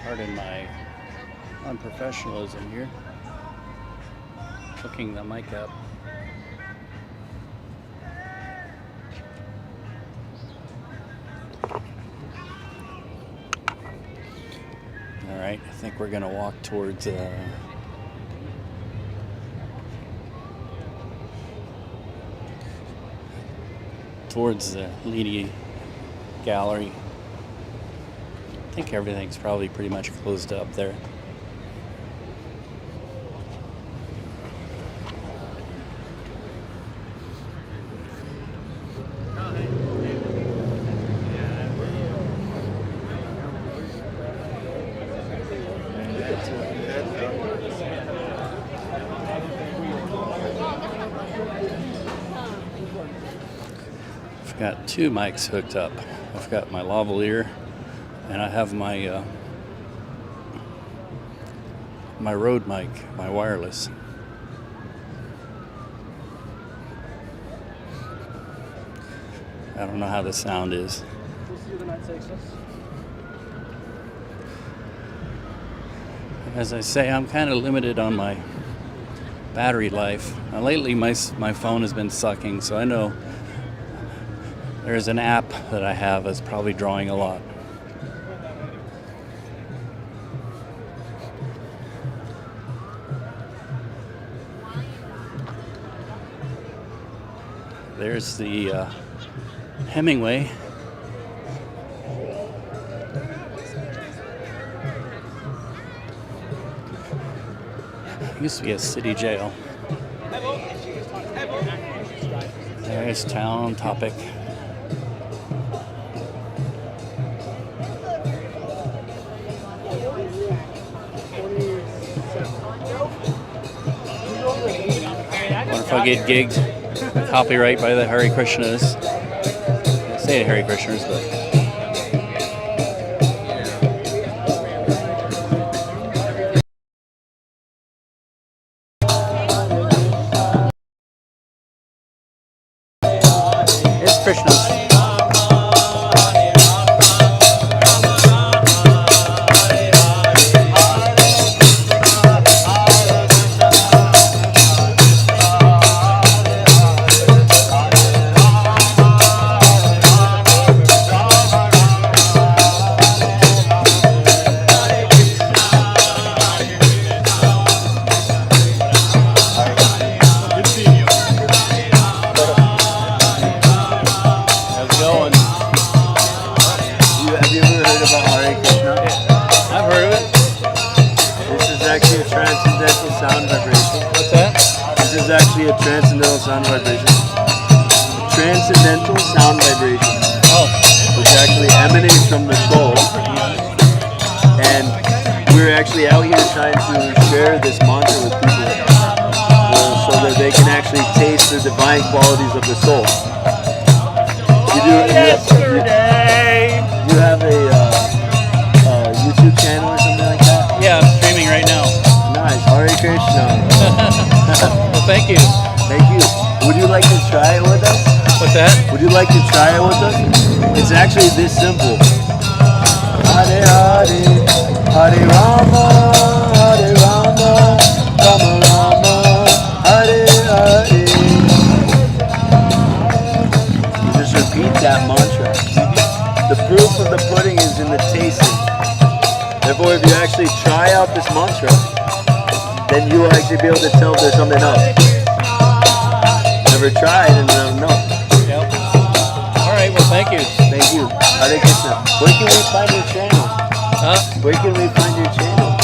Pardon my unprofessionalism here. Hooking the mic up. Alright, I think we're going to walk towards the Leedy Gallery. I think everything's probably pretty much closed up there. I've got two mics hooked up. I've got my lavalier and I have my my Rode mic, my wireless. I don't know how the sound is. As I say, I'm kind of limited on my battery life. Now, lately my phone has been sucking, so I know there's an app that I have that's probably drawing a lot. There's the Hemingway. Used to be a city jail. There's Town Topic. Wonder if I'll get gigged. Copyright by the Hare Krishnas. I say Hare Krishnas, but it's Krishnas. Actually a transcendental sound vibration. Transcendental sound vibration. Oh. Which actually emanates from the soul. And we're actually out here trying to share this mantra with people so that they can actually taste the divine qualities of the soul. You have a YouTube channel or something like that? Yeah, I'm streaming right now. Nice. Hare Krishna. Well, thank you. Thank you. Would you like to try it with us? What's that? Would you like to try it with us? It's actually this simple. Hare Hare, Hare Rama, Hare Rama, Rama Rama, Hare Hare. You just repeat that mantra. The proof of the pudding is in the tasting. Therefore, if you actually try out this mantra, then you will actually be able to tell if there's something up. Never tried and don't know. Yep. Alright, well thank you. Thank you. Hare Krishna. Where can we find your channel? Huh? Where can we find your channel?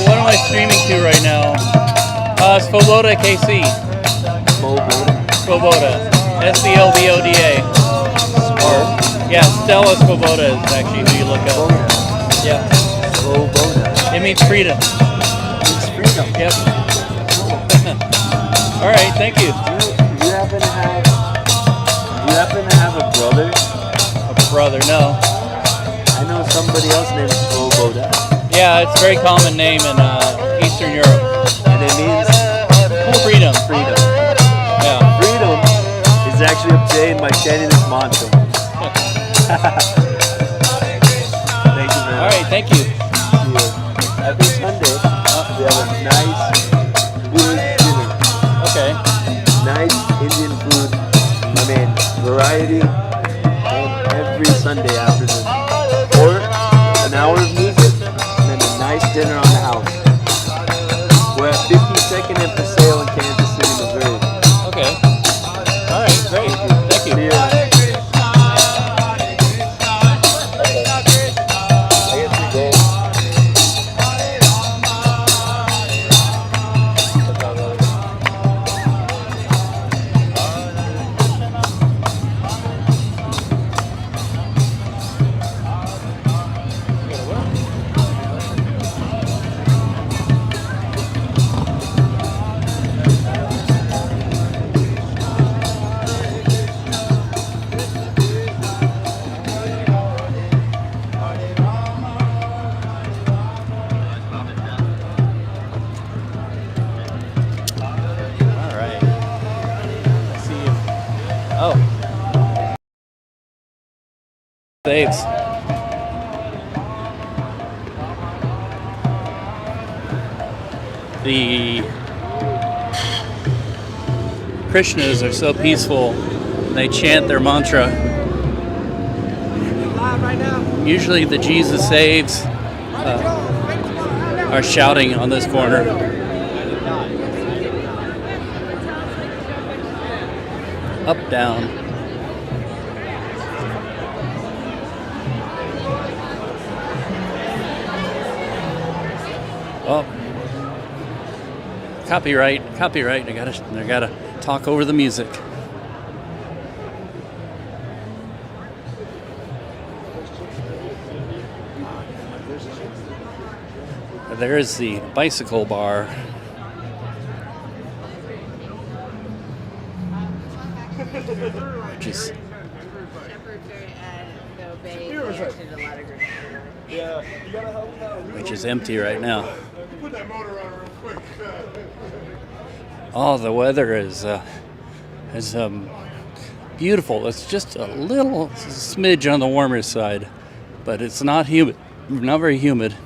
What am I streaming to right now? Svoboda KC. Svoboda. S-C-O-B-O-D-A. Yeah, Stella Svoboda is actually who you look up. Yeah. Svoboda. It means freedom. Yep. All right, thank you. Do you happen to have a brother? A brother? No. I know somebody else named Svoboda. Yeah, it's a very common name in Eastern Europe. And it means freedom. Freedom. Yeah. Freedom is actually obtained by chanting this mantra. Thank you very much. All right. Thank you. Every Sunday, we have a nice good dinner. Okay. Nice Indian food. I mean, variety. And every Sunday afternoon. Or an hour of music, and then a nice dinner on the house. We're at 52nd and Paseo in Kansas City, Missouri. Okay. All right. Great. Thank you. See ya. All right. Let's see if. Oh. Saves. The Krishnas are so peaceful. They chant their mantra. Usually the Jesus saves are shouting on this corner. Up, down. Oh. Copyright. I gotta talk over the music. There's the bicycle bar. Which is empty right now. Oh, the weather is beautiful. It's just a little smidge on the warmer side, but it's not humid, not very humid.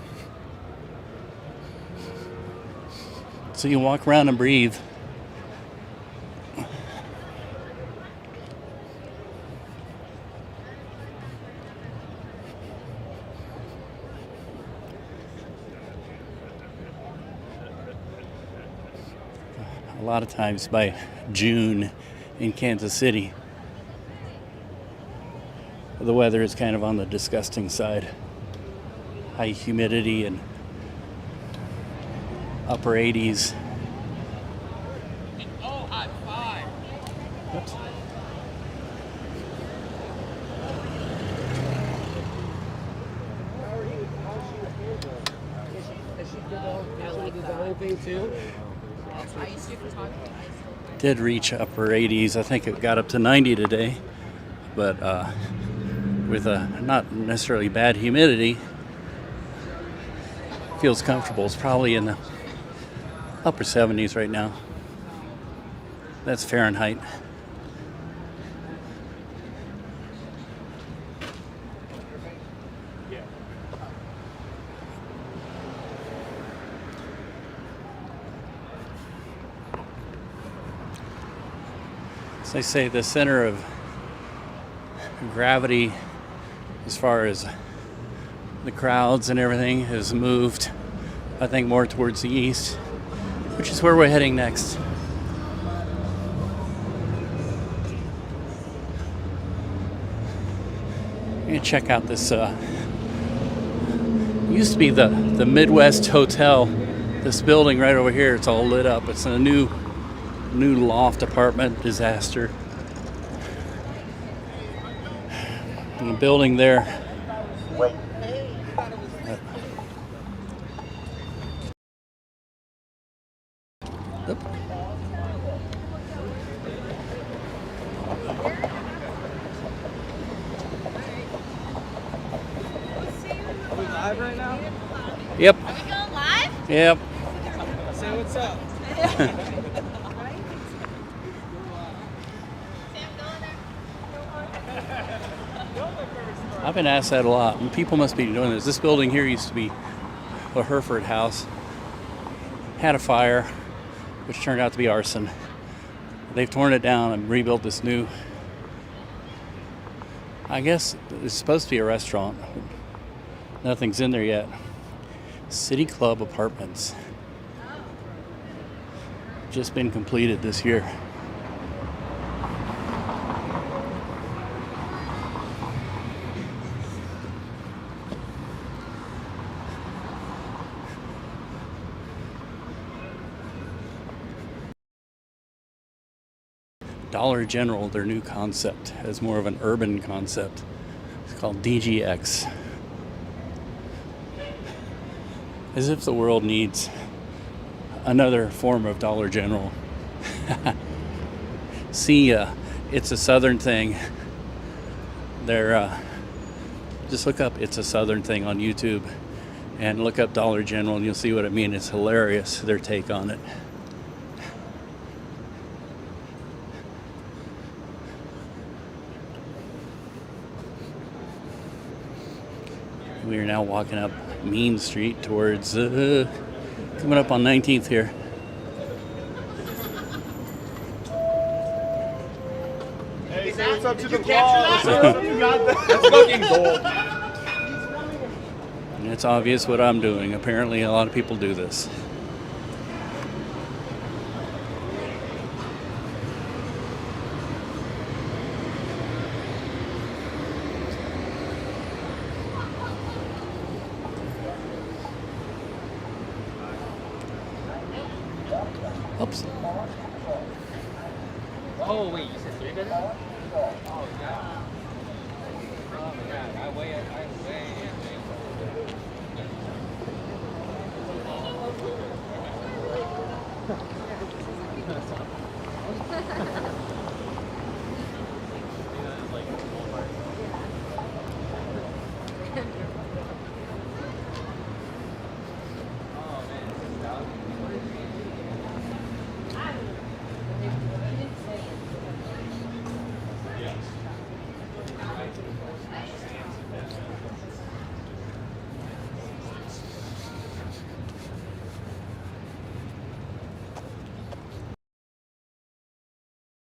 So you can walk around and breathe. A lot of times by June in Kansas City, the weather is kind of on the disgusting side. High humidity and upper 80s. Oops. Did reach upper 80s. I think it got up to 90 today, but with a not necessarily bad humidity, feels comfortable. It's probably in the upper 70s right now. That's Fahrenheit. As I say, the center of gravity as far as the crowds and everything has moved, I think, more towards the east, which is where we're heading next. I'm gonna check out this used to be the Midwest Hotel. This building right over here, it's all lit up. It's a new loft apartment disaster. And the building there. Oop. Are we live right now? Yep. Are we going live? Yep. Say what's up. I've been asked that a lot. And people must be doing this. This building here used to be a Hereford house. Had a fire, which turned out to be arson. They've torn it down and rebuilt this new, I guess it's supposed to be a restaurant. Nothing's in there yet. City Club Apartments. Just been completed this year. Dollar General, their new concept, has more of an urban concept. It's called DGX. As if the world needs another form of Dollar General. See, it's a Southern thing. They're just look up "It's a Southern Thing" on YouTube and look up Dollar General, and you'll see what I mean. It's hilarious, their take on it. We are now walking up Mean Street towards, coming up on 19th here. Hey, say what's up to the vlog. You got that? That's fucking gold. And it's obvious what I'm doing. Apparently a lot of people do this. Oops. Oh wait, you said 3 minutes? Oh god. Oh my god, I way.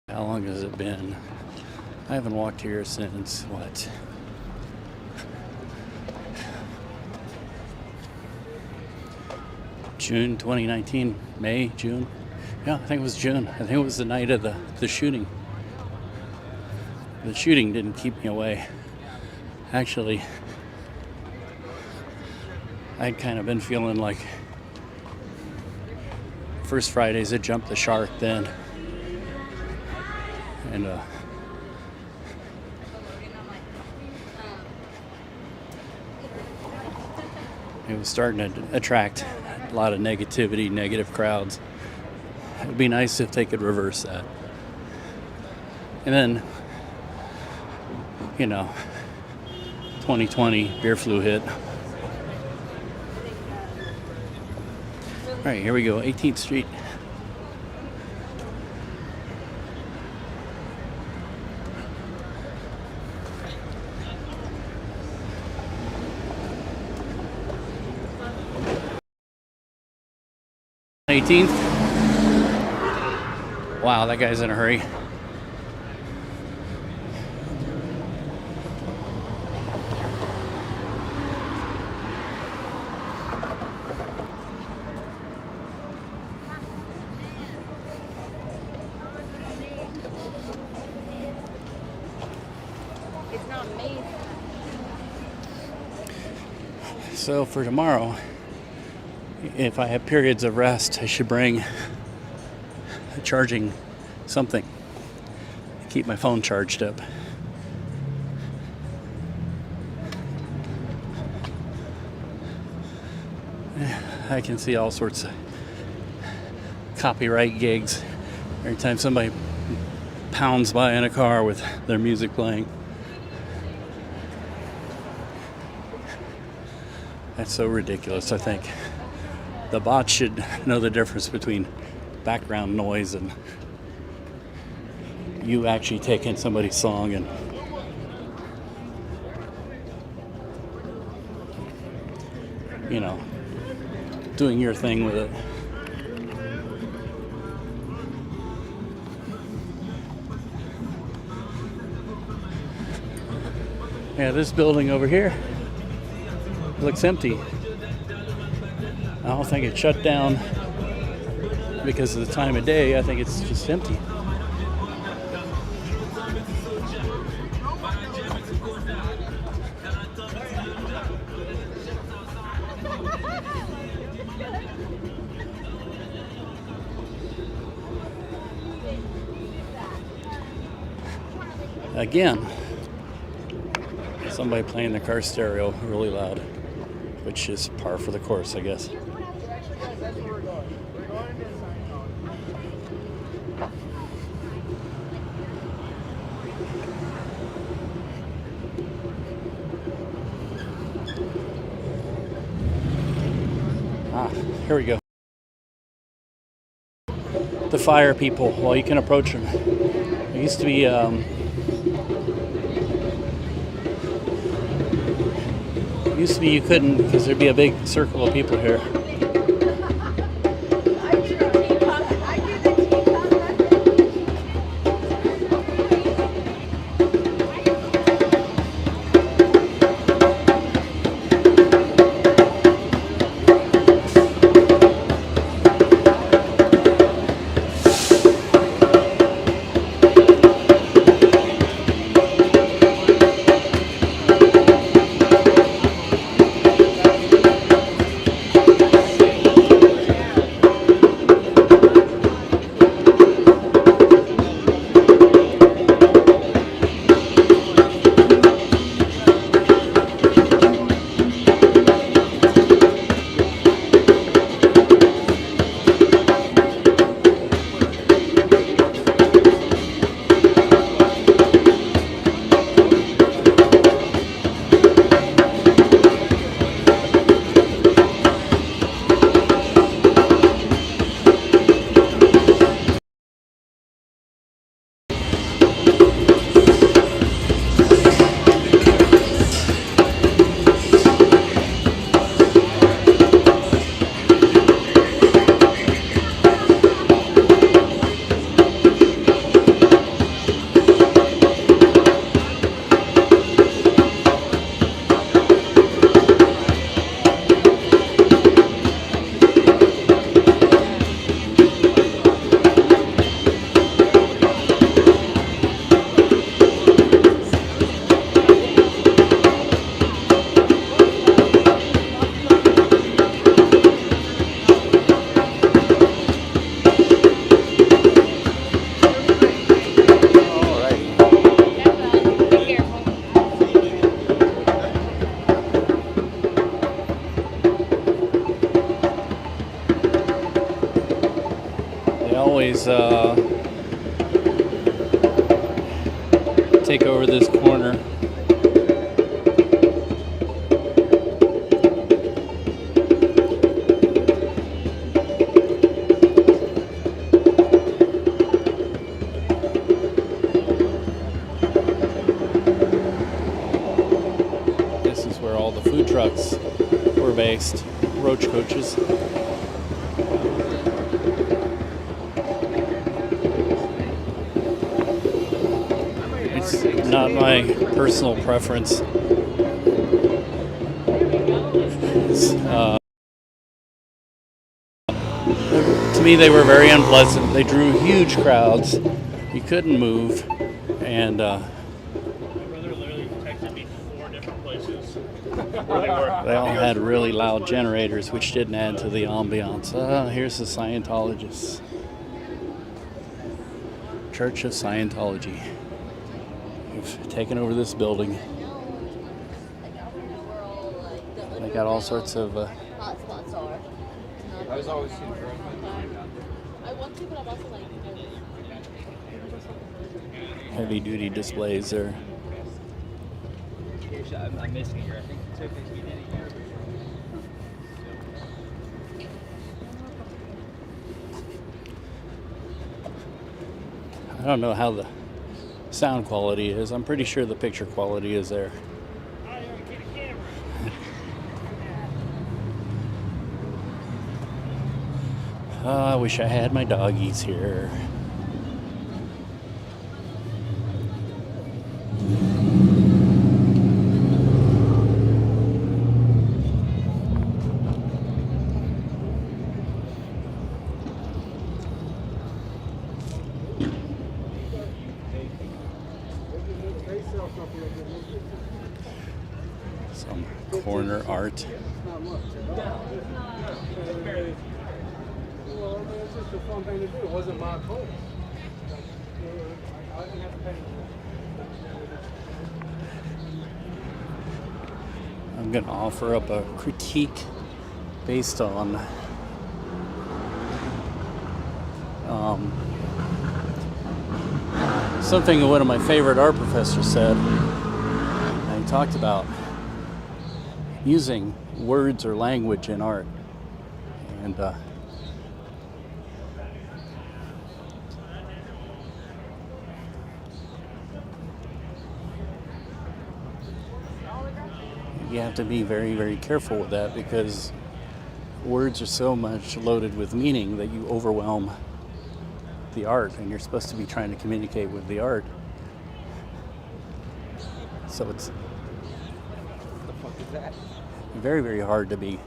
How long has it been? I haven't walked here since, what? June 2019, May, June? Yeah, I think it was June. I think it was the night of the shooting. The shooting didn't keep me away. Actually, I'd kind of been feeling like first Fridays had jumped the shark then. And it was starting to attract a lot of negativity, negative crowds. It would be nice if they could reverse that. And then, 2020 beer flu hit. All right, here we go, 18th Street. Wow, that guy's in a hurry. It's not made. So for tomorrow, if I have periods of rest, I should bring a charging something to keep my phone charged up. I can see all sorts of copyright gigs every time somebody pounds by in a car with their music playing. That's so ridiculous, I think. The bots should know the difference between background noise and you actually taking somebody's song and you know, doing your thing with it. Yeah, this building over here looks empty. I don't think it's shut down because of the time of day. I think it's just empty. Again, somebody playing the car stereo really loud, which is par for the course, I guess. Here we go. The fire people. Well, you can approach them. It used to be you couldn't, because there'd be a big circle of people here. Always take over this corner. This is where all the food trucks were based, roach coaches. Not my personal preference. To me, they were very unpleasant. They drew huge crowds. You couldn't move, and My brother literally texted me 4 different places where they were. they all had really loud generators, which didn't add to the ambiance. Here's the Scientologists. Church of Scientology. We've taken over this building. They got all sorts of hotspots are. I was always super. I want to, but I'm also like, heavy-duty displays there. I'm missing her. I think it's okay to be in any here. I don't know how the sound quality is. I'm pretty sure the picture quality is there. Oh, I wish I had my doggies here. Some corner art. Well, it's just a fun thing to do. It wasn't my fault. I didn't have to pay. I'm going to offer up a critique based on something one of my favorite art professors said. And he talked about using words or language in art. And you have to be very, very careful with that, because words are so much loaded with meaning that you overwhelm the art, and you're supposed to be trying to communicate with the art. So it's very, very hard to be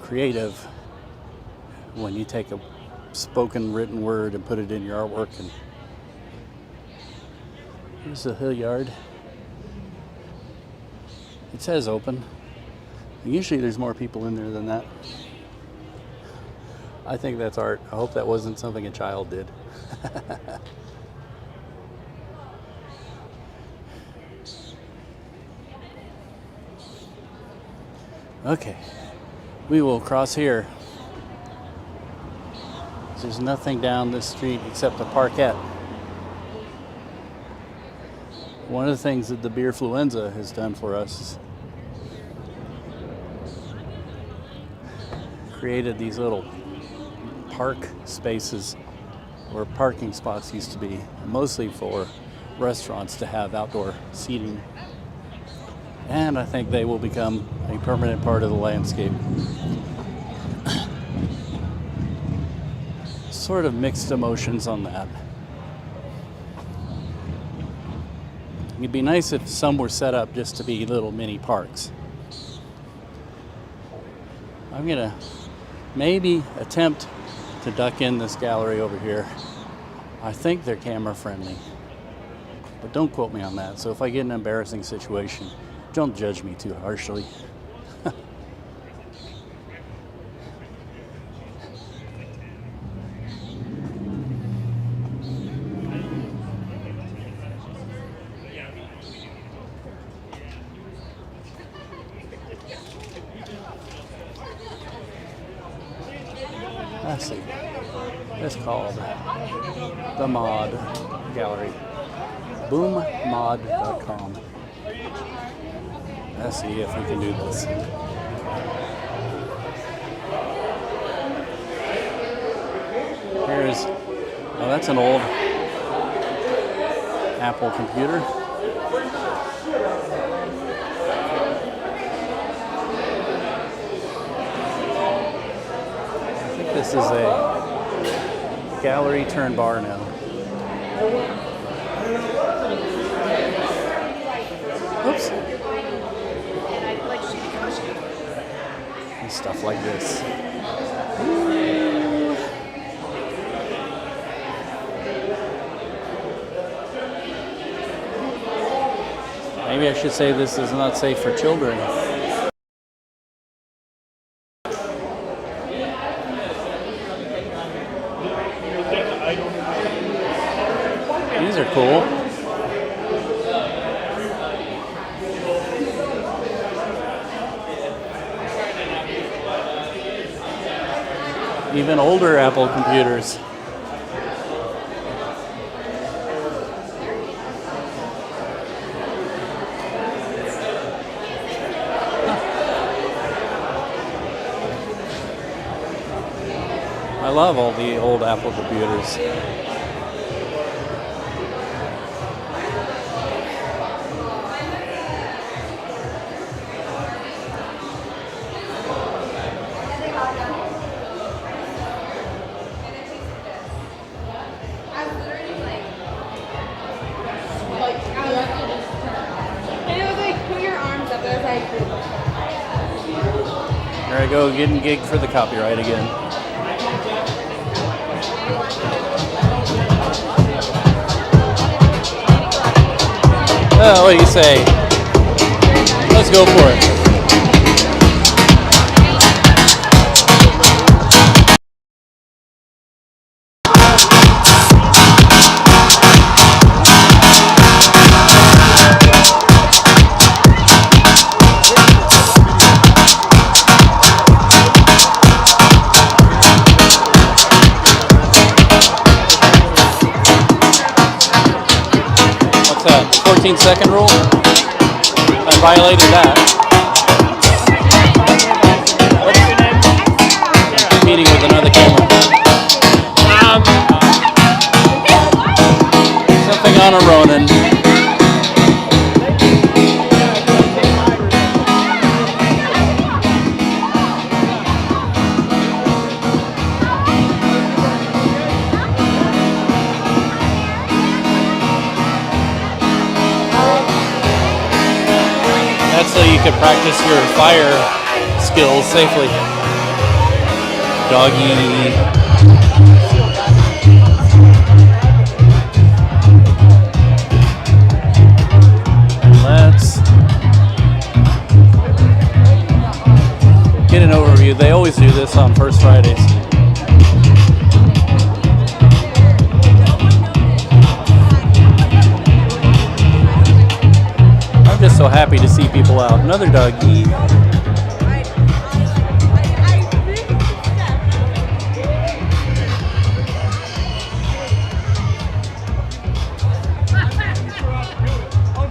creative when you take a spoken written word and put it in your artwork. And here's the Hilliard. It says open. Usually there's more people in there than that. I think that's art. I hope that wasn't something a child did. Okay, we will cross here. There's nothing down this street except a parkette. One of the things that the beerfluenza has done for us is created these little park spaces where parking spots used to be, mostly for restaurants to have outdoor seating. And I think they will become a permanent part of the landscape. Sort of mixed emotions on that. It'd be nice if some were set up just to be little mini parks. I'm gonna maybe attempt to duck in this gallery over here. I think they're camera friendly, but don't quote me on that. So if I get in an embarrassing situation, don't judge me too harshly. Let's see. It's called the Mod Gallery. Boommod.com. Let's see if we can do this. Here's, oh, that's an old Apple computer. This is a gallery turned bar now. Oops. And stuff like this. Maybe I should say this is not safe for children. These are cool. Even older Apple computers. I love all the old Apple computers. There I go, getting gigged for the copyright again. Oh, what do you say? Let's go for it. What's that? 14-second rule? I violated that. Meeting with another camera. Something on a Ronin. That's so you could practice your fire skills safely. Doggy. And let's get an overview. They always do this on First Fridays. I'm just so happy to see people out. Another doggy.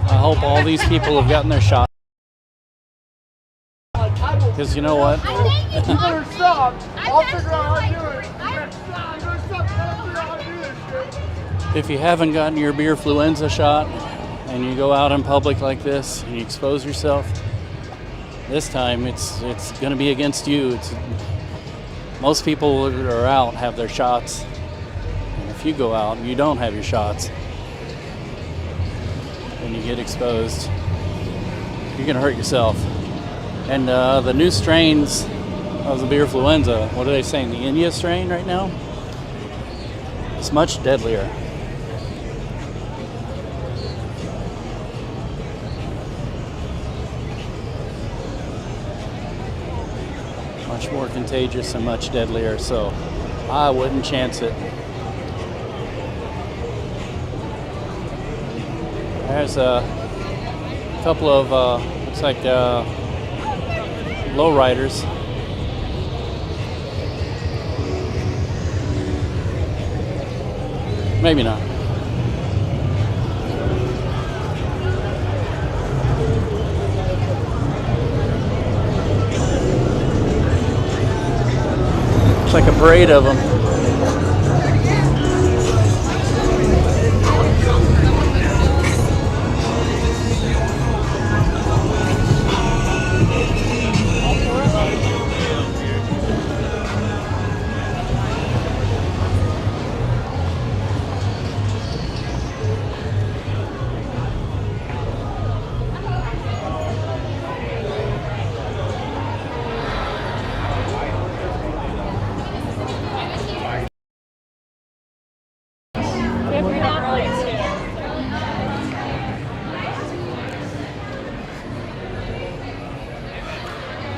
I hope all these people have gotten their shot. Because you know what? You better stop. I'll figure out how to do it. You better stop. You better stop. I'll figure out how to do this shit. If you haven't gotten your beerfluenza shot and you go out in public like this and you expose yourself, this time it's going to be against you. Most people that are out have their shots. And if you go out and you don't have your shots and you get exposed, you're going to hurt yourself. And the new strains of the beerfluenza, what are they saying? The India strain right now? It's much deadlier. Much more contagious and much deadlier, so I wouldn't chance it. There's a couple of, looks like lowriders. Maybe not. It's like a parade of them.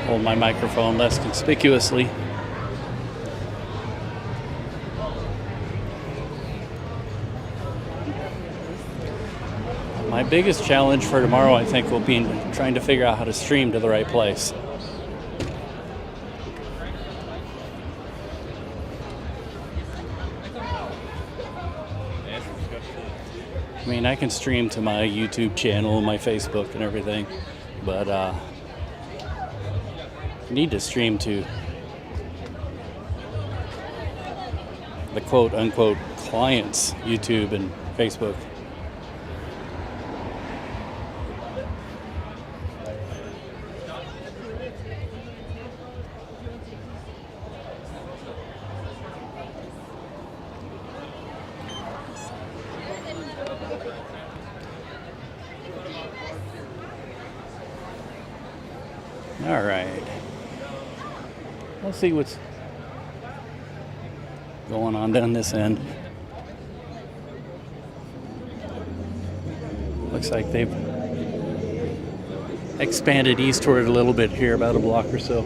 Hold my microphone less conspicuously. My biggest challenge for tomorrow, I think, will be trying to figure out how to stream to the right place. I mean, I can stream to my YouTube channel, my Facebook, and everything, but I need to stream to the quote-unquote clients' YouTube and Facebook. All right. Let's see what's going on down this end. Looks like they've expanded eastward a little bit here, about a block or so.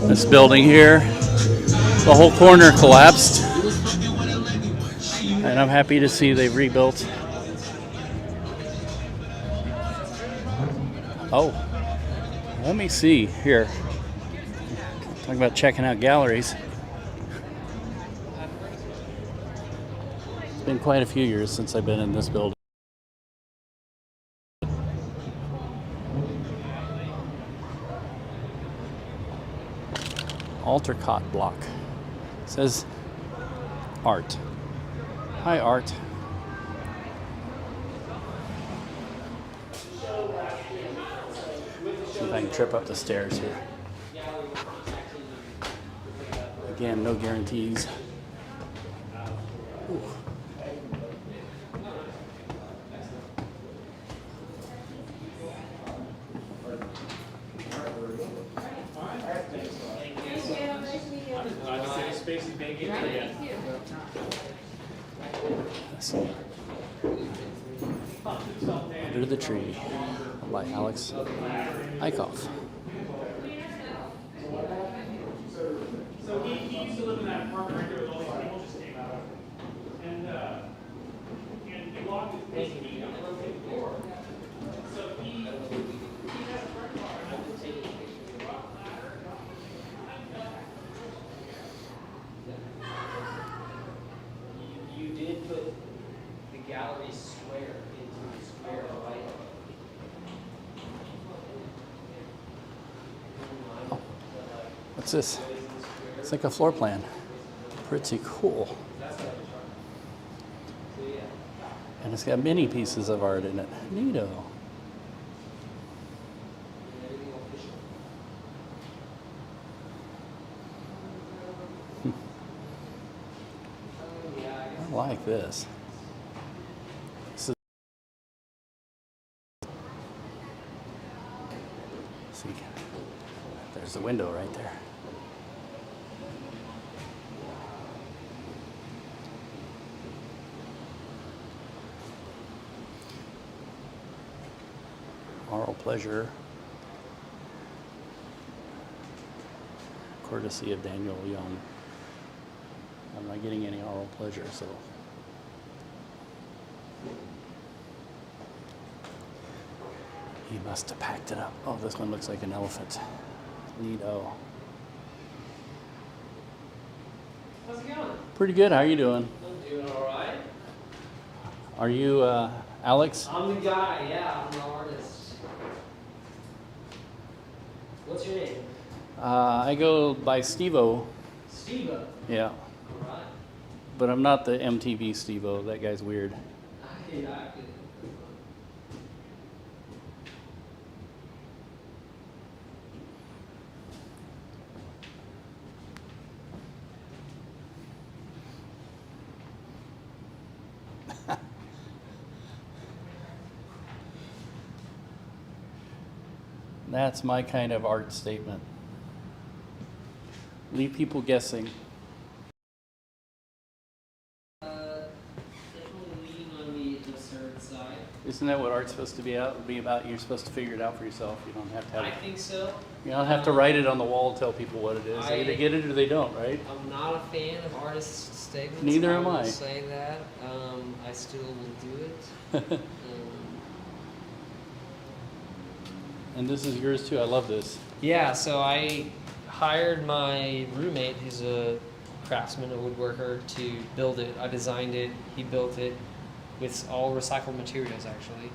This building here, the whole corner collapsed, and I'm happy to see they've rebuilt. Oh, let me see here. Talking about checking out galleries. It's been quite a few years since I've been in this building. Altarcot block. It says art. Hi, art. See if I can trip up the stairs here. Again, no guarantees. Ooh. Under the Tree by Alex Eichhoff. So he used to live in that apartment right there with all these people just came out. And he locked his basement on the rotating door. So he has a front car. You did put the gallery square into the square, right? What's this? It's like a floor plan. Pretty cool. And it's got many pieces of art in it. Neato. I like this. See, there's the window right there. Oral pleasure, courtesy of Daniel Young. I'm not getting any oral pleasure, so. He must have packed it up. Oh, this one looks like an elephant. Neato. How's it going? Pretty good. How are you doing? I'm doing all right. Are you Alex? I'm the guy, yeah. I'm the artist. What's your name? I go by Steve-O. Steve-O. Yeah. All right. But I'm not the MTV Steve-O. That guy's weird. Yeah, I could. That's my kind of art statement. Leave people guessing. Definitely leaning on the absurd side. Isn't that what art's supposed to be about? You're supposed to figure it out for yourself. You don't have to I have think so. you don't have to write it on the wall and tell people what it is. They either get it or they don't, right? I'm not a fan of artist statements. Neither am I. will say that. I still will do it. And this is yours too. I love this. Yeah, so I hired my roommate, who's a craftsman, a woodworker, to build it. I designed it, he built it with all recycled materials, actually.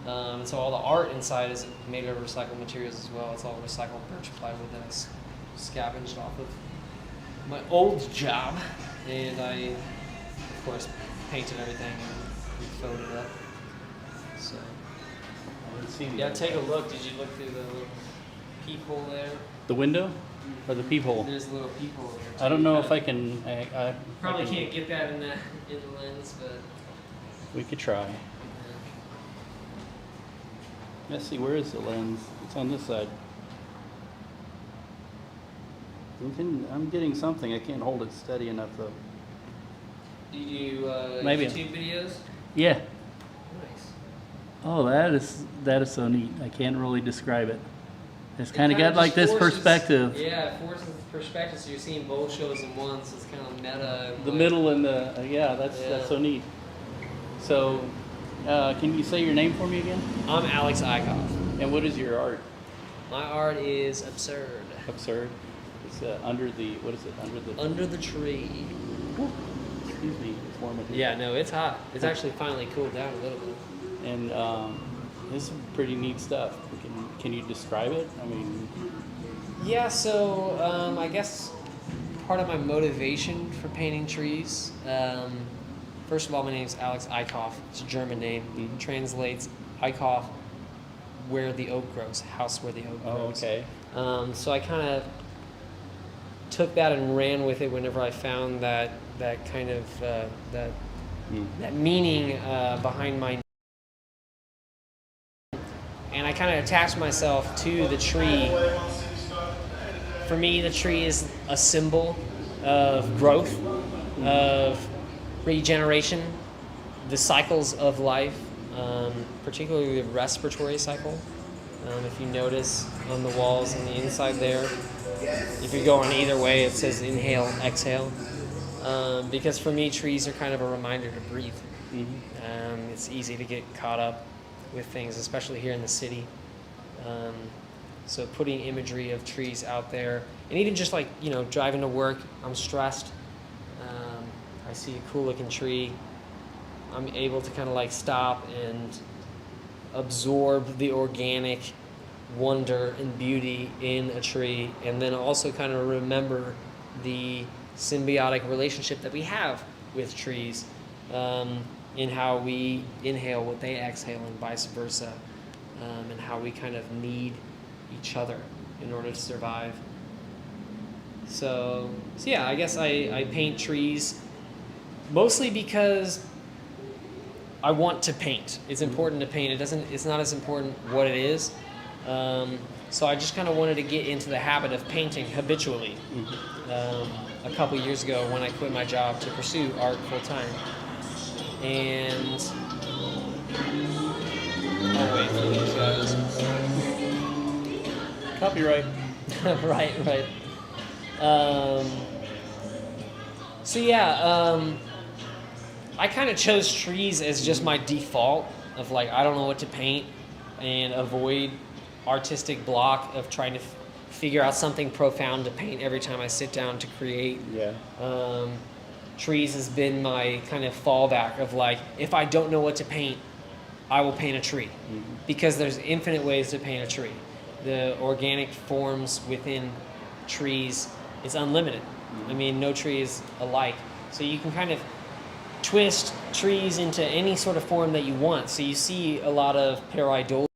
And so all the art inside is made of recycled materials as well. It's all recycled birch plywood that I scavenged off of my old job. And I, of course, painted everything and filled it up. So. Yeah, take a look. Did you look through the little peephole there? The window or the peephole? There's a little peephole there. I don't know if I can. Probably can't get that in the lens, but We could try. Let's see, where is the lens? It's on this side. I'm getting something. I can't hold it steady enough though. Do you do Maybe. YouTube videos? Yeah. Nice. Oh, that is so neat. I can't really describe it. It's kind of Kinda got like just this forces- perspective. Yeah, it forces perspective, so you're seeing both shows in one, so it's kind of meta. And The like- middle and the that's Yeah. so neat. So, can you say your name for me again? I'm Alex Eichhoff. And what is your art? My art is absurd. Absurd. It's under the what is it? Under the Under the tree. excuse me. It's warm in here. Yeah, no, it's hot. It's actually finally cooled down a little bit. And this is pretty neat stuff. Can you describe it? I mean, Yeah, so I guess part of my motivation for painting trees. First of all, my name is Alex Eichhoff. It's a German name. Mhm. Translates Eichhoff, where the oak grows, house where the oak oh, grows. okay. So I kind of took that and ran with it whenever I found that kind of that meaning behind my. And I kind of attached myself to the tree. For me, the tree is a symbol of growth, of regeneration, the cycles of life, particularly the respiratory cycle. If you notice on the walls on the inside there, if you're going either way, it says inhale, exhale. Because for me, trees are kind of a reminder to breathe. Mm-hmm. It's easy to get caught up with things, especially here in the city. So putting imagery of trees out there, and even just like, driving to work, I'm stressed. I see a cool looking tree. I'm able to kind of like stop and absorb the organic wonder and beauty in a tree, and then also kind of remember the symbiotic relationship that we have with trees, in how we inhale what they exhale and vice versa, and how we kind of need each other in order to survive. So yeah, I guess I paint trees mostly because I want to paint. It's important to paint. It's not as important what it is. So I just kind of wanted to get into the habit of painting habitually. A couple years ago when I quit my job to pursue art full time. And I'll wait for these guys. Copyright. right. So yeah, I kind of chose trees as just my default of like, I don't know what to paint, and avoid artistic block of trying to figure out something profound to paint every time I sit down to create. Yeah. Trees has been my kind of fallback of like, if I don't know what to paint, I will paint a tree. Because there's infinite ways to paint a tree. The organic forms within trees is unlimited. I mean, no tree is alike. So you can kind of twist trees into any sort of form that you want. So you see a lot of pareidolia,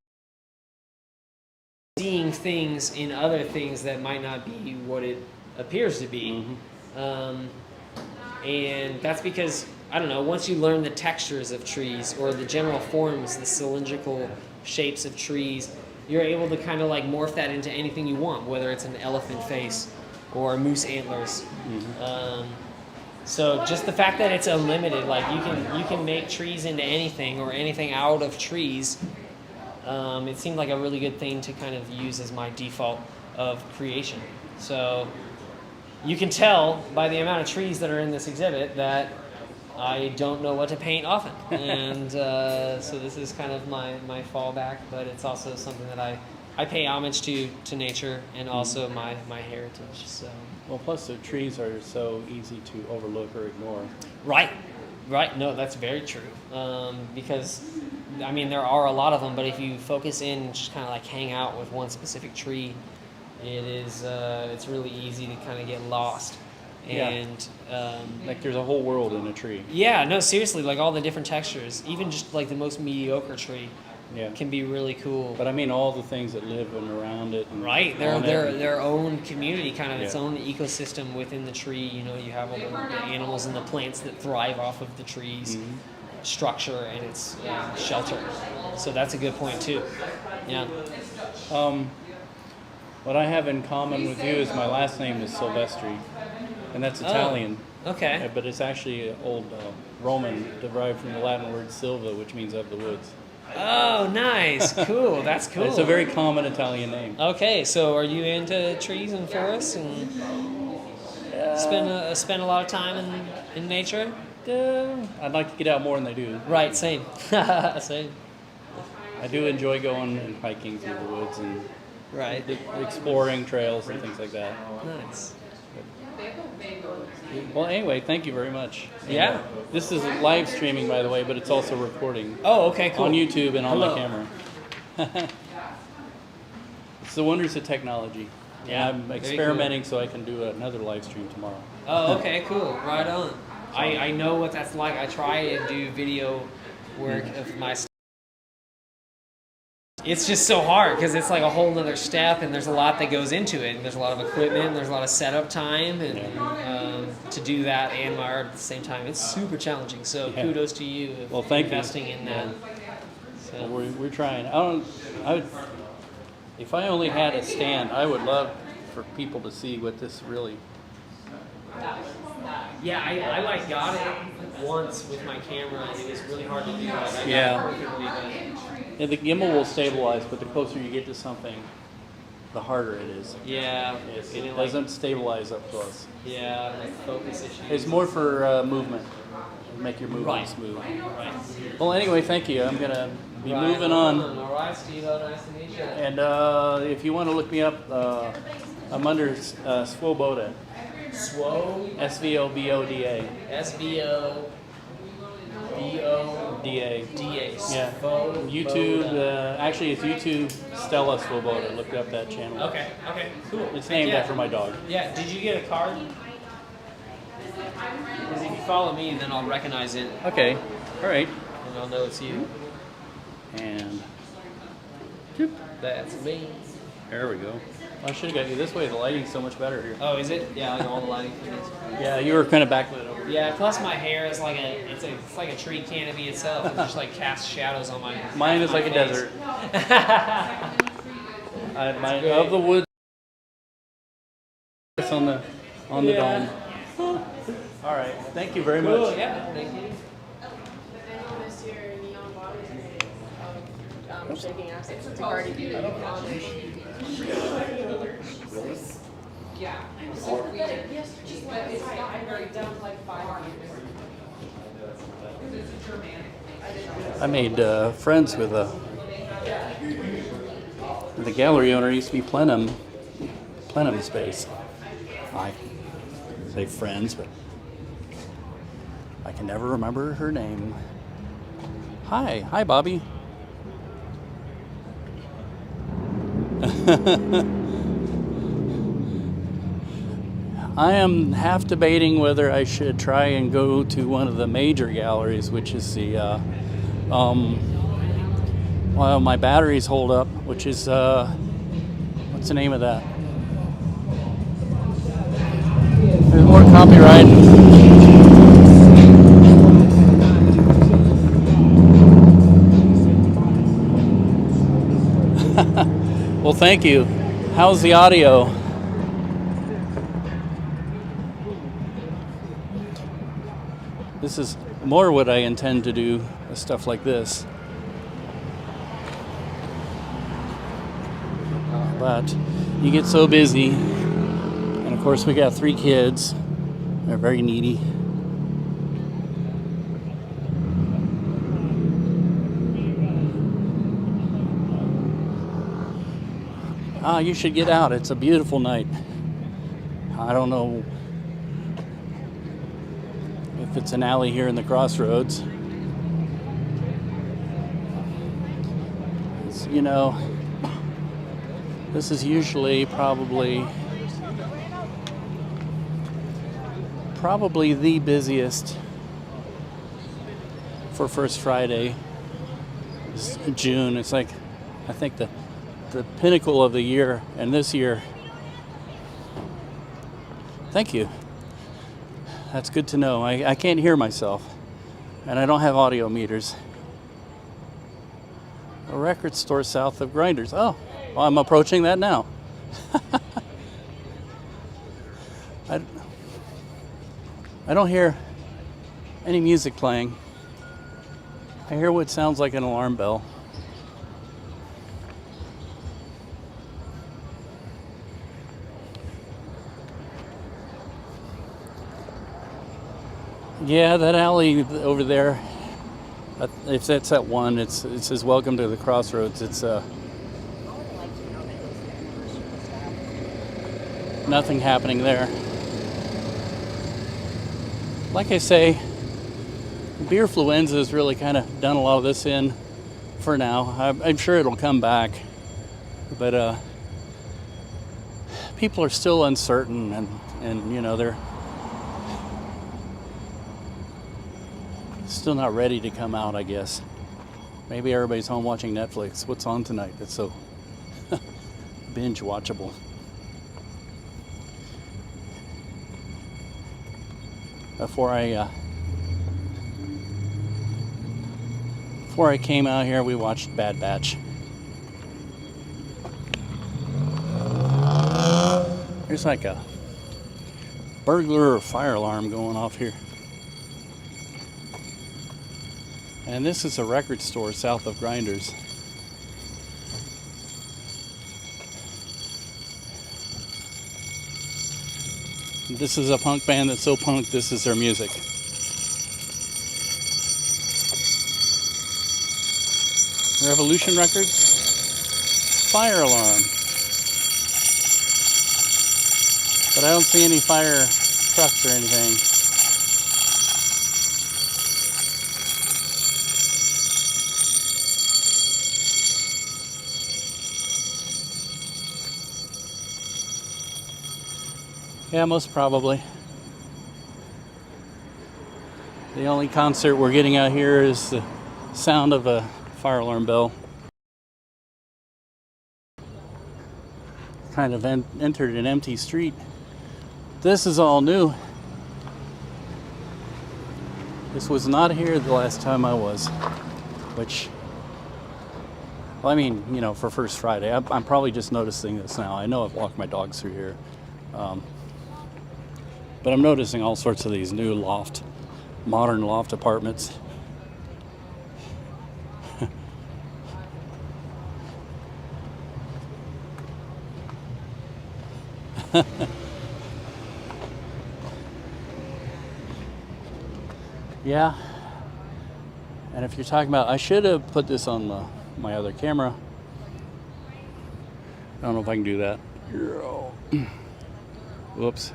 seeing things in other things that might not be what it appears to be. And that's because, I don't know, once you learn the textures of trees or the general forms, the cylindrical shapes of trees, you're able to kind of like morph that into anything you want, whether it's an elephant face or moose antlers. So just the fact that it's unlimited, like you can make trees into anything or anything out of trees. It seemed like a really good thing to kind of use as my default of creation. So you can tell by the amount of trees that are in this exhibit that I don't know what to paint often. And so this is kind of my fallback, but it's also something that I pay homage to nature and also my heritage. So. Well, plus the trees are so easy to overlook or ignore. Right. No, that's very true. Because, I mean, there are a lot of them, but if you focus in and just kind of like hang out with one specific tree, it's really easy to kind of get lost. And like there's a whole world in a tree. yeah, no, seriously, like all the different textures, even just like the most mediocre tree Yeah. can be really cool. But I mean, all the things that live in around it. And Right, on they're it. their own community, kind of its Yeah. own ecosystem within the tree. You have all the animals and the plants that thrive off of the trees structure and its shelter. So that's a good point too. Yeah. What I have in common with you is my last name is Silvestri, and that's Italian. Okay. But it's actually old Roman, derived from the Latin word silva, which means of the woods. Oh, nice. Cool. That's cool. It's a very common Italian name. Okay, so are you into trees and forests and spend a lot of time in nature? I'd like to get out more than I do. Right, same. Same. I do enjoy going and hiking through the woods and Right. exploring trails and things like that. Nice. Well, anyway, thank you very much. Yeah. This is live streaming, by the way, but it's also recording Oh, okay, cool. on YouTube and on Hello. my camera. It's the wonders of technology. Yeah, And I'm very experimenting so I can do another live stream tomorrow. Oh, okay, cool. Right on. I know what that's like. I try to do video work of my stuff. It's just so hard because it's like a whole nother step, and there's a lot that goes into it. And there's a lot of equipment, and there's a lot of setup time, and to do that and my art at the same time, it's super challenging. So Yeah. kudos to you for Well, thank you. investing in that. So, Well, we're trying. If I only had a stand, I would love for people to see what this really. yeah, I like got it once with my camera, and it was really hard to do. Like, I got Yeah. it perfectly, but Yeah, the gimbal will stabilize, but the closer you get to something, the harder it is. yeah, It doesn't stabilize up close. Yeah, like focus issues. It's more for movement, make your movement Right. smooth. Right. Well, anyway, thank you. I'm gonna be Right moving on. All right, Steve. Nice to meet you. And if you want to look me up, I'm under Svoboda. Swo. SVOBODA. SVOBODA. DA. Yeah. YouTube. Actually, it's YouTube Stella Svoboda. Look up that channel. Okay. Okay. Cool. It's named Yeah. after my dog. Yeah. Did you get a card? Because if you follow me, then I'll recognize it, Okay. All right. and I'll know it's you. And That's me. there we go. I should have got you this way. The lighting's so much better here. Oh, is it? Yeah, like all the lighting for this. Yeah, you were kind of backlit over. Yeah. Plus, my hair is like it's like a tree canopy itself. It just like casts shadows on my. Mine is my like a face. desert. Mine great. of the woods on the Yeah. dome. All right. Thank you very Cool. much. Yeah. Thank you. This year, neon bodies of shaking assets to Cardi B on I made friends with the gallery owner. Used to be Plenum Space. I say friends, but I can never remember her name. Hi, Bobby. I am half debating whether I should try and go to one of the major galleries, which is the well, my batteries hold up, which is what's the name of that? There's more copyright. Well, thank you. How's the audio? This is more what I intend to do with stuff like this. But you get so busy, and of course we got 3 kids. They're very needy. You should get out. It's a beautiful night. I don't know if it's an alley here in the crossroads. You know, this is usually probably the busiest for First Friday. It's June. It's like, I think the pinnacle of the year, and this year. Thank you. That's good to know. I can't hear myself, and I don't have audio meters. A record store south of Grinders. Oh, well, I'm approaching that now. I don't hear any music playing. I hear what sounds like an alarm bell. Yeah, that alley over there, if that's at 1, it says welcome to the crossroads. It's nothing happening there. Like I say, beerfluenza has really kind of done a lot of this in for now. I'm sure it'll come back, but people are still uncertain, and you know, they're still not ready to come out, I guess. Maybe everybody's home watching Netflix. What's on tonight that's so binge watchable? Before I came out here, we watched Bad Batch. There's like a burglar or fire alarm going off here. And this is a record store south of Grinders. This is a punk band that's so punk, this is their music. Revolution Records, fire alarm. But I don't see any fire trucks or anything. Yeah, most probably. The only concert we're getting out here is the sound of a fire alarm bell. Kind of entered an empty street. This is all new. This was not here the last time I was, which, well, I mean, you know, for First Friday, I'm probably just noticing this now. I know I've walked my dogs through here. But I'm noticing all sorts of these new modern loft apartments. Yeah. And if you're talking about, I should have put this on my other camera. I don't know if I can do that. Whoops.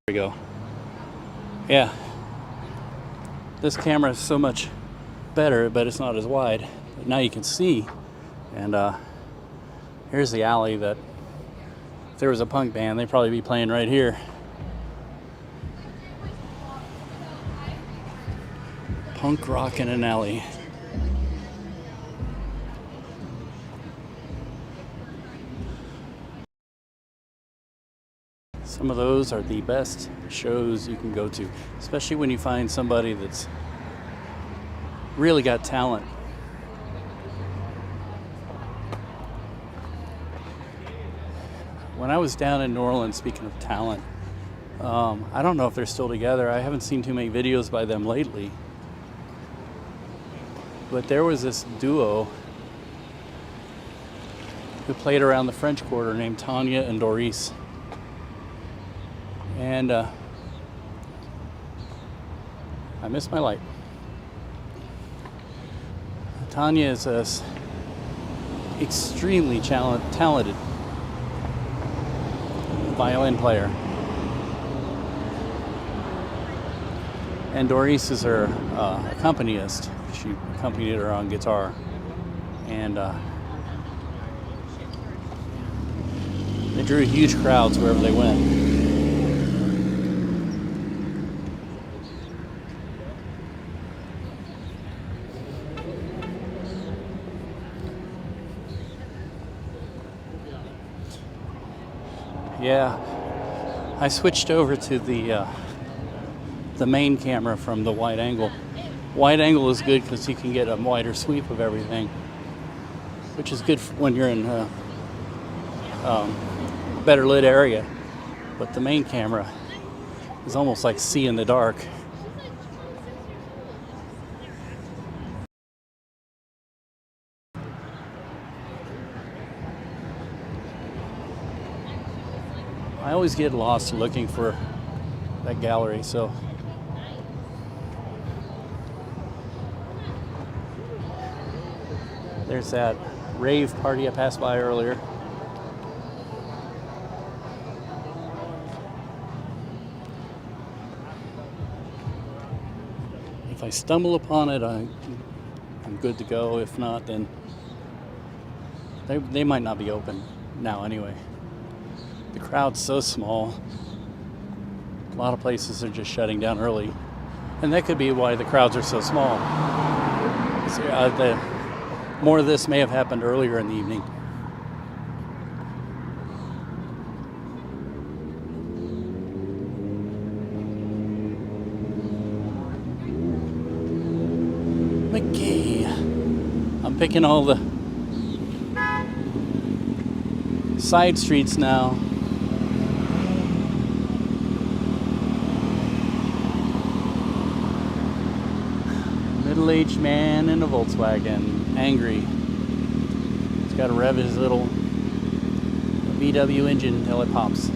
There we go. Yeah. This camera is so much better, but it's not as wide. But now you can see. And here's the alley that, if there was a punk band, they'd probably be playing right here. Punk rock in an alley. Some of those are the best shows you can go to, especially when you find somebody that's really got talent. When I was down in New Orleans, speaking of talent, I don't know if they're still together. I haven't seen too many videos by them lately. But there was this duo who played around the French Quarter named Tanya and Doris. And I missed my light. Tanya is a extremely talented violin player. And Doris is her accompanist. She accompanied her on guitar. And they drew huge crowds wherever they went. Yeah, I switched over to the the main camera from the wide angle. Wide angle is good because you can get a wider sweep of everything, which is good when you're in a better lit area. But the main camera is almost like see in the dark. I always get lost looking for that gallery, so there's that rave party I passed by earlier. If I stumble upon it, I'm good to go. If not, then they might not be open now anyway. The crowd's so small. A lot of places are just shutting down early. And that could be why the crowds are so small. More of this may have happened earlier in the evening. McGee. I'm picking all the side streets now. Middle-aged man in a Volkswagen, angry. He's got to rev his little VW engine until it pops.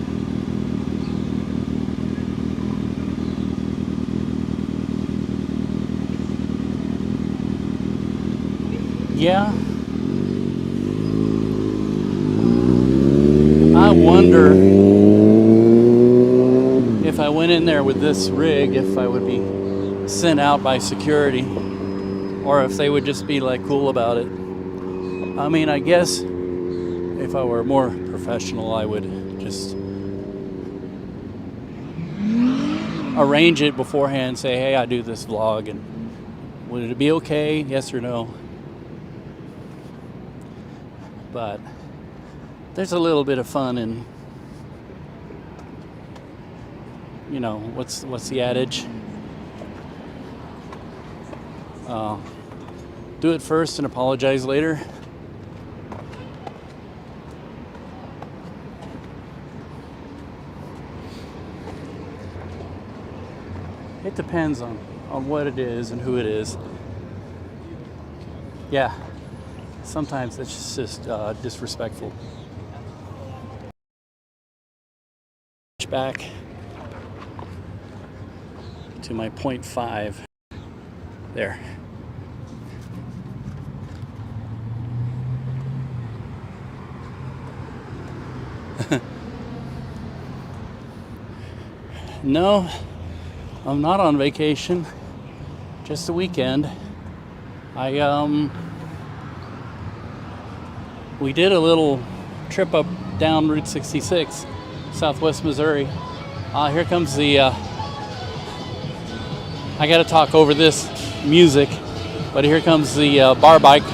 Yeah. I wonder if I went in there with this rig, if I would be sent out by security, or if they would just be like cool about it. I mean, I guess if I were more professional, I would just arrange it beforehand, say, hey, I do this vlog, and would it be okay, yes or no? But there's a little bit of fun in, you know, what's the adage? Do it first and apologize later. It depends on what it is and who it is. Yeah, sometimes it's just disrespectful. Back to my 0.5 there. No, I'm not on vacation. Just a weekend. We did a little trip up down Route 66, Southwest Missouri. Here comes the. I got to talk over this music, but here comes the bar bike.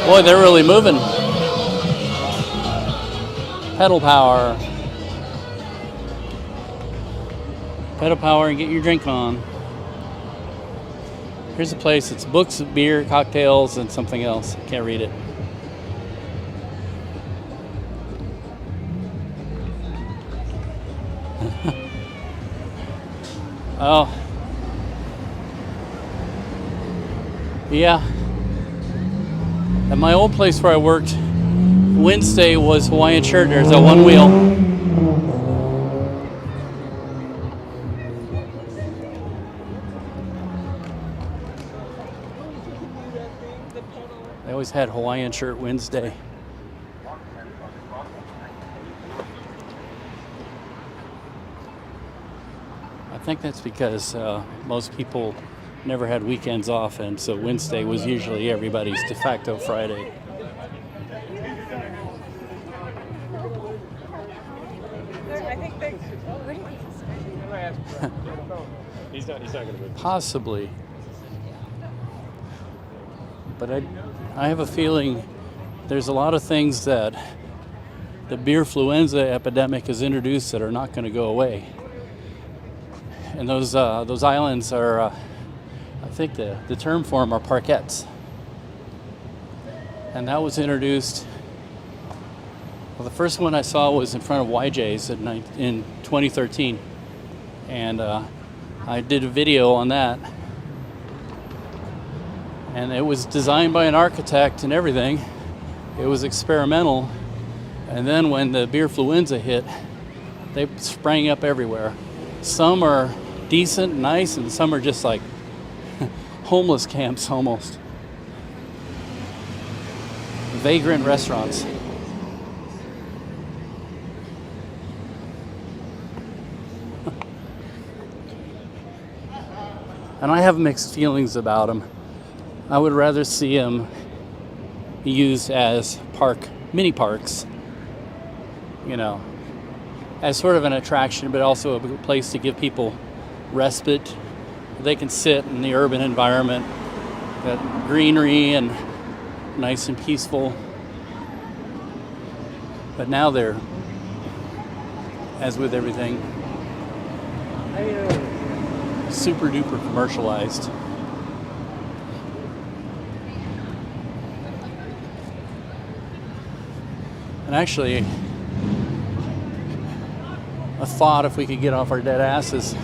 Boy, they're really moving. Pedal power. Pedal power and get your drink on. Here's a place. It's books, beer, cocktails, and something else. Can't read it. Oh. Yeah. At my old place where I worked, Wednesday was Hawaiian shirt. There's a one wheel. They always had Hawaiian shirt Wednesday. I think that's because most people never had weekends off, and so Wednesday was usually everybody's de facto Friday. He's not going to move. Possibly. But I have a feeling there's a lot of things that the beerfluenza epidemic is introduced that are not going to go away. And those islands are, I think the term for them are parquets. And that was introduced, well, the first one I saw was in front of YJ's in 2013. And I did a video on that. And it was designed by an architect and everything. It was experimental. And then when the beerfluenza hit, they sprang up everywhere. Some are decent, nice, and some are just like homeless camps almost. Vagrant restaurants. And I have mixed feelings about them. I would rather see them used as mini parks, you know, as sort of an attraction, but also a place to give people respite. They can sit in the urban environment, that greenery and nice and peaceful. But now they're, as with everything, super duper commercialized. And actually, a thought, if we could get off our dead asses,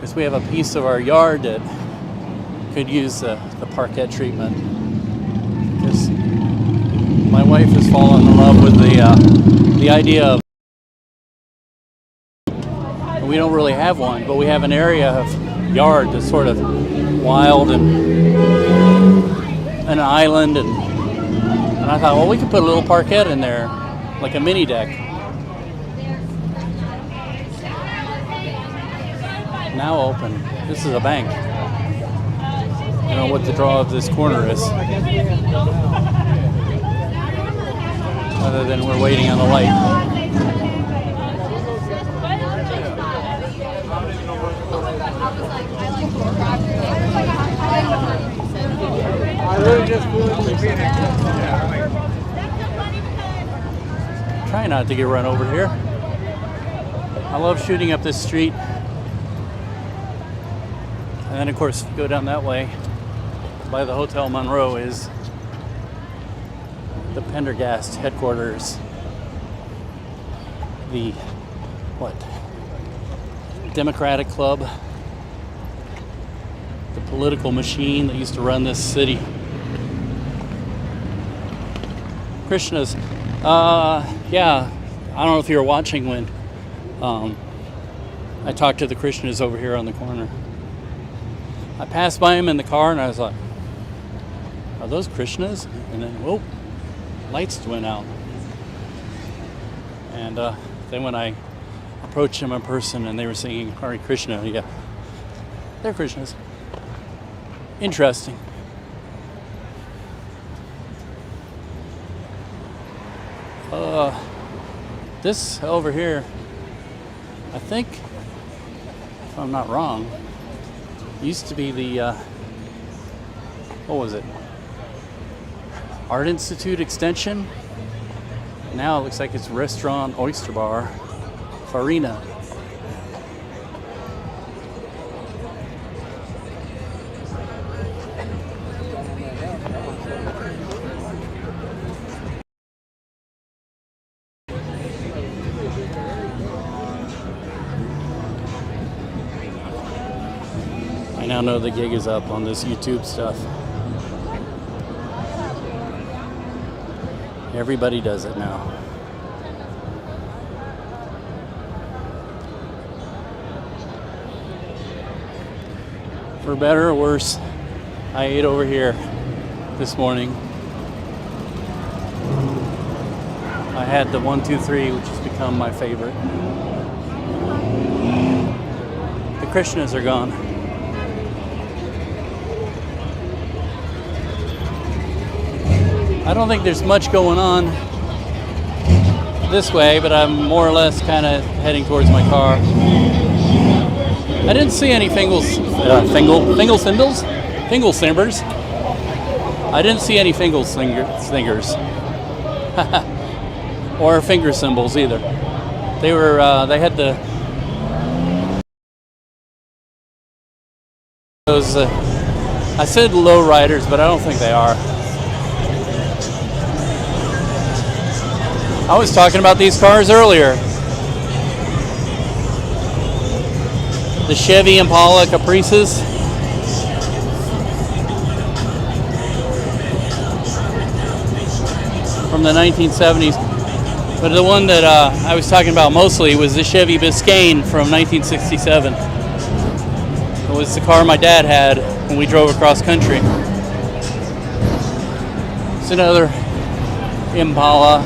is we have a piece of our yard that could use the parquet treatment. Because my wife has fallen in love with the idea of, we don't really have one, but we have an area of yard that's sort of wild and an island, and I thought, well, we could put a little parquet in there, like a mini deck. Now open. This is a bank. I don't know what the draw of this corner is, other than we're waiting on the light. Try not to get run over here. I love shooting up this street. And then, of course, go down that way by the Hotel Monroe is the Pendergast headquarters. The, Democratic Club. The political machine that used to run this city. Krishna's, yeah, I don't know if you were watching when I talked to the Krishnas over here on the corner. I passed by him in the car and I was like, are those Krishnas? And then, whoa, lights went out. And then when I approached him in person and they were singing Hare Krishna, yeah, they're Krishnas. Interesting. This over here, I think, if I'm not wrong, used to be the, what was it? Art Institute Extension. Now it looks like it's Restaurant Oyster Bar, Farina. I now know the gig is up on this YouTube stuff. Everybody does it now. For better or worse, I ate over here this morning. I had the 1, 2, 3, which has become my favorite. The Krishnas are gone. I don't think there's much going on this way, but I'm more or less kind of heading towards my car. I didn't see any Fingal Simbers. I didn't see any Fingal Singers. or finger cymbals either. They were they had those. I said low riders, but I don't think they are. I was talking about these cars earlier. The Chevy Impala Caprices. From the 1970s. But the one that I was talking about mostly was the Chevy Biscayne from 1967. It was the car my dad had when we drove across country. It's another Impala.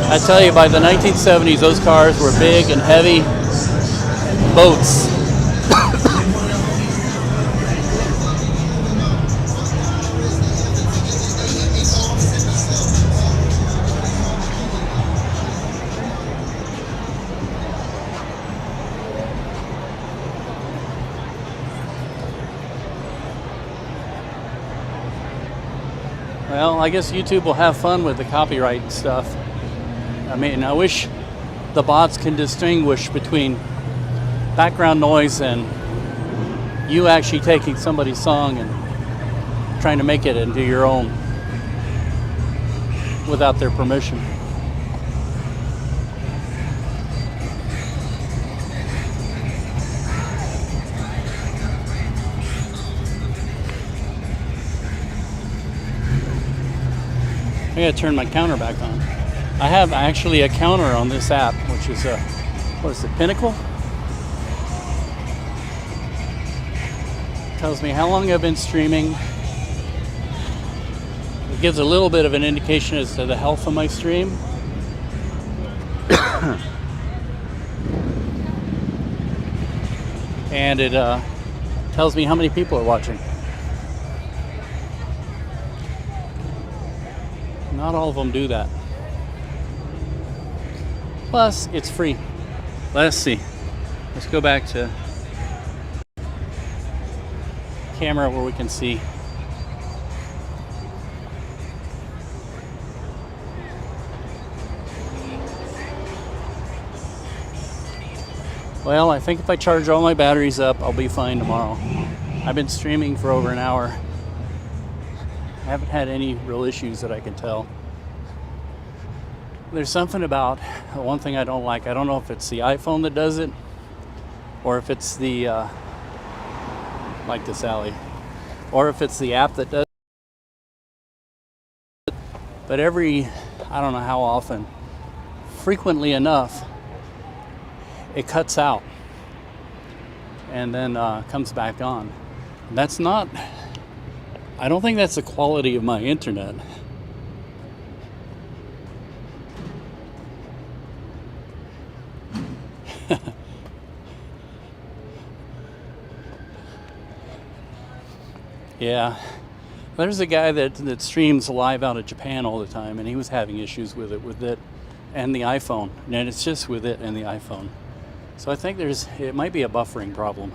I tell you, by the 1970s, those cars were big and heavy boats. Well, I guess YouTube will have fun with the copyright and stuff. I mean, I wish the bots can distinguish between background noise and you actually taking somebody's song and trying to make it into your own without their permission. I gotta turn my counter back on. I have actually a counter on this app, which is what is it, Pinnacle? Tells me how long I've been streaming. It gives a little bit of an indication as to the health of my stream. And it tells me how many people are watching. Not all of them do that. Plus, it's free. Let's see. Let's go back to camera where we can see. Well, I think if I charge all my batteries up, I'll be fine tomorrow. I've been streaming for over an hour. I haven't had any real issues that I can tell. There's something about one thing I don't like. I don't know if it's the iPhone that does it or if it's the like this alley, or if it's the app that does it. But I don't know how often, frequently enough, it cuts out and then comes back on. And that's not, I don't think that's the quality of my internet. Yeah, there's a guy that streams live out of Japan all the time, and he was having issues with it and the iPhone, and it's just with it and the iPhone. So I think it might be a buffering problem.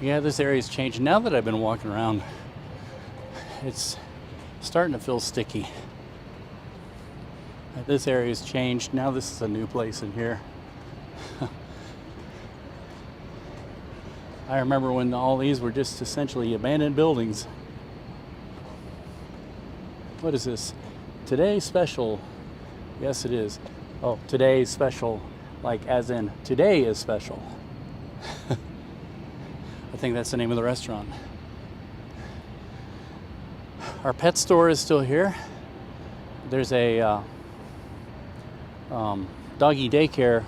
Yeah, this area's changed. Now that I've been walking around, it's starting to feel sticky. This area's changed. Now this is a new place in here. I remember when all these were just essentially abandoned buildings. What is this? Today's special. Yes, it is. Oh, today's special, like as in today is special. I think that's the name of the restaurant. Our pet store is still here. There's a doggy daycare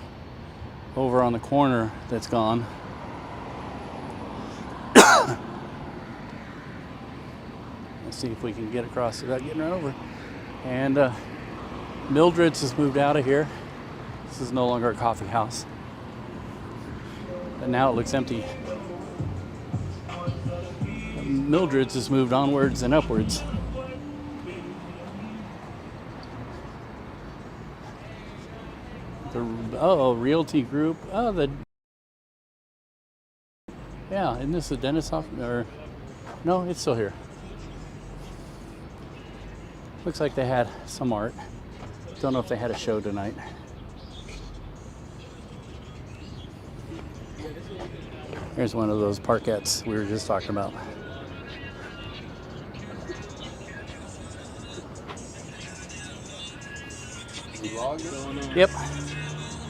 over on the corner that's gone. Let's see if we can get across without getting run over. And Mildred's has moved out of here. This is no longer a coffee house. And now it looks empty. Mildred's has moved onwards and upwards. Realty Group. Yeah, isn't this the dentist office? Or no, it's still here. Looks like they had some art. Don't know if they had a show tonight. Here's one of those parkettes we were just talking about. Yep.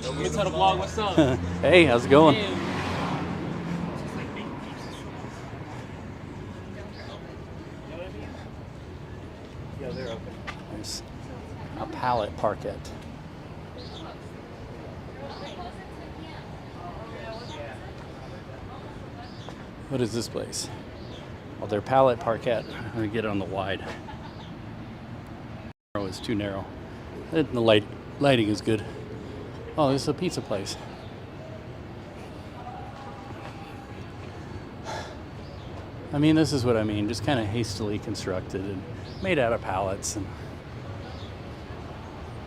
Untitled vlog, what's up? Hey, how's it going? There's a pallet parquet. What is this place? Well, they're pallet parquet. I'm gonna get on the wide. It's too narrow. The lighting is good. Oh, this is a pizza place. I mean, this is what I mean. Just kind of hastily constructed and made out of pallets, and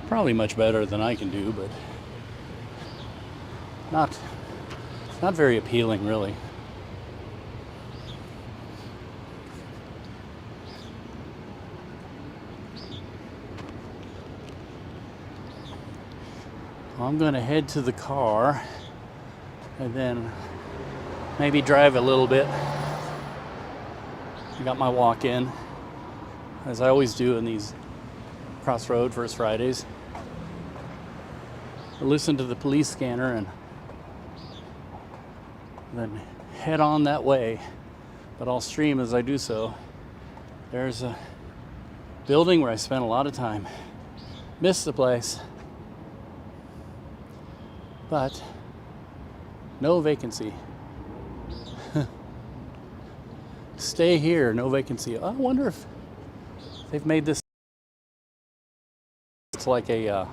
probably much better than I can do, but not very appealing, really. I'm going to head to the car and then maybe drive a little bit. I got my walk in, as I always do in these Crossroad First Fridays. I listen to the police scanner and then head on that way. But I'll stream as I do so. There's a building where I spent a lot of time. Missed the place. But no vacancy. Stay here, no vacancy. I wonder if they've made this. It's like a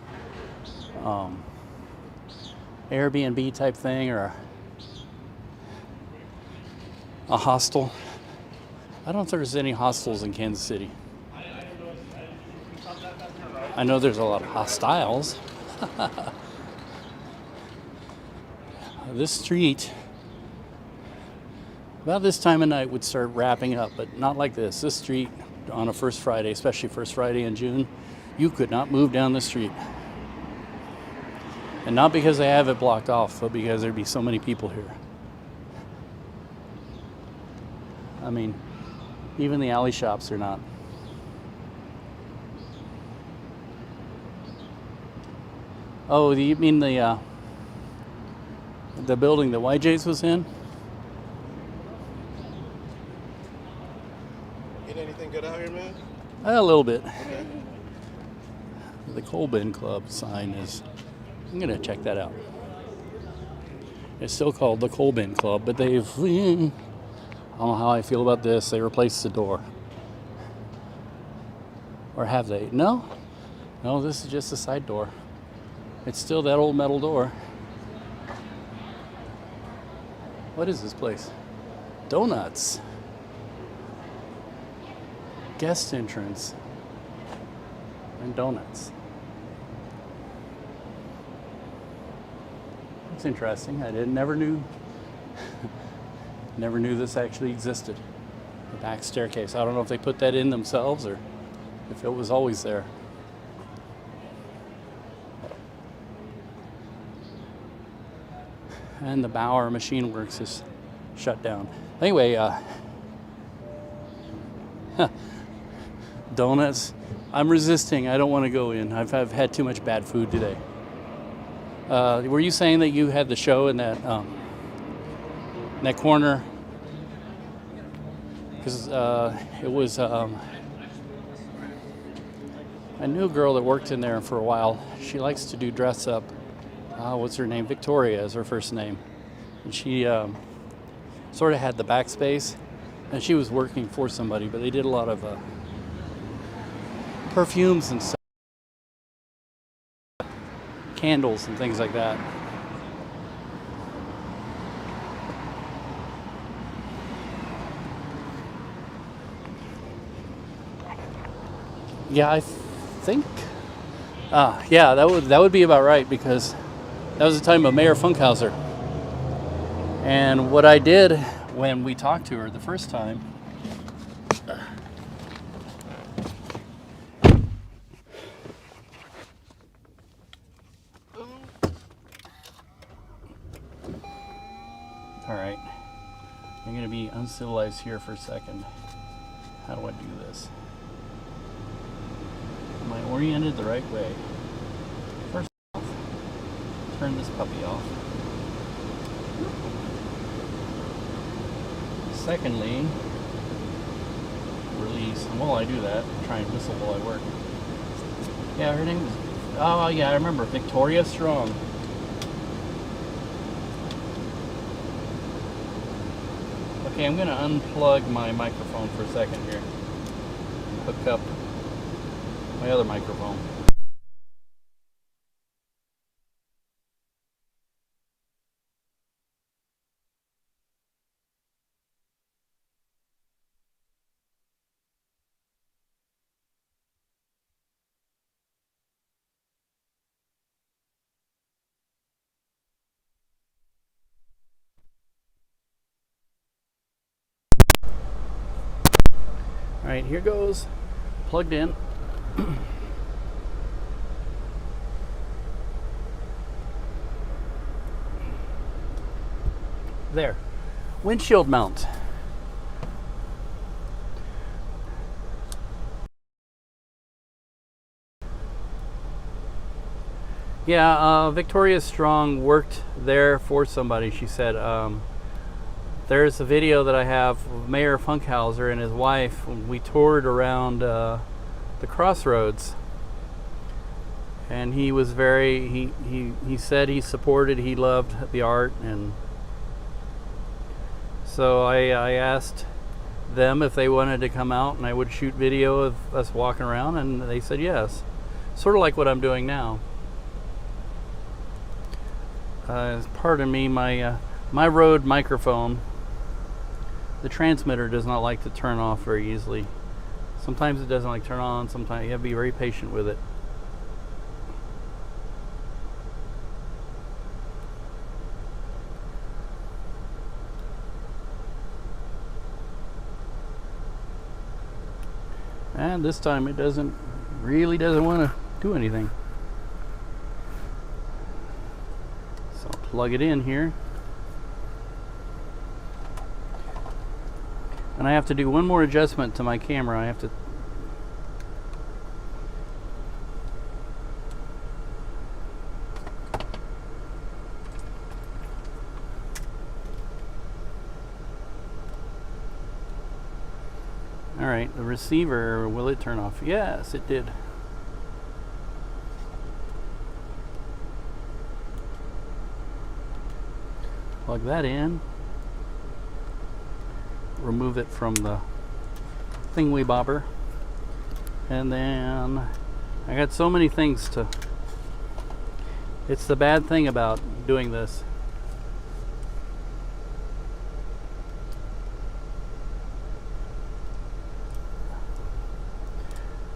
Airbnb type thing, or a hostel. I don't know if there's any hostels in Kansas City. I know there's a lot of hostiles. This street, about this time of night, would start wrapping up, but not like this. This street on a First Friday, especially First Friday in June, you could not move down the street. And not because they have it blocked off, but because there'd be so many people here. I mean, even the alley shops are not. Oh, you mean the building that YJ's was in? Get anything good out here, man? A little bit. Okay. The Coal Bin Club sign is, I'm gonna check that out. It's still called the Coal Bin Club, but they've, I don't know how I feel about this, they replaced the door. Or have they? No, this is just a side door. It's still that old metal door. What is this place? Donuts. Guest entrance. And donuts. It's interesting. Never knew this actually existed. The back staircase. I don't know if they put that in themselves or if it was always there. And the Bauer Machine Works is shut down. Anyway, donuts. I'm resisting. I don't want to go in. I've had too much bad food today. Were you saying that you had the show in that corner? Because it was I knew a girl that worked in there for a while. She likes to do dress up. What's her name? Victoria is her first name. And she sort of had the backspace, and she was working for somebody, but they did a lot of perfumes and stuff, candles and things like that. Yeah, I think. Yeah, that would be about right, because That was the time of Mayor Funkhauser. And what I did when we talked to her the first time, all right, I'm going to be uncivilized here for a second. How do I do this? Am I oriented the right way? First off, turn this puppy off. Secondly, release. And while I do that, try and whistle while I work. Yeah, her name is, oh yeah, I remember, Victoria Strong. Okay, I'm going to unplug my microphone for a second here. Hook up my other microphone. All right, here goes. Plugged in. There. Windshield mount. Yeah, Victoria Strong worked there for somebody, she said. There's a video that I have of Mayor Funkhauser and his wife when we toured around the crossroads. And he was very, he said he supported, he loved the art. And so I asked them if they wanted to come out and I would shoot video of us walking around, and they said yes. Sort of like what I'm doing now. Pardon me, my Rode microphone, the transmitter does not like to turn off very easily. Sometimes it doesn't like turn on, sometimes you have to be very patient with it. And this time it really doesn't want to do anything. So I'll plug it in here. And I have to do one more adjustment to my camera. I have to all right, the receiver, will it turn off? Yes, it did. Plug that in. Remove it from the thingy bobber, and then I got so many things to. It's the bad thing about doing this.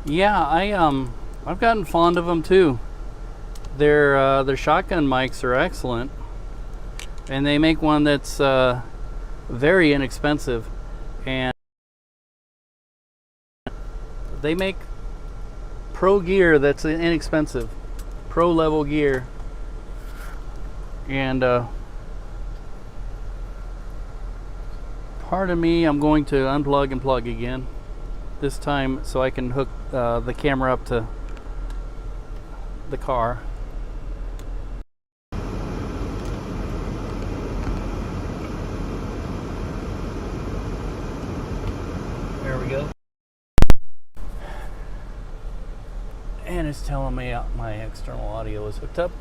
Yeah, I've gotten fond of them too. Their shotgun mics are excellent, and they make one that's very inexpensive. And they make pro gear that's inexpensive, pro level gear. And pardon me, I'm going to unplug and plug again this time so I can hook the camera up to the car. There we go. And it's telling me my external audio is hooked up.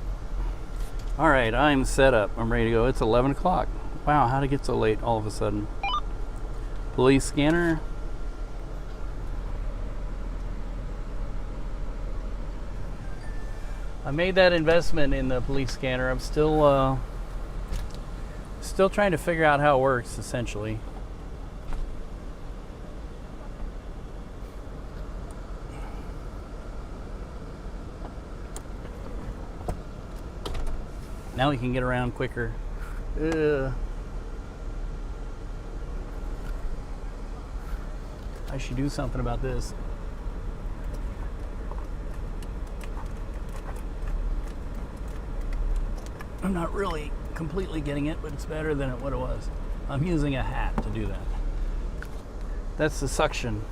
All right, I'm set up. I'm ready to go. It's 11 o'clock. Wow, how'd it get so late all of a sudden? Police scanner. I made that investment in the police scanner. I'm still trying to figure out how it works, essentially. Now we can get around quicker. I should do something about this. I'm not really completely getting it, but it's better than what it was. I'm using a hat to do that. That's the suction.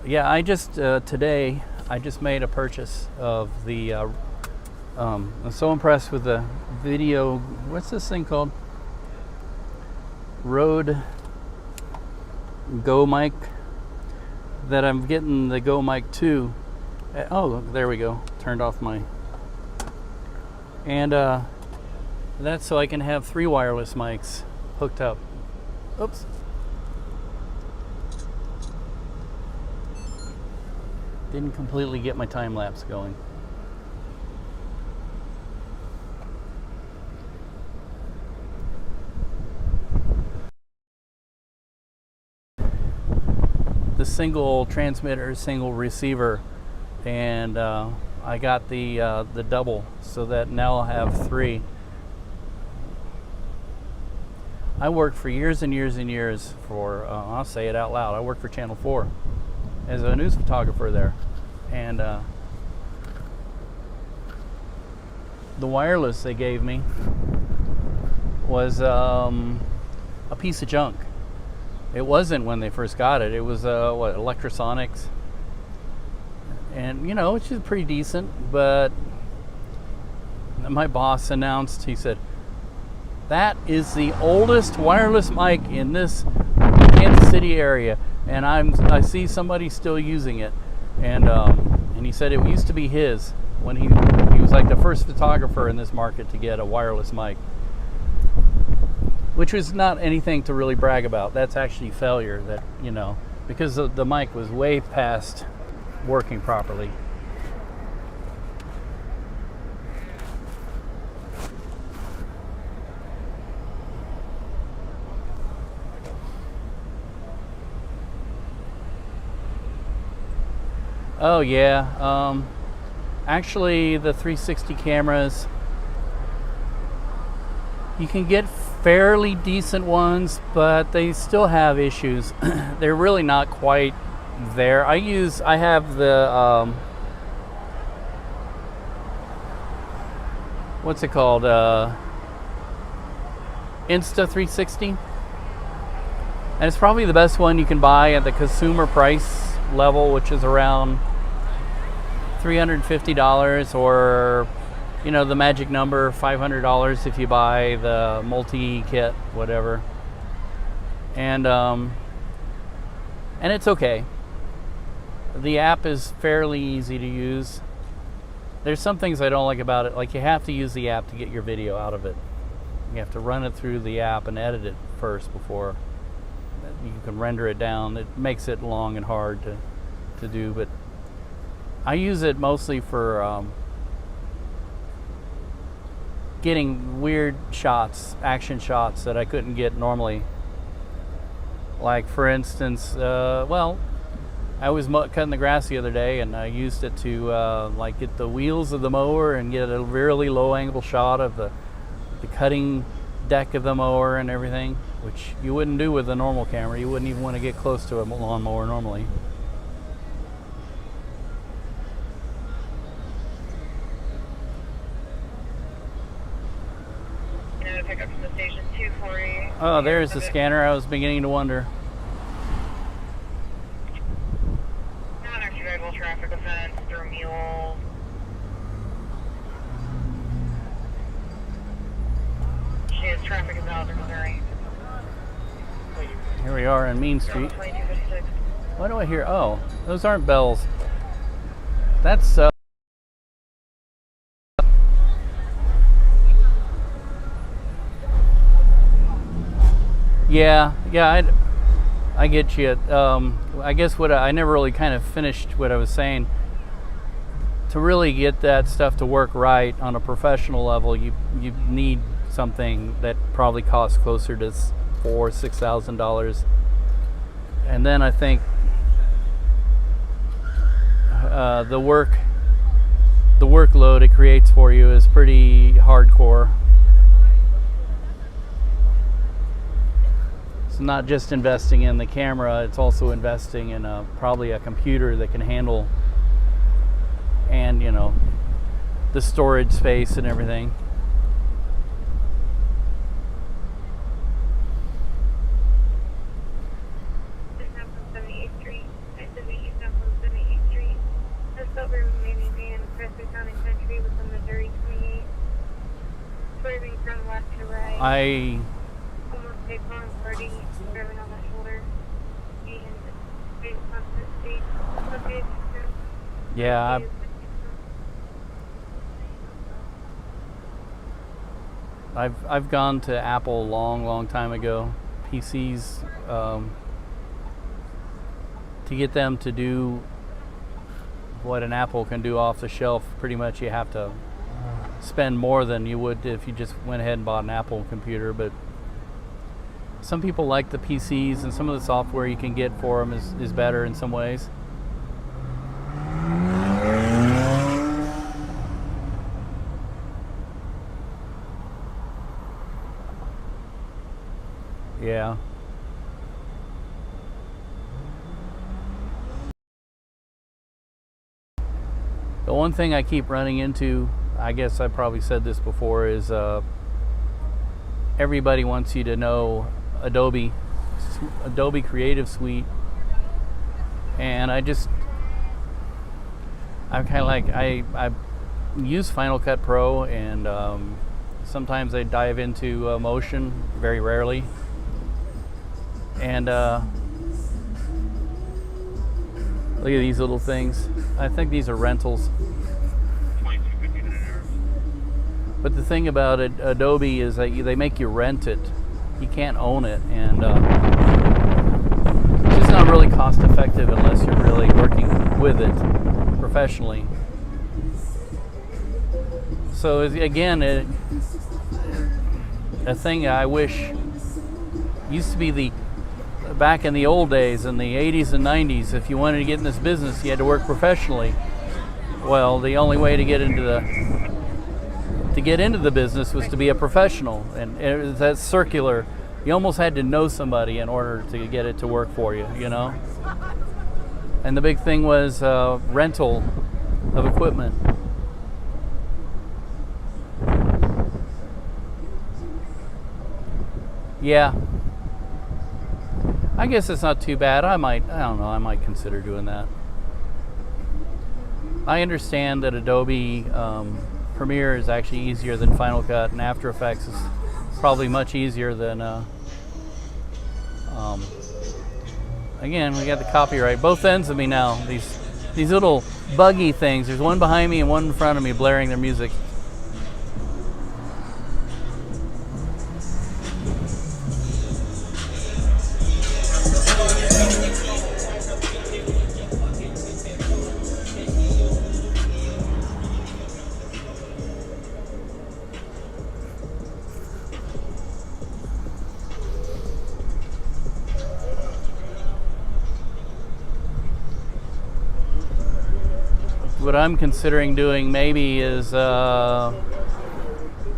Yeah, I just today I just made a purchase of the. I'm so impressed with the video. What's this thing called? Rode Go Mic. That I'm getting the Go Mic 2. Oh, there we go. Turned off my. And that's so I can have 3 wireless mics hooked up. Oops. Didn't completely get my time lapse going. The single transmitter, single receiver, and I got the double, so that now I'll have 3. I worked for years and years and years for, I'll say it out loud, I worked for Channel 4 as a news photographer there, and the wireless they gave me was a piece of junk. It wasn't when they first got it. It was what, Electrosonics, and you know, which is pretty decent. But my boss announced, he said, "That is the oldest wireless mic in this Kansas City area, and I see somebody still using it." And he said it used to be his when he was like the first photographer in this market to get a wireless mic. Which was not anything to really brag about. That's actually failure, that, you know, because the mic was way past working properly. Oh yeah, actually the 360 cameras, you can get fairly decent ones, but they still have issues. They're really not quite there. I have the what's it called, Insta 360, and it's probably the best one you can buy at the consumer price level, which is around $350, or you know, the magic number, $500 if you buy the multi-kit, whatever. And it's okay. The app is fairly easy to use. There's some things I don't like about it, like you have to use the app to get your video out of it. You have to run it through the app and edit it first before you can render it down. It makes it long and hard to do, but I use it mostly for getting weird shots, action shots that I couldn't get normally. Like for instance, well, I was cutting the grass the other day, and I used it to like get the wheels of the mower and get a really low angle shot of the cutting deck of the mower and everything, which you wouldn't do with a normal camera. You wouldn't even want to get close to a lawnmower normally. Pick up from the station 240. Oh, there's the scanner. I was beginning to wonder. Non-extraditable traffic offense through Mule. She is traffic in Bowser, Missouri. Here we are on Main Street. 2256. What do I hear? Oh, those aren't bells. That's yeah, I get you. I guess I never really kind of finished what I was saying. To really get that stuff to work right on a professional level, you need something that probably costs closer to $4,000–6,000. And then I think the workload it creates for you is pretty hardcore. It's not just investing in the camera, it's also investing in probably a computer that can handle, and the storage space and everything. I yeah, I've gone to Apple a long time ago. PCs, to get them to do what an Apple can do off the shelf, pretty much you have to spend more than you would if you just went ahead and bought an Apple computer. But some people like the PCs, and some of the software you can get for them is better in some ways. Yeah. The one thing I keep running into, I guess I probably said this before, is everybody wants you to know Adobe Creative Suite, and I'm kind of like, I use Final Cut Pro, and sometimes I dive into Motion, very rarely. And look at these little things. I think these are rentals. But the thing about it, Adobe, is that they make you rent it. You can't own it, and it's just not really cost effective unless you're really working with it professionally. So again, a thing I wish used to be back in the old days, in the 80s and 90s, if you wanted to get in this business, you had to work professionally. Well, the only way to get into the business was to be a professional, and that's circular. You almost had to know somebody in order to get it to work for you, And the big thing was rental of equipment. Yeah. I guess it's not too bad. I might consider doing that. I understand that Adobe Premiere is actually easier than Final Cut, and After Effects is probably much easier than again, we got the copyright both ends of me now. These little buggy things. There's one behind me and one in front of me blaring their music. What I'm considering doing maybe is a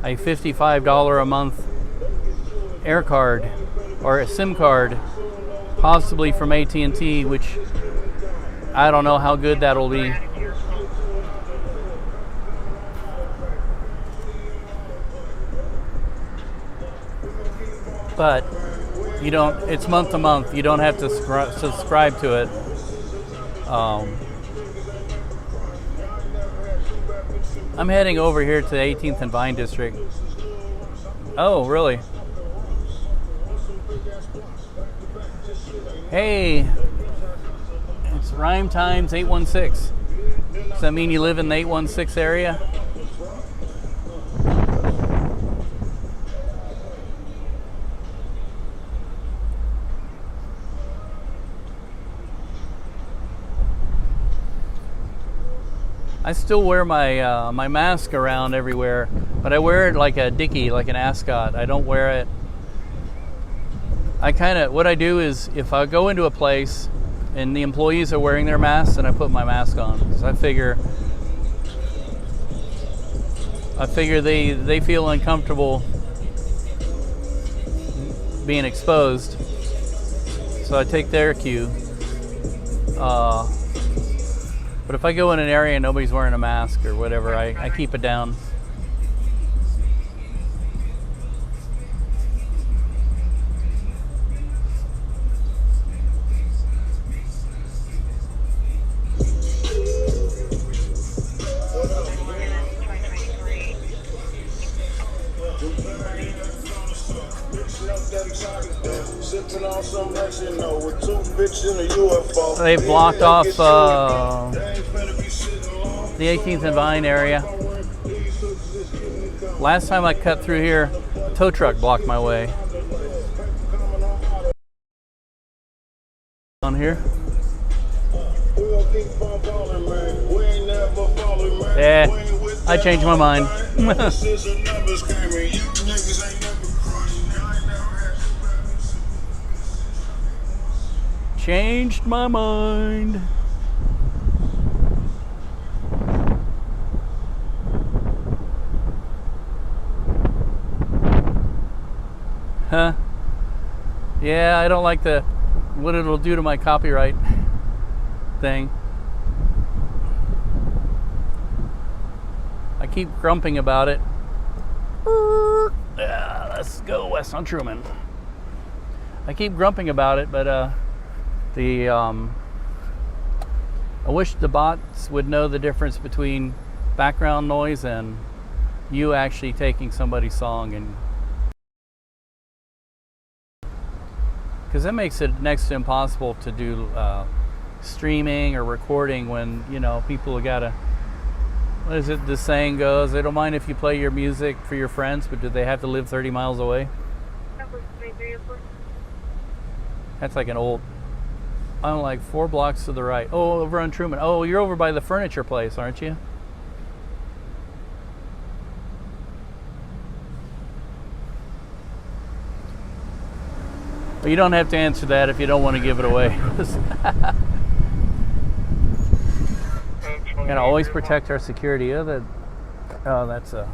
$55 a month air card or a SIM card, possibly from AT&T, which I don't know how good that'll be. But it's month to month. You don't have to subscribe to it. I'm heading over here to the 18th and Vine District. Oh, really? Hey, it's Rhyme Times 816. Does that mean you live in the 816 area? I still wear my my mask around everywhere, but I wear it like a dickie, like an ascot. I don't wear it. What I do is, if I go into a place and the employees are wearing their masks, and I put my mask on. So I figure they feel uncomfortable being exposed, so I take their cue. But if I go in an area and nobody's wearing a mask or whatever, I keep it down. They've blocked off the 18th and Vine area. Last time I cut through here, a tow truck blocked my way. On here. Yeah, I changed my mind. Changed my mind. Huh? Yeah, I don't like what it'll do to my copyright thing. I keep grumping about it. Let's go west on Truman. I keep grumping about it, but I wish the bots would know the difference between background noise and you actually taking somebody's song, and because that makes it next to impossible to do streaming or recording when, you know, people have got to, what is it, the saying goes, they don't mind if you play your music for your friends, but do they have to live 30 miles away? That's like an old, I'm like 4 blocks to the right. Oh, over on Truman. Oh, you're over by the furniture place, aren't you? Well, you don't have to answer that if you don't want to give it away. Gotta always protect our security. Oh, that's a...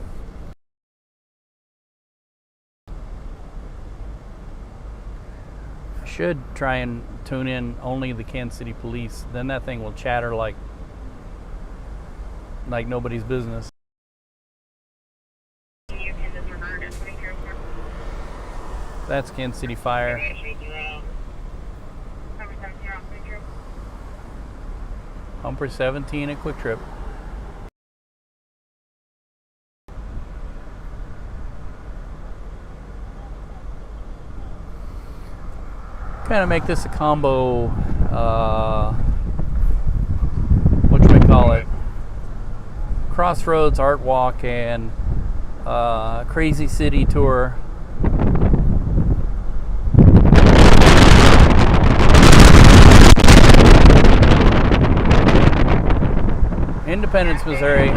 I should try and tune in only the Kansas City police. Then that thing will chatter like nobody's business. That's Kansas City Fire. Humper 17 at Quick Trip. Kind of make this a combo, what should we call it? Crossroads Art Walk and Crazy City Tour. Independence, Missouri.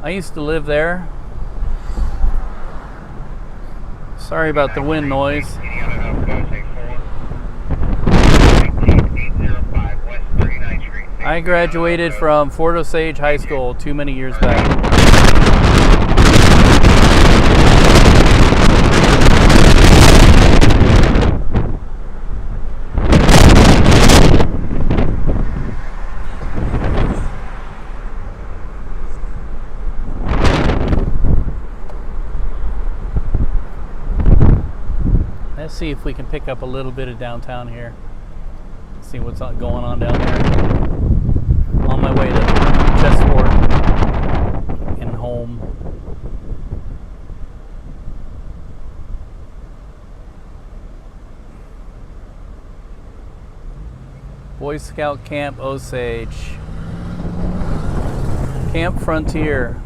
I used to live there. Sorry about the wind noise. I graduated from Fort Osage High School too many years back. Let's see if we can pick up a little bit of downtown here. See what's going on down there. On my way to Chessport and home. Boy Scout Camp Osage. Camp Frontier.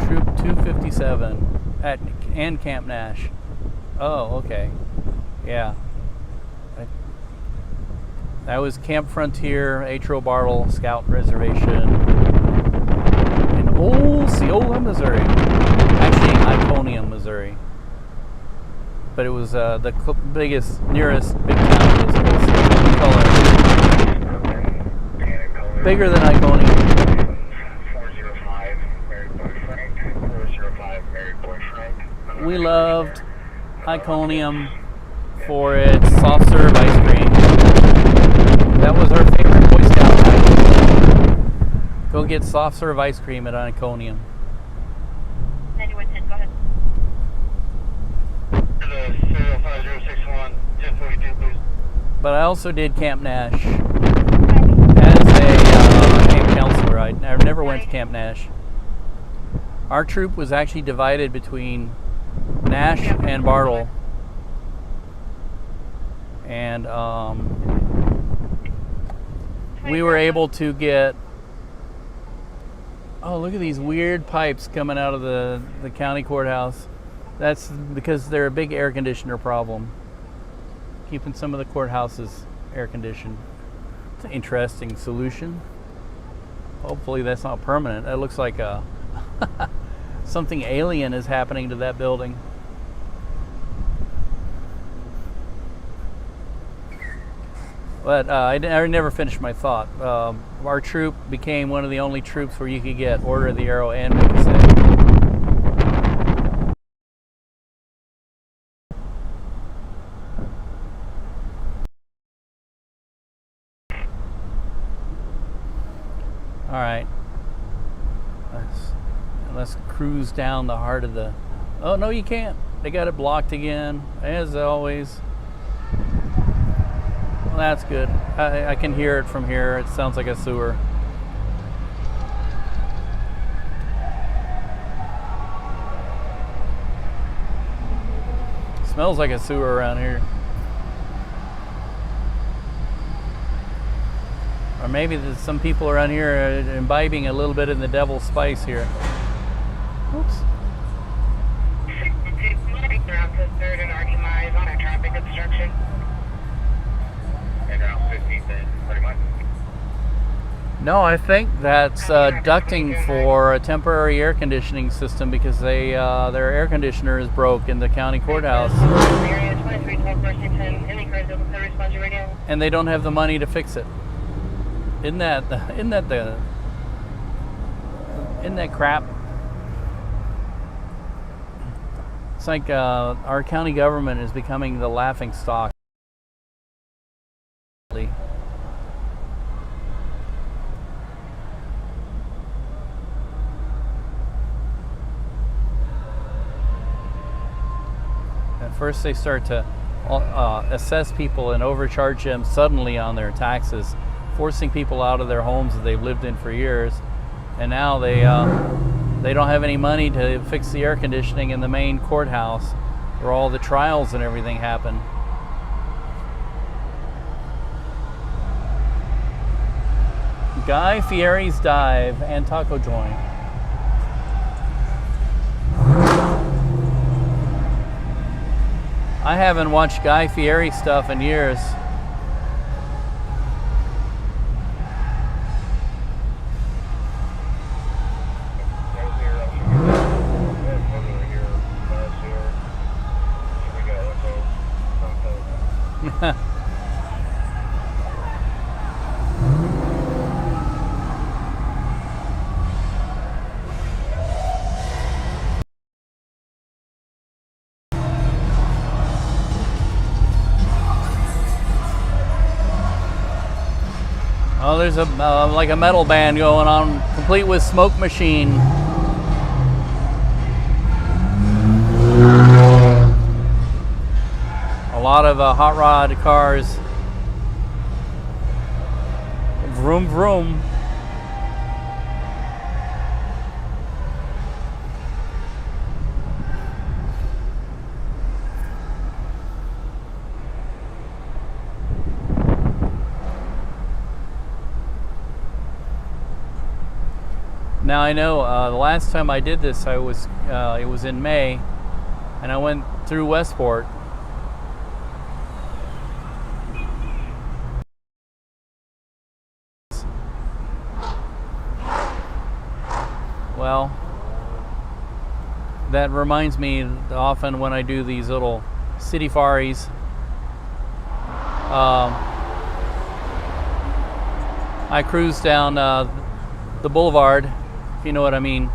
Troop 257 and Camp Nash. Oh, okay. Yeah. That was Camp Frontier, Atro Bartle Scout Reservation. Osceola, Missouri. Actually, Iconium, Missouri. But it was the nearest big town was Osceola. We call it bigger than Iconium. 405 Mary Boy Frank. 405 Mary Boy Frank. We loved Iconium for its soft serve ice cream. That was our favorite Boy Scout night. Go get soft serve ice cream at Iconium. 9110, go ahead. The 05061 1042, please. But I also did Camp Nash as a camp counselor. I never went to Camp Nash. Our troop was actually divided between Nash and Bartle. And we were able to get, oh, look at these weird pipes coming out of the county courthouse. That's because they're a big air conditioner problem, keeping some of the courthouses air conditioned. It's an interesting solution. Hopefully that's not permanent. That looks like something alien is happening to that building. But I never finished my thought. Our troop became one of the only troops where you could get Order of the Arrow and Mississippi. All right. Let's cruise down the heart of the... Oh, no, you can't. They got it blocked again, as always. Well, that's good. I can hear it from here. It sounds like a sewer. Smells like a sewer around here. Or maybe some people around here are imbibing a little bit in the devil's spice here. Oops. Around the 3rd and RD on a traffic obstruction. And around 15th and 31. No, I think that's ducting for a temporary air conditioning system because their air conditioner is broke in the county courthouse. And they don't have the money to fix it. Isn't that crap? It's like our county government is becoming the laughing stock. At first they start to assess people and overcharge them suddenly on their taxes, forcing people out of their homes that they've lived in for years, and now they don't have any money to fix the air conditioning in the main courthouse where all the trials and everything happen. Guy Fieri's Dive and Taco Joint. I haven't watched Guy Fieri stuff in years. Oh, there's a like a metal band going on, complete with smoke machine. A lot of hot rod cars. Vroom vroom. Now I know the last time I did this, it was in May, and I went through Westport. Well, that reminds me often when I do these little city faris. I cruise down the boulevard, if you know what I mean.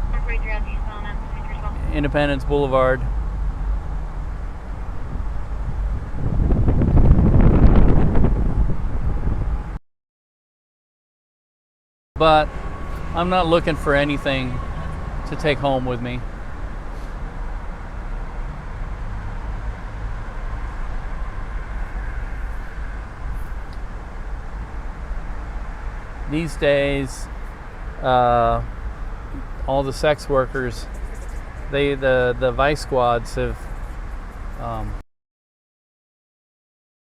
Independence Boulevard. But I'm not looking for anything to take home with me. These days, all the sex workers, the vice squads have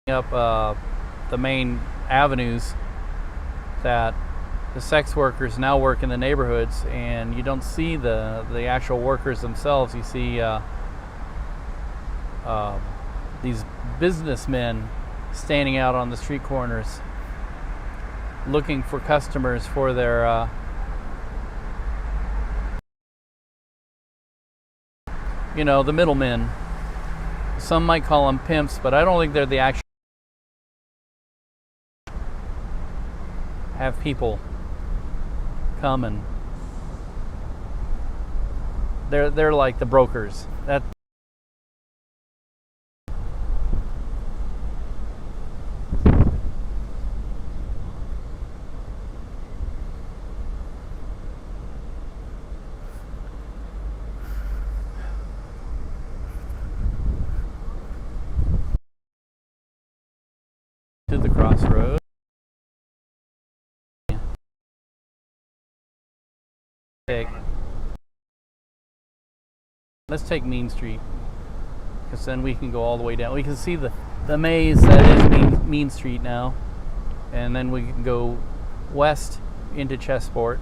up the main avenues that the sex workers now work in the neighborhoods, and you don't see the actual workers themselves. You see these businessmen standing out on the street corners looking for customers for their the middlemen. Some might call them pimps, but I don't think they're the actual have people come, and they're like the brokers. That to the crossroads. Let's take Mean Street, because then we can go all the way down. We can see the maze that is Mean Street now, and then we can go west into Chessport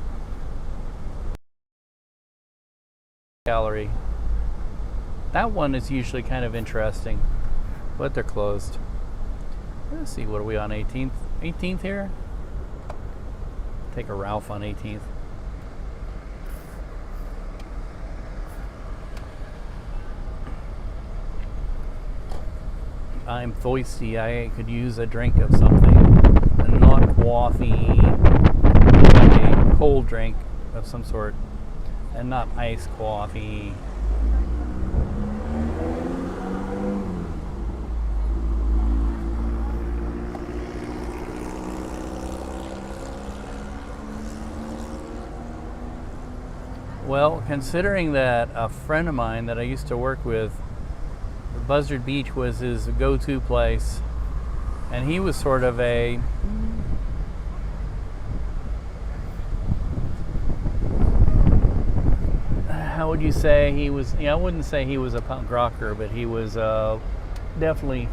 Gallery. That one is usually kind of interesting, but they're closed. Let's see, what are we on, 18th? 18th here? Take a Ralph on 18th. I'm thirsty. I could use a drink of something. And not coffee. A cold drink of some sort. And not iced coffee. Well, considering that a friend of mine that I used to work with, Buzzard Beach was his go-to place, and he was sort of a how would you say he was? I wouldn't say he was a punk rocker, but he was definitely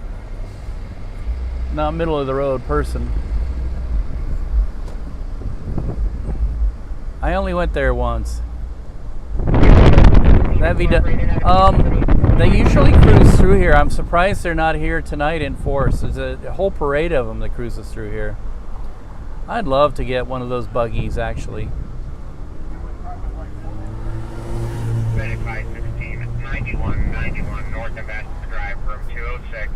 not middle of the road person. I only went there once. That'd be they usually cruise through here. I'm surprised they're not here tonight in force. There's a whole parade of them that cruises through here. I'd love to get one of those buggies, actually. 9191 North Ambassador Drive, room 206.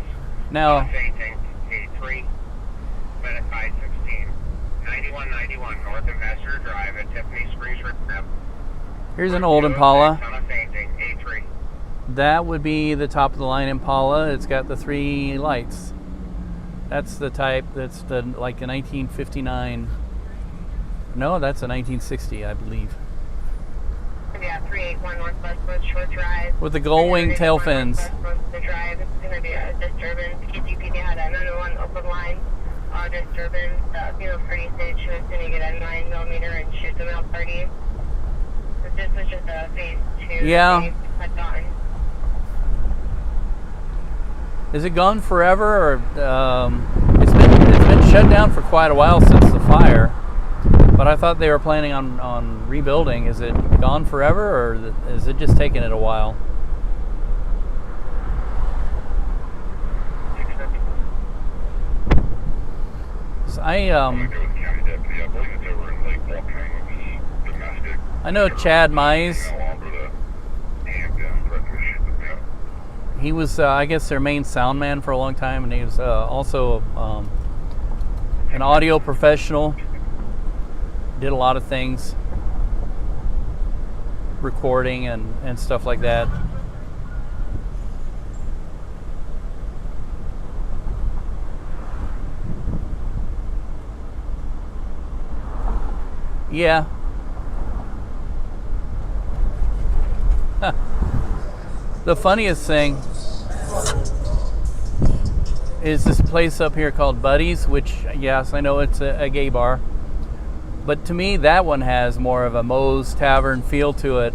Now, Facing A3. Minute 516. 9191 North Ambassador Drive at Tiffany Springs Rip. here's an old Impala. A3. That would be the top of the line Impala. It's got the 3 lights. That's the type that's like a 1959. No, that's a 1960, I believe. Yeah, 381 Northwest Road Short Drive. With the gull wing tail fins. The drive is going to be a disturbance. KGPD had another one open line. Disturbance. Pretty stage was going to get a 9mm and shoot them out party. So this was just a phase 2. Yeah. Had gotten. Is it gone forever, or it's been shut down for quite a while since the fire? But I thought they were planning on rebuilding. Is it gone forever, or is it just taking it a while? So I I know Chad Mize. He was, I guess, their main sound man for a long time, and he was also an audio professional. Did a lot of things, recording and stuff like that. Yeah. The funniest thing is this place up here called Buddy's, which, yes, I know it's a gay bar. But to me, that one has more of a Moe's Tavern feel to it,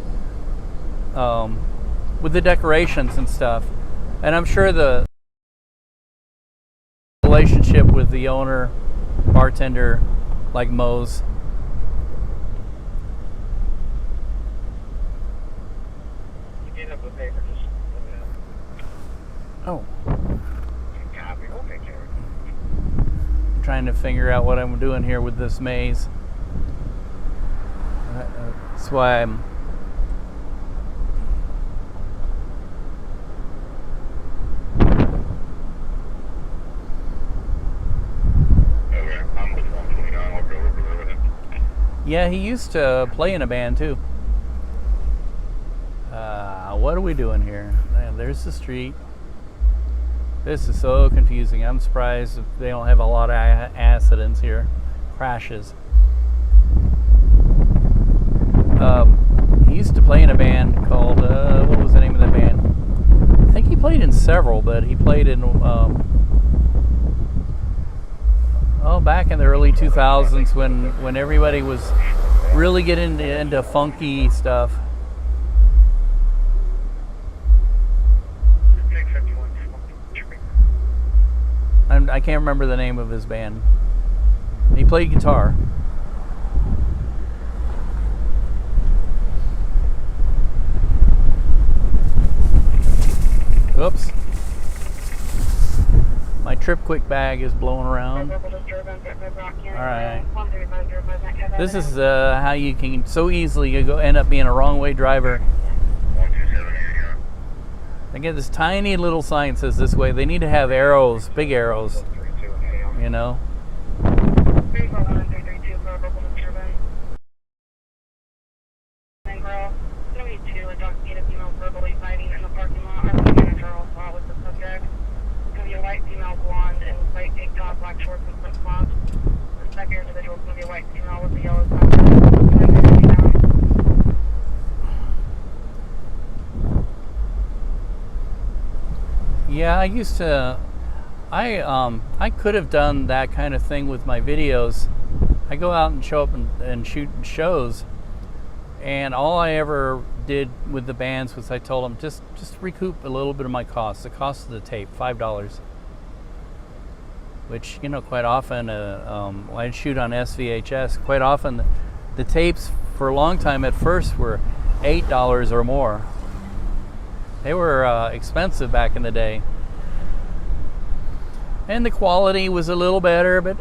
with the decorations and stuff. And I'm sure the relationship with the owner, bartender, like Moe's. Oh. I'm trying to figure out what I'm doing here with this maze. That's why I'm... Yeah, he used to play in a band too. What are we doing here? Man, there's the street. This is so confusing. I'm surprised if they don't have a lot of accidents here. Crashes. He used to play in a band called, what was the name of the band? I think he played in several, but he played in, back in the early 2000s when everybody was really getting into funky stuff. I can't remember the name of his band. He played guitar. Oops. My Trip Quick bag is blowing around. Alright. This is how you can so easily end up being a wrong way driver. I get this tiny little sign says this way. They need to have arrows, big arrows, you know. Yeah, I used to. I could have done that kind of thing with my videos. I go out and show up and shoot shows, and all I ever did with the bands was I told them just recoup a little bit of my costs. The cost of the tape, $5, which quite often I'd shoot on SVHS. Quite often, the tapes for a long time at first were $8 or more. They were expensive back in the day. And the quality was a little better, but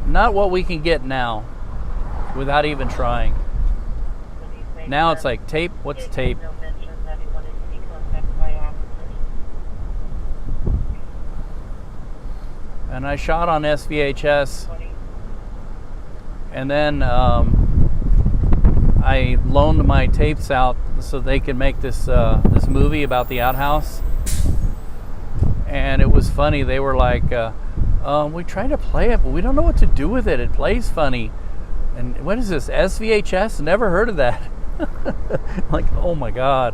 not what we can get now without even trying. Now it's like tape, what's tape? And I shot on SVHS, and then I loaned my tapes out so they could make this this movie about the outhouse. And it was funny. They were like, we tried to play it, but we don't know what to do with it. It plays funny. And what is this, SVHS? Never heard of that. Like, oh my God.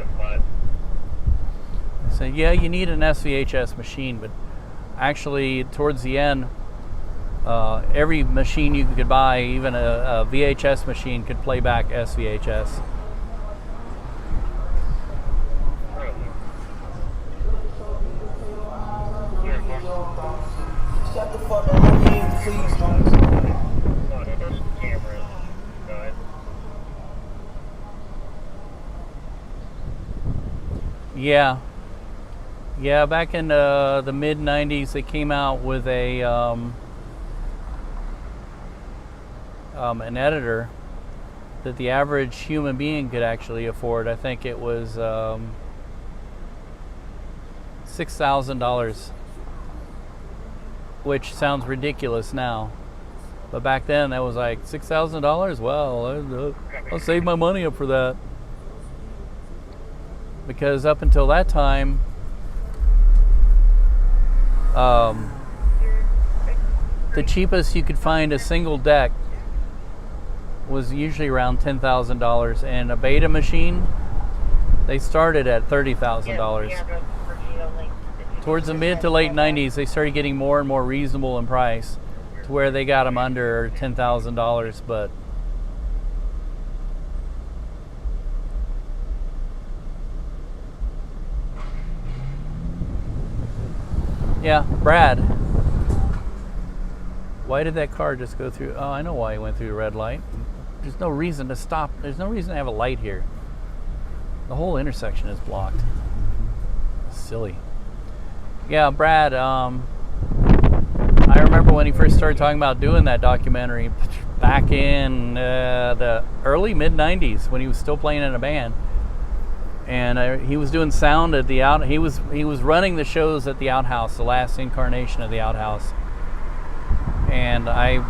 I said, yeah, you need an SVHS machine, but actually towards the end, every machine you could buy, even a VHS machine, could play back SVHS. Shut the fuck up, please, Yeah. Yeah, back in the mid 90s, they came out with a an editor that the average human being could actually afford. I think it was $6,000, which sounds ridiculous now. But back then, that was like $6,000. Well, I'll save my money up for that. Because up until that time, the cheapest you could find a single deck was usually around $10,000, and a beta machine, they started at $30,000. Towards the mid to late 90s, they started getting more and more reasonable in price, to where they got them under $10,000. But yeah, Brad. Why did that car just go through? Oh, I know why he went through the red light. There's no reason to stop. There's no reason to have a light here. The whole intersection is blocked. Silly. Yeah, Brad, I remember when he first started talking about doing that documentary back in the early mid-90s when he was still playing in a band. And he was doing sound at the out. He was running the shows at the Outhouse, the last incarnation of the Outhouse. And I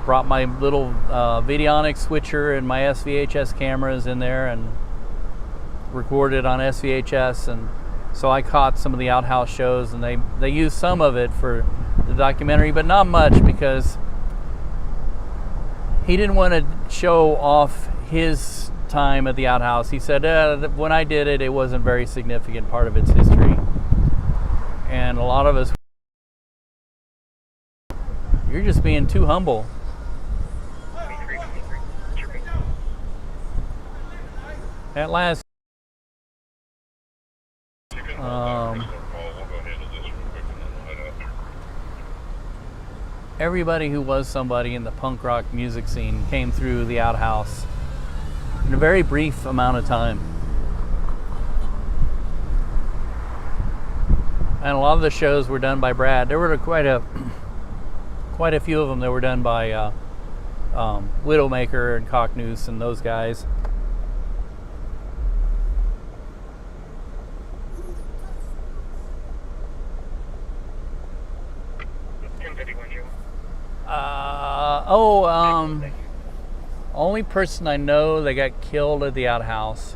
brought my little Videonics switcher and my SVHS cameras in there and recorded on SVHS. And so I caught some of the Outhouse shows, and they used some of it for the documentary, but not much, because he didn't want to show off his time at the Outhouse. He said, when I did it, it wasn't a very significant part of its history. And a lot of us, you're just being too humble. At last, everybody who was somebody in the punk rock music scene came through the Outhouse in a very brief amount of time. And a lot of the shows were done by Brad. There were quite a few of them that were done by Widowmaker and Cocknoose and those guys. Only person I know that got killed at the Outhouse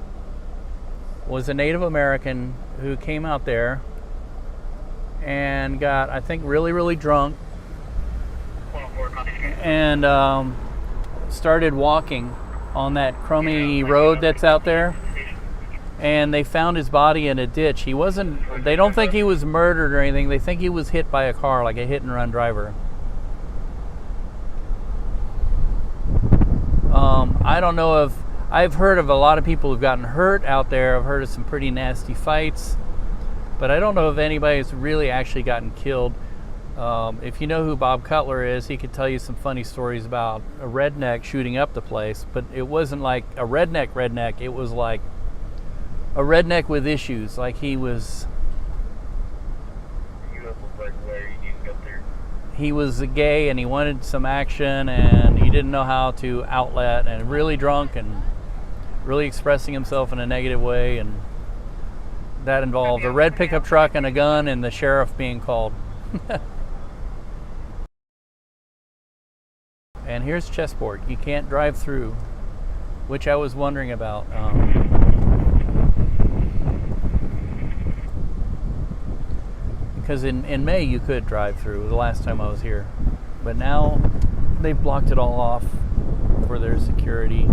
was a Native American who came out there and got, I think, really, really drunk and started walking on that crummy road that's out there, and they found his body in a ditch. They don't think he was murdered or anything. They think he was hit by a car, like a hit and run driver. I don't know if, I've heard of a lot of people who've gotten hurt out there. I've heard of some pretty nasty fights, but I don't know if anybody's really actually gotten killed. If you know who Bob Cutler is, he could tell you some funny stories about a redneck shooting up the place, but it wasn't like a redneck. It was like a redneck with issues. Like he was gay and he wanted some action, and he didn't know how to outlet, and really drunk and really expressing himself in a negative way, and that involved a red pickup truck and a gun and the sheriff being called. And here's Chessport. You can't drive through, which I was wondering about. Because in May you could drive through, the last time I was here. But now they've blocked it all off for their security.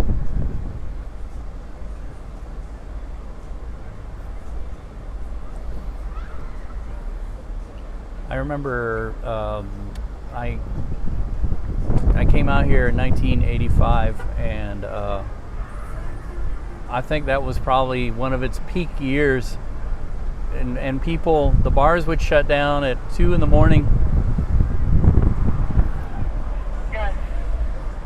I remember I came out here in 1985, and I think that was probably one of its peak years. And people, the bars would shut down at 2 in the morning.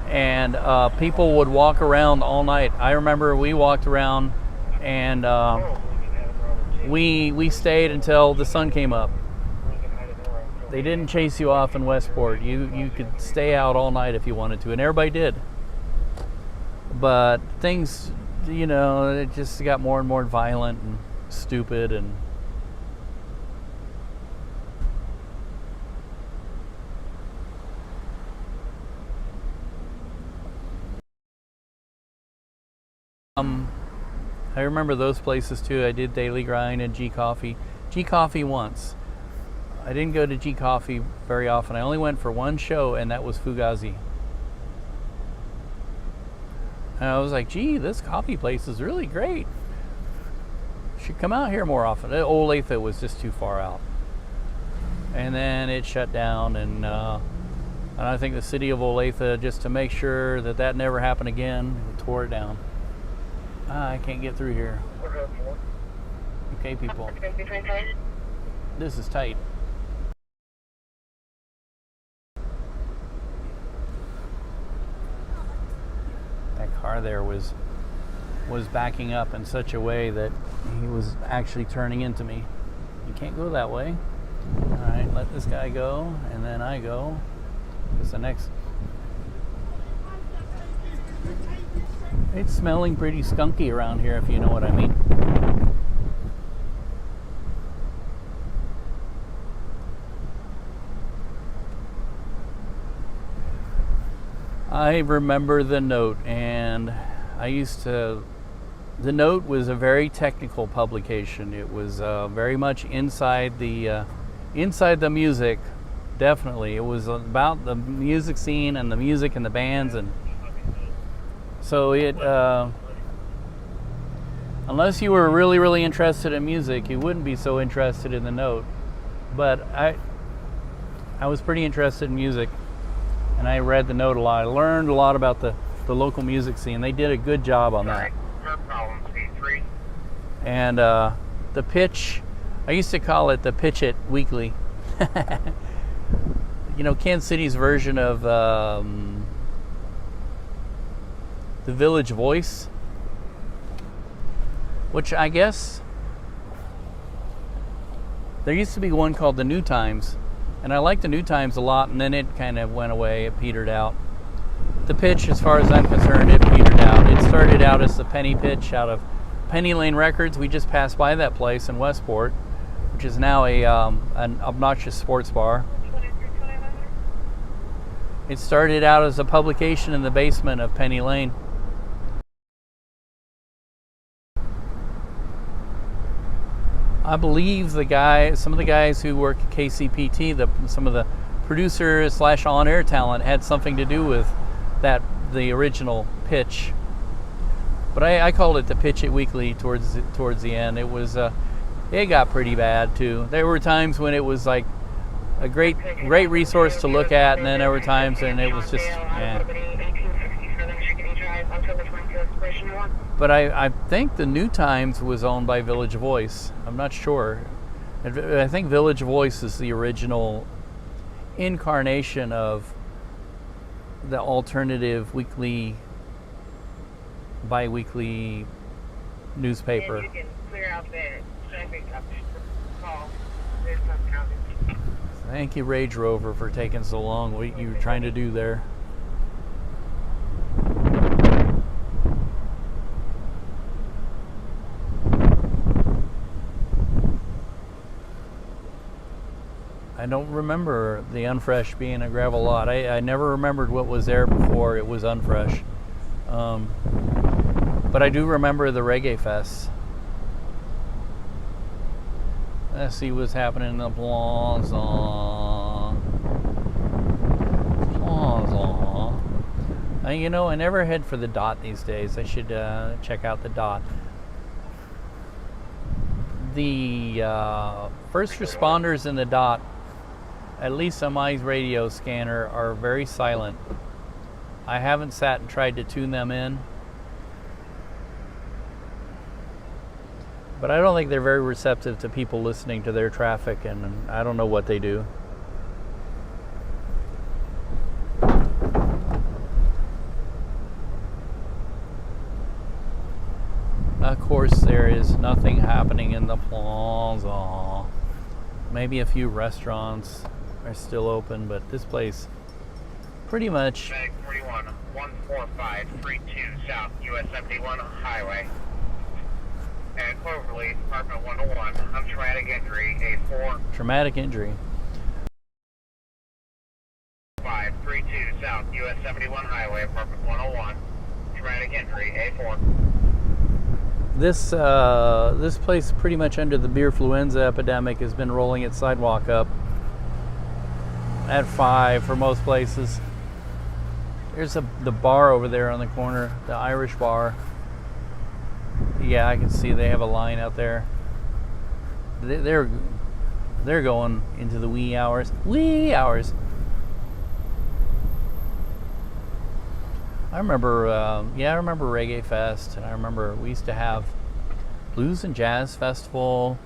And people would walk around all night. I remember we walked around, and we stayed until the sun came up. They didn't chase you off in Westport. You could stay out all night if you wanted to, and everybody did. But things, it just got more and more violent and stupid and I remember those places too. I did Daily Grind and G Coffee. G Coffee once. I didn't go to G Coffee very often. I only went for one show, and that was Fugazi. And I was like, gee, this coffee place is really great. Should come out here more often. Olathe was just too far out. And then it shut down, and I think the city of Olathe, just to make sure that that never happened again, tore it down. I can't get through here. Okay, people. This is tight. That car there was backing up in such a way that he was actually turning into me. You can't go that way. All right, let this guy go, and then I go. It's the next. It's smelling pretty skunky around here, if you know what I mean. I remember the Note, and the Note was a very technical publication. It was very much inside the music, definitely. It was about the music scene and the music and the bands, and so it, unless you were really, really interested in music, you wouldn't be so interested in the Note. But I was pretty interested in music, and I read the Note a lot. I learned a lot about the local music scene. They did a good job on that. No problem, C3. And the pitch, I used to call it the Pitch It Weekly. Kansas City's version of the Village Voice, which I guess there used to be one called the New Times, and I liked the New Times a lot, and then it kind of went away. It petered out. The Pitch, as far as I'm concerned, it petered out. It started out as the Penny Pitch out of Penny Lane Records. We just passed by that place in Westport, which is now an obnoxious sports bar. It started out as a publication in the basement of Penny Lane. I believe some of the guys who work at KCPT, some of the producers / on-air talent had something to do with the original pitch. But I called it the Pitch It Weekly towards the end. It was it got pretty bad too. There were times when it was like a great resource to look at, and then there were times when it was just But I think the New Times was owned by Village Voice. I'm not sure. I think Village Voice is the original incarnation of the alternative weekly, bi-weekly newspaper. And you can clear out the traffic up the hall. There's some counting. Thank you, Rage Rover, for taking so long. What you were trying to do there? I don't remember the Unfresh being a gravel lot. I never remembered what was there before it was Unfresh. But I do remember the Reggae Fest. Let's see what's happening in the plaza. I never head for the Dot these days. I should check out the Dot. The first responders in the Dot, at least on my radio scanner, are very silent. I haven't sat and tried to tune them in, but I don't think they're very receptive to people listening to their traffic, and I don't know what they do. Of course, course, there is nothing happening in the plaza. Maybe a few restaurants are still open, but this place pretty much. Medic 41, 14532 South US 71 Highway. And Cloverleaf, Apartment 101, traumatic injury, A4. Traumatic injury. 532 South US 71 Highway, Apartment 101, traumatic injury, A4. This place, pretty much under the beerfluenza epidemic, has been rolling its sidewalk up at 5 for most places. There's the bar over there on the corner, the Irish bar. Yeah, I can see they have a line out there. They're going into the wee hours. Wee hours. I remember Reggae Fest, and I remember we used to have Blues and Jazz Festival.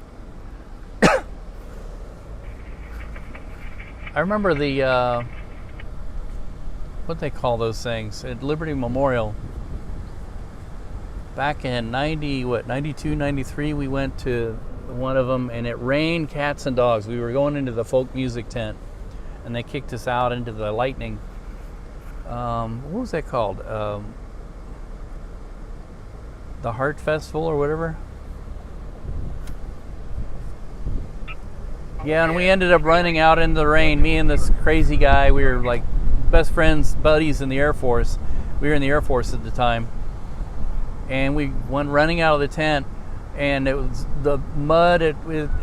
I remember the what they call those things at Liberty Memorial. Back in 92, 93, we went to one of them, and it rained cats and dogs. We were going into the folk music tent, and they kicked us out into the lightning. What was that called? The Heart Festival or whatever? Yeah, and we ended up running out in the rain. Me and this crazy guy, we were like best friends, buddies in the Air Force. We were in the Air Force at the time. And we went running out of the tent, and it was the mud,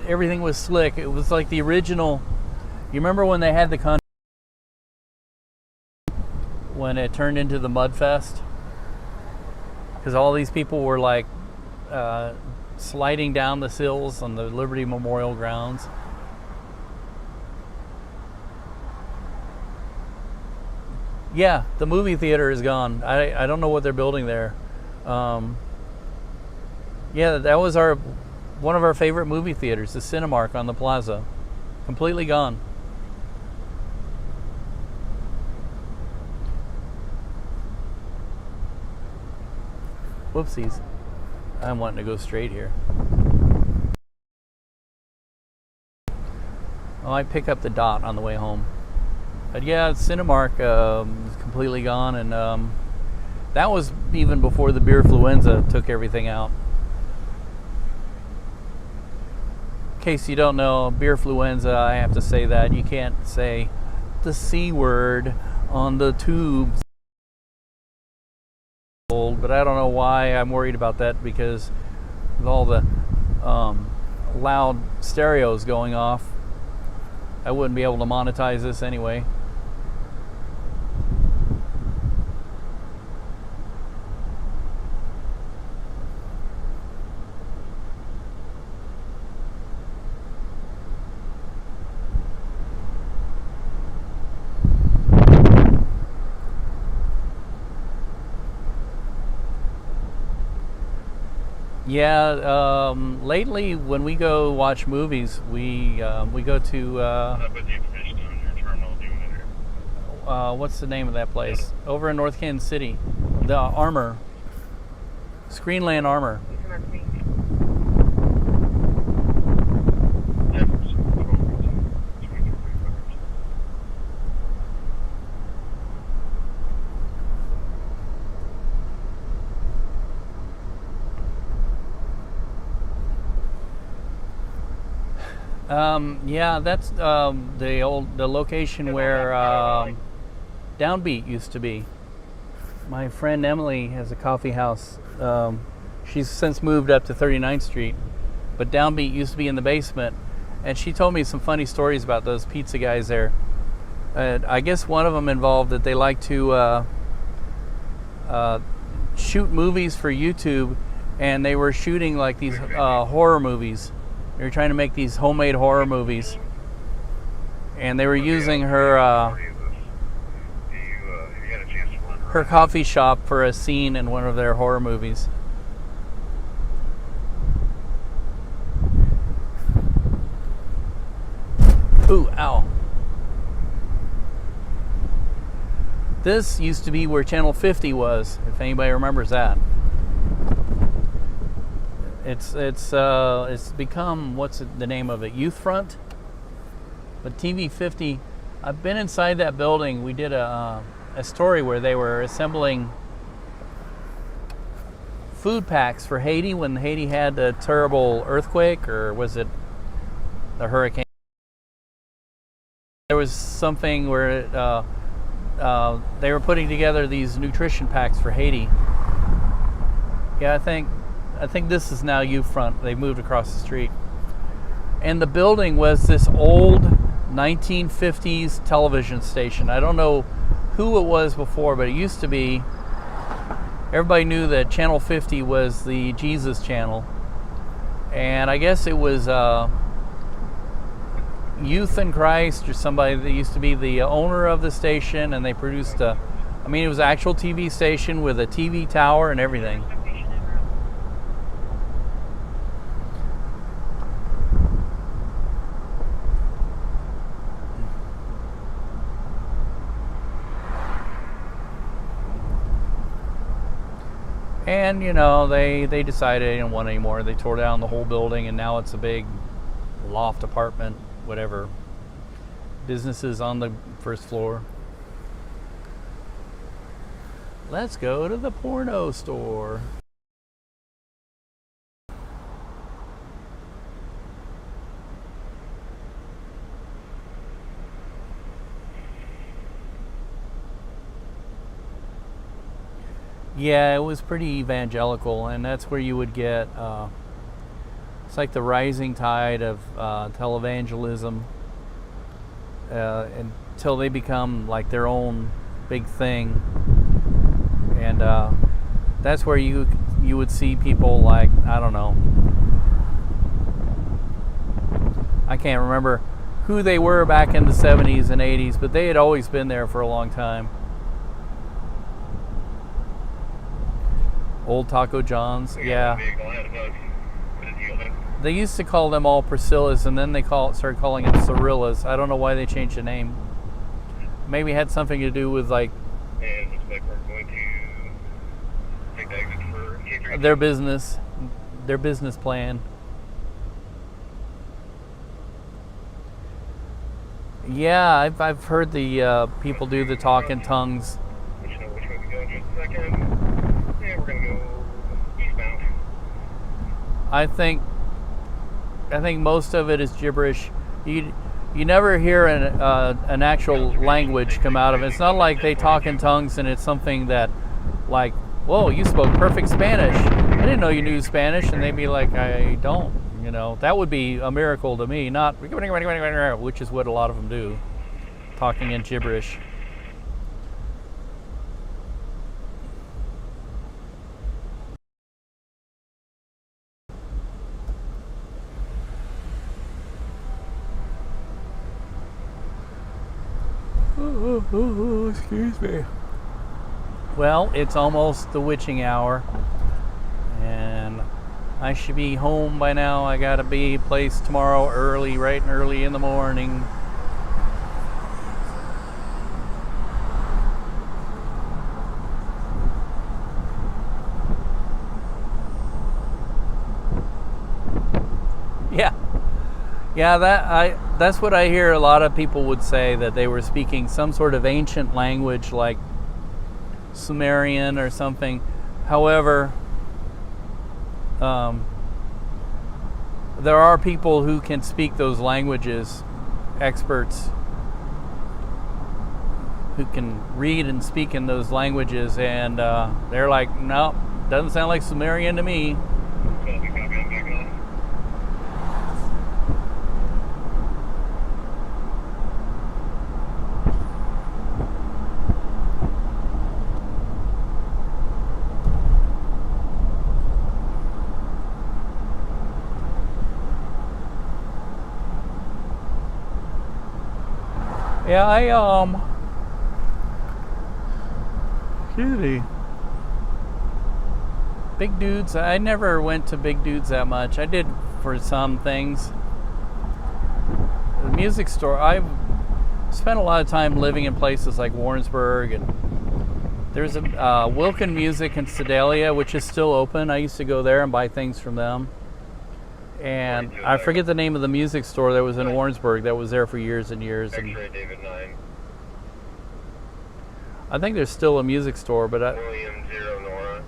everything was slick. It was like the original. You remember when they had the when it turned into the Mud Fest? Because all these people were like sliding down the sills on the Liberty Memorial grounds. Yeah, the movie theater is gone. I don't know what they're building there. Yeah, that was one of our favorite movie theaters, the Cinemark on the plaza. Completely gone. Whoopsies. I'm wanting to go straight here. I might pick up the dot on the way home. But yeah, Cinemark is completely gone, and that was even before the beerfluenza took everything out. In case you don't know, beerfluenza, I have to say that. You can't say the C word on the tubes. But I don't know why I'm worried about that, because with all the loud stereos going off, I wouldn't be able to monetize this anyway. Yeah, lately when we go watch movies, we go to what's the name of that place? Over in North Kansas City, the Armor, Screenland Armor. Yeah, that's the location where Downbeat used to be. My friend Emily has a coffee house. She's since moved up to 39th Street, but Downbeat used to be in the basement, and she told me some funny stories about those pizza guys there. I guess one of them involved that they like to shoot movies for YouTube, and they were shooting like these horror movies. They were trying to make these homemade horror movies, and they were using her coffee shop for a scene in one of their horror movies. Ooh, ow. This used to be where Channel 50 was, if anybody remembers that. It's become, what's the name of it? Youth Front. But TV 50. I've been inside that building. We did a story where they were assembling food packs for Haiti when Haiti had a terrible earthquake, or was it the hurricane? There was something where they were putting together these nutrition packs for Haiti. Yeah, I think this is now U Front. They moved across the street. And the building was this old 1950s television station. I don't know who it was before, but it used to be, everybody knew that Channel 50 was the Jesus channel. And I guess it was Youth in Christ or somebody that used to be the owner of the station, and they produced it was an actual TV station with a TV tower and everything. And, they decided they didn't want any more. They tore down the whole building, and now it's a big loft apartment, whatever. Businesses on the first floor. Let's go to the porno store. Yeah, it was pretty evangelical, and that's where you would get, it's like the rising tide of televangelism until they become like their own big thing. And that's where you would see people like, I don't know, I can't remember who they were back in the 70s and 80s, but they had always been there for a long time. Old Taco John's, yeah. They used to call them all Priscillas, and then they started calling them Cirillas. I don't know why they changed the name. Maybe it had something to do with like And it looks like we're going to take the exit for catering. their business plan. Yeah, I've heard the people do the talk in tongues. Let you know which way we go in just a second. And we're going to go eastbound. I think most of it is gibberish. You never hear an actual language come out of it. It's not like they talk in tongues and it's something that, like, whoa, you spoke perfect Spanish. I didn't know you knew Spanish, and they'd be like, I don't. That would be a miracle to me. Not, which is what a lot of them do, talking in gibberish. Oh, excuse me. Well, it's almost the witching hour, and I should be home by now. I gotta be placed tomorrow bright and early in the morning. Yeah, that's what I hear. A lot of people would say that they were speaking some sort of ancient language like Sumerian or something. However, there are people who can speak those languages, experts who can read and speak in those languages, and they're like, no, doesn't sound like Sumerian to me. Yeah, excuse me. Big Dudes, I never went to Big Dudes that much. I did for some things. The music store, I've spent a lot of time living in places like Warrensburg and There's a Wilkin Music in Sedalia, which is still open. I used to go there and buy things from them. And I forget the name of the music store that was in Warrensburg that was there for years and years. And X-ray David 9. I think there's still a music store, but William 0 Nora.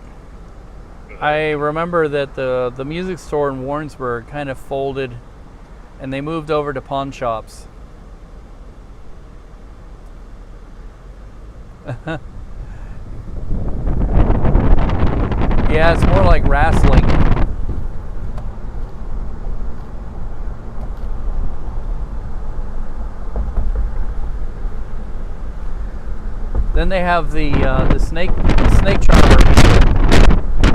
I remember that the music store in Warrensburg kind of folded and they moved over to pawn shops. Yeah, it's more like wrestling. Then they have the snake charmer.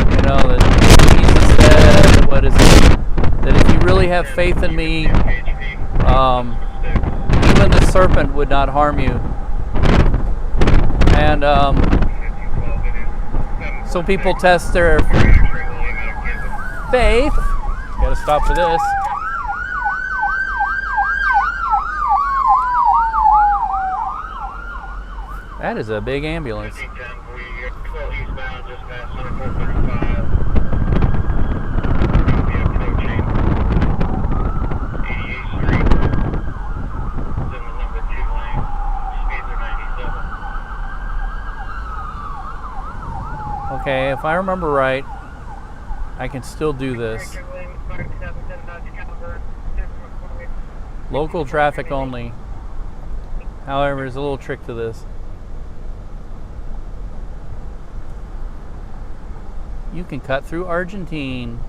You know, that Jesus said, what is it? That if you really have faith in me, even the serpent would not harm you. And so people test their faith. Gotta stop for this. That is a big ambulance. Okay, if I remember right, I can still do this. Local traffic only. However, there's a little trick to this. You can cut through Argentine.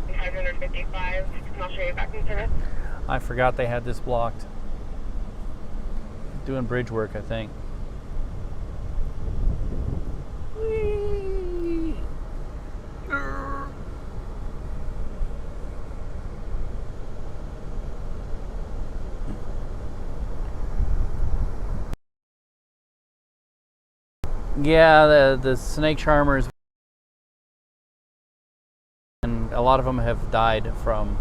555. I'll show you back in service. I forgot they had this blocked. Doing bridge work, I think. Yeah, the snake charmers, and a lot of them have died from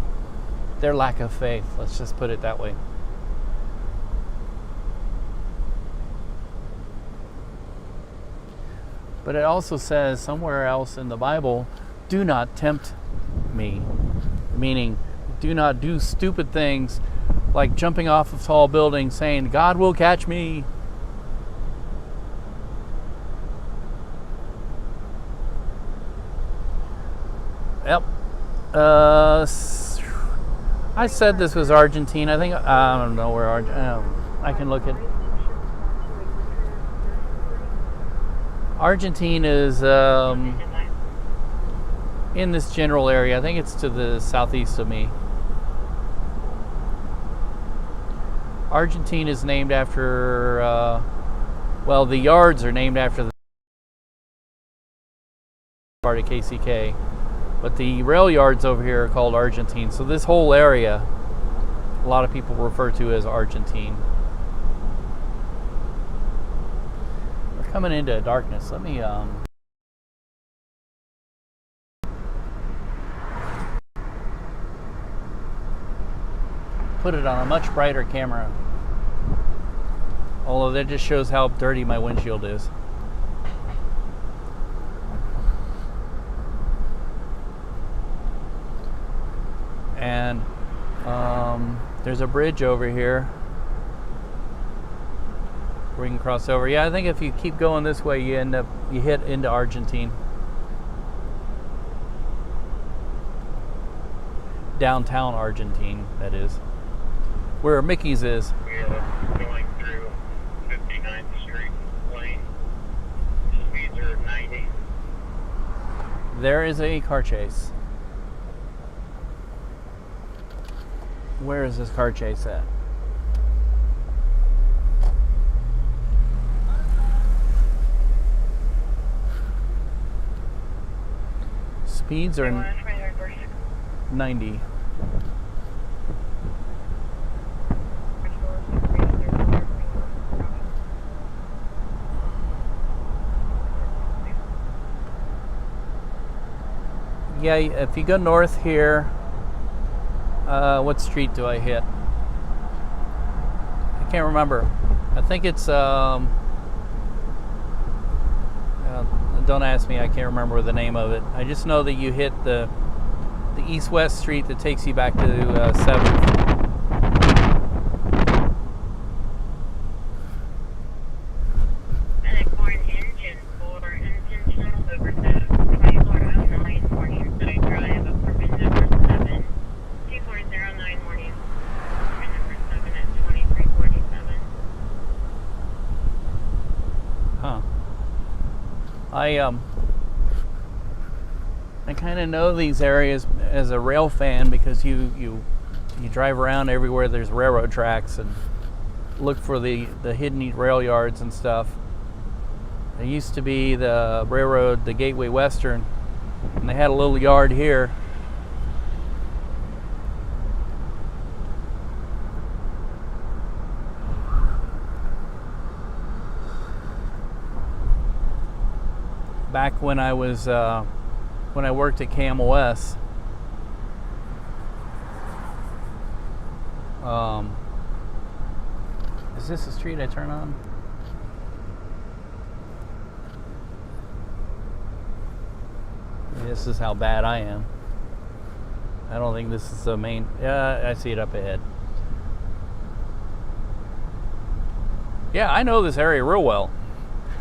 their lack of faith. Let's just put it that way. But it also says somewhere else in the Bible, do not tempt me. Meaning, do not do stupid things like jumping off of tall buildings saying, God will catch me. Yep. I said this was Argentine. I think, I don't know where I can look at. Argentine is in this general area. I think it's to the southeast of me. Argentine is named after, well, the yards are named after the part of KCK. But the rail yards over here are called Argentine. So this whole area, a lot of people refer to as Argentine. We're coming into darkness. Let me put it on a much brighter camera. Although that just shows how dirty my windshield is. And there's a bridge over here we can cross over. Yeah, I think if you keep going this way, you hit into Argentine. Downtown Argentine, that is. Where Mickey's is. We are going through 59th Street lane. Speeds are 90. There is a car chase. Where is this car chase at? Speeds are 90. Yeah, if you go north here, what street do I hit? I can't remember. I think it's don't ask me, I can't remember the name of it. I just know that you hit the east-west street that takes you back to 7th. I kind of know these areas as a rail fan because you drive around everywhere there's railroad tracks and look for the hidden rail yards and stuff. There used to be the railroad, the Gateway Western, and they had a little yard here. Back when I was when I worked at KMOS, is this the street I turn on? This is how bad I am. I don't think this is the main. Yeah, I see it up ahead. Yeah, I know this area real well.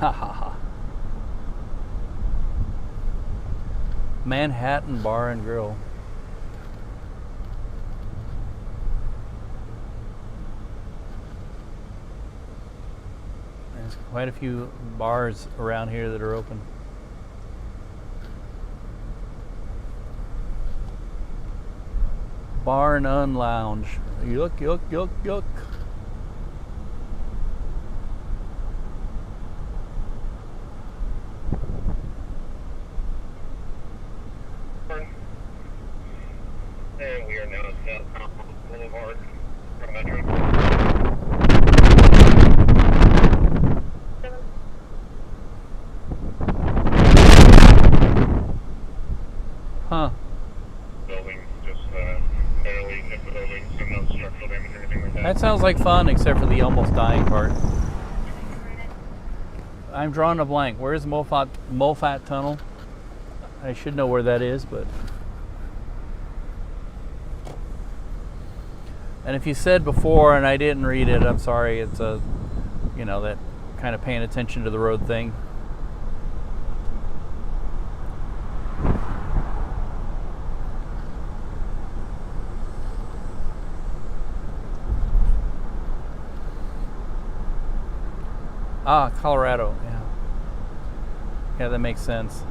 Ha ha ha. Manhattan Bar and Grill. There's quite a few bars around here that are open. Bar None Lounge. Yuck, yuck, yuck, yuck. And we are now South Commonwealth Boulevard from Metro. Huh. Building, just barely hit the building, so no structural damage or anything like that. That sounds like fun, except for the almost dying part. I'm drawing a blank. Where's Moffat Tunnel? I should know where that is, but... And if you said before and I didn't read it, I'm sorry. It's a, that kind of paying attention to the road thing. Ah, Colorado. Yeah. Yeah, that makes sense. Is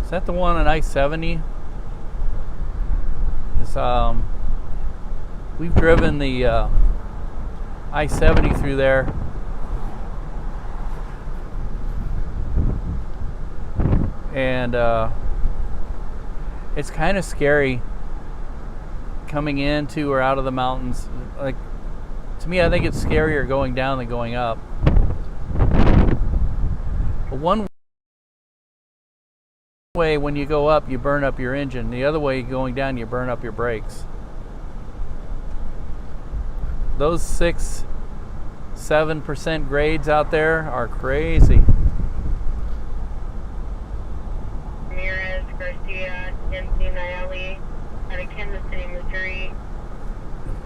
that the one on I-70? We've driven the I-70 through there, and it's kind of scary coming into or out of the mountains. Like, to me, I think it's scarier going down than going up. But one way, when you go up, you burn up your engine. The other way, going down, you burn up your brakes. Those 6-7% grades out there are crazy. Ramirez, Garcia, MC Nayeli, out of Kansas City, Missouri.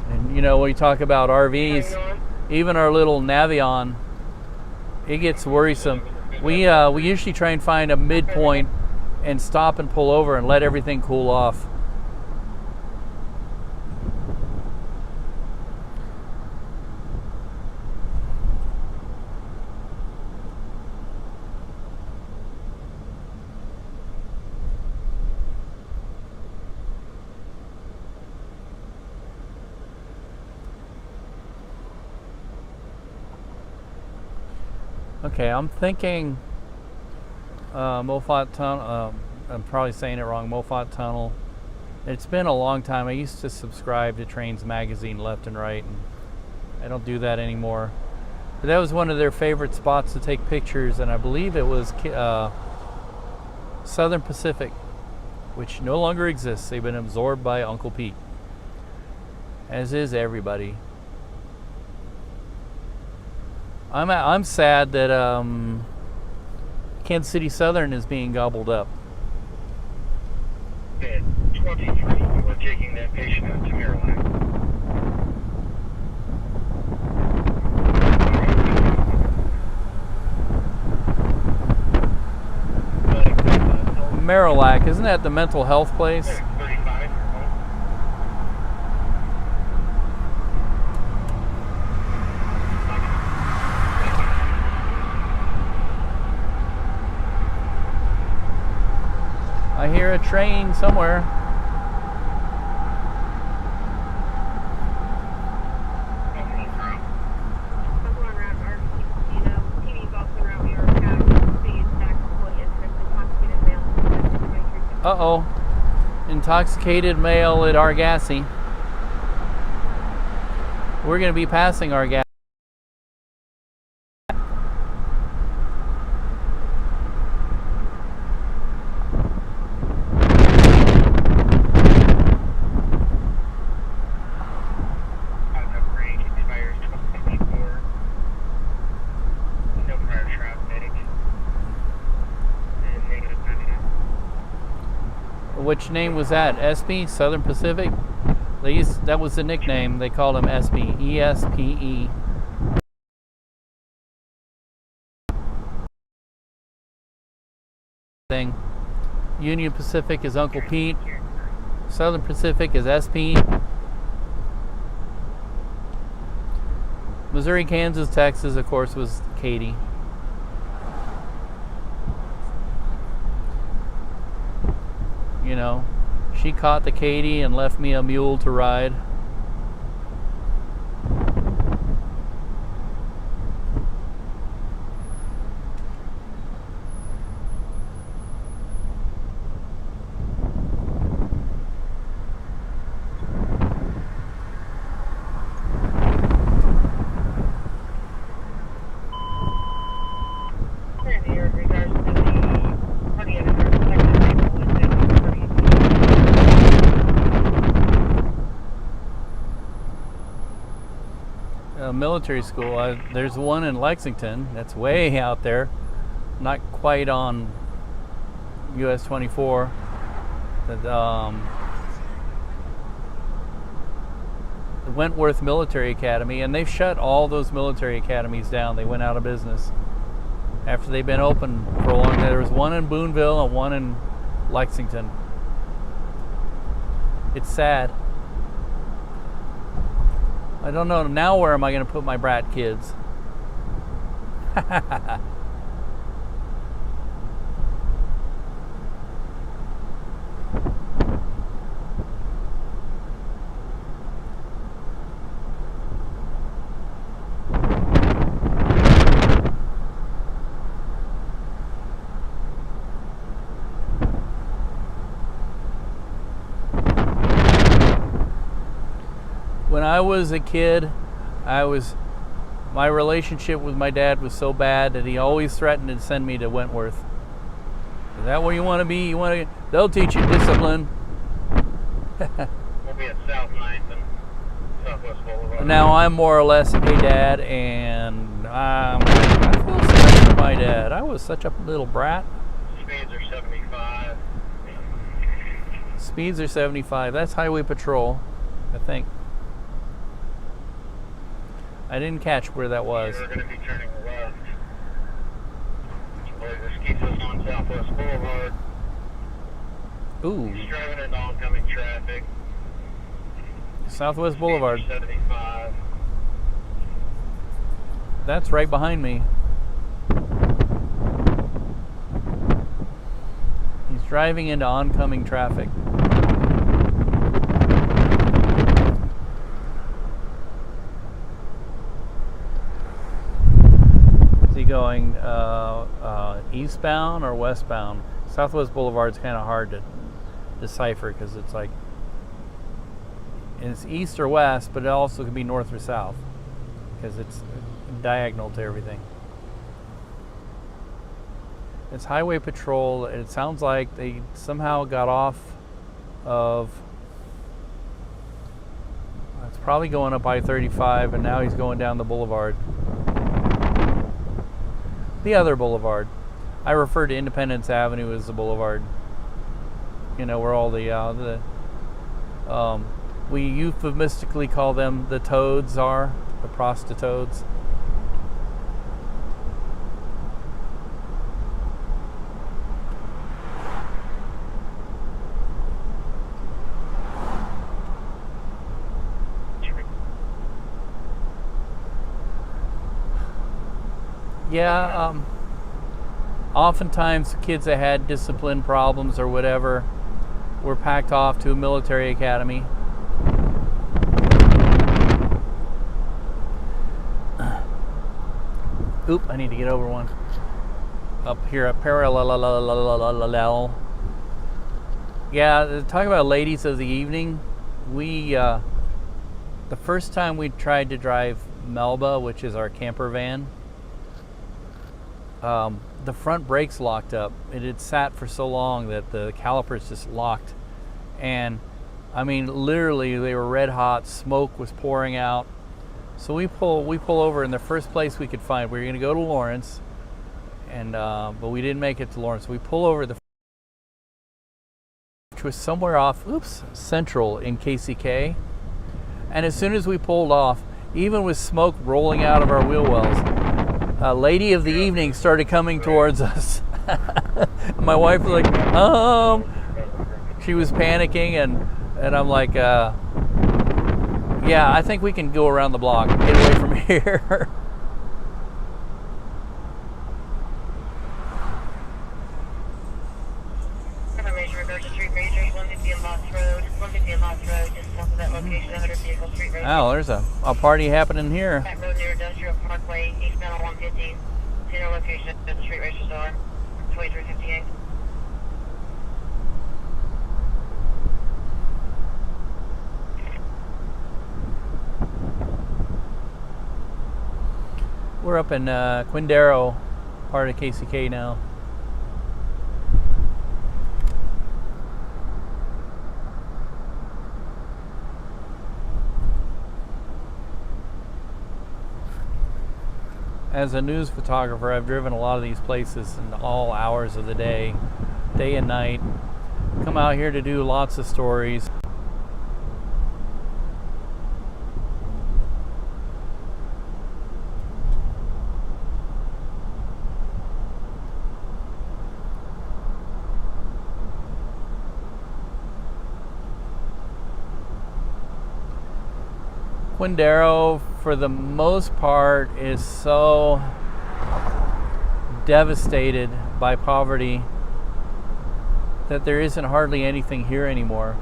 And when you talk about RVs, even our little Navion, it gets worrisome. We usually try and find a midpoint and stop and pull over and let everything cool off. Okay, I'm thinking Moffat Tunnel. I'm probably saying it wrong. Moffat Tunnel. It's been a long time. I used to subscribe to Trains Magazine left and right, and I don't do that anymore. But that was one of their favorite spots to take pictures, and I believe it was Southern Pacific, which no longer exists. They've been absorbed by Uncle Pete. as is everybody. I'm sad that Kansas City Southern is being gobbled up. Bed 23, we're taking that patient out to Maryland. Marillac, isn't that the mental health place? 35. I hear a train somewhere. Uh-oh. Intoxicated male at Argassi. We're going to be passing Argassi. Which name was that? ESPE? Southern Pacific? That was the nickname. They called him ESPE. E-S-P-E. Thing. Union Pacific is Uncle Pete. Southern Pacific is SP. Missouri, Kansas, Texas, of course, was Katie. You know, she caught the Katie and left me a mule to ride. Military school. There's one in Lexington that's way out there, not quite on US 24. The Wentworth Military Academy, and they've shut all those military academies down. They went out of business after they've been open for a long time. There was one in Boonville and one in Lexington. It's sad. I don't know now where am I going to put my brat kids. When I was a kid, my relationship with my dad was so bad that he always threatened to send me to Wentworth. Is that where you want to be? They'll teach you discipline. We'll be at South 9th and Southwest Boulevard. Now I'm more or less a dad, and I feel sorry for my dad. I was such a little brat. Speeds are 75. Speeds are 75. That's highway patrol, I think. I didn't catch where that was. We're going to be turning left. This keeps us on Southwest Boulevard. Ooh. He's driving into oncoming traffic. Southwest Boulevard. 75. That's right behind me. He's driving into oncoming traffic. Going eastbound or westbound? Southwest Boulevard's kind of hard to decipher because it's like it's east or west, but it also could be north or south because it's diagonal to everything. It's highway patrol. It sounds like they somehow got off of It's probably going up I-35, and now he's going down the boulevard. The other boulevard. I refer to Independence Avenue as the boulevard. You know, where all we euphemistically call them the toads are, the prostitutes. Yeah, oftentimes kids that had discipline problems or whatever were packed off to a military academy. Oop, I need to get over one. Up here, a parallel. Yeah, talk about ladies of the evening. We, the first time we tried to drive Melba, which is our camper van, the front brakes locked up. It had sat for so long that the calipers just locked. And I mean, literally, they were red hot. Smoke was pouring out. So we pull over in the first place we could find. We were going to go to Lawrence, and but we didn't make it to Lawrence. We pull over which was somewhere off, Central in KCK. And as soon as we pulled off, even with smoke rolling out of our wheel wells, a lady of the evening started coming towards us. My wife was like, she was panicking, and I'm like, yeah, I think we can go around the block and get away from here. Information regards to street racers, 150 on Lots Road, 150 on Lots Road, just south of that location, 100 vehicle street racer. Oh, there's a party happening here. That road near Industrial Parkway, eastbound on 150. General location at the street racer store, 2358. We're up in Quindaro, part of KCK now. As a news photographer, I've driven a lot of these places in all hours of the day and night. Come out here to do lots of stories. Quindaro, for the most part, is so devastated by poverty that there isn't hardly anything here anymore.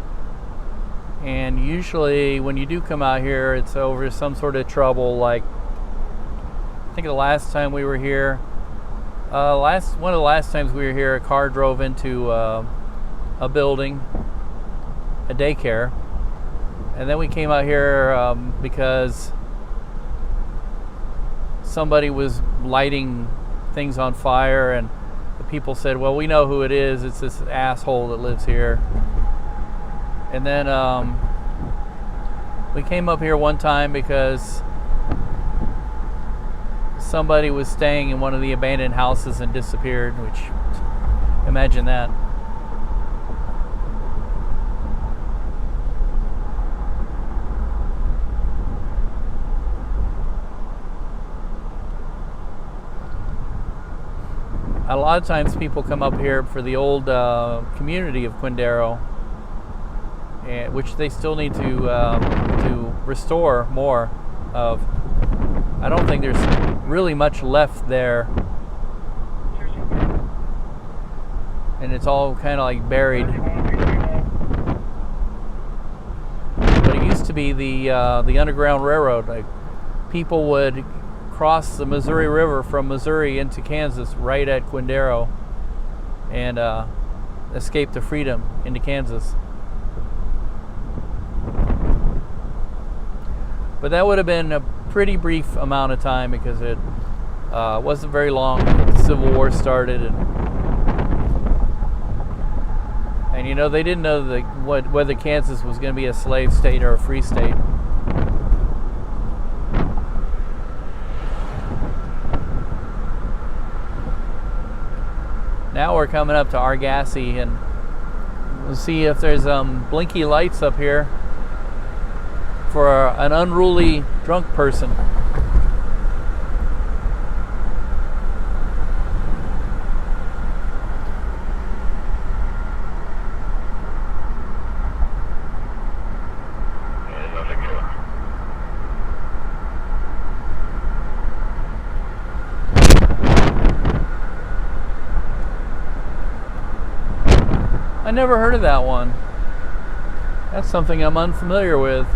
And usually when you do come out here, it's over some sort of trouble. Like, I think the last time we were here, one of the last times we were here, a car drove into a building, a daycare. And then we came out here because somebody was lighting things on fire, and the people said, well, we know who it is. It's this asshole that lives here. And then we came up here one time because somebody was staying in one of the abandoned houses and disappeared, which, imagine that. A lot of times people come up here for the old community of Quindaro, which they still need to restore more of. I don't think there's really much left there, and it's all kind of like buried. But it used to be the Underground Railroad. Like, people would cross the Missouri River from Missouri into Kansas right at Quindaro and escape to freedom into Kansas. But that would have been a pretty brief amount of time because it wasn't very long that the Civil War started, and you know, they didn't know whether Kansas was going to be a slave state or a free state. Now we're coming up to Argassi, and we'll see if there's blinky lights up here for an unruly drunk person. I never heard of that one. That's something I'm unfamiliar with.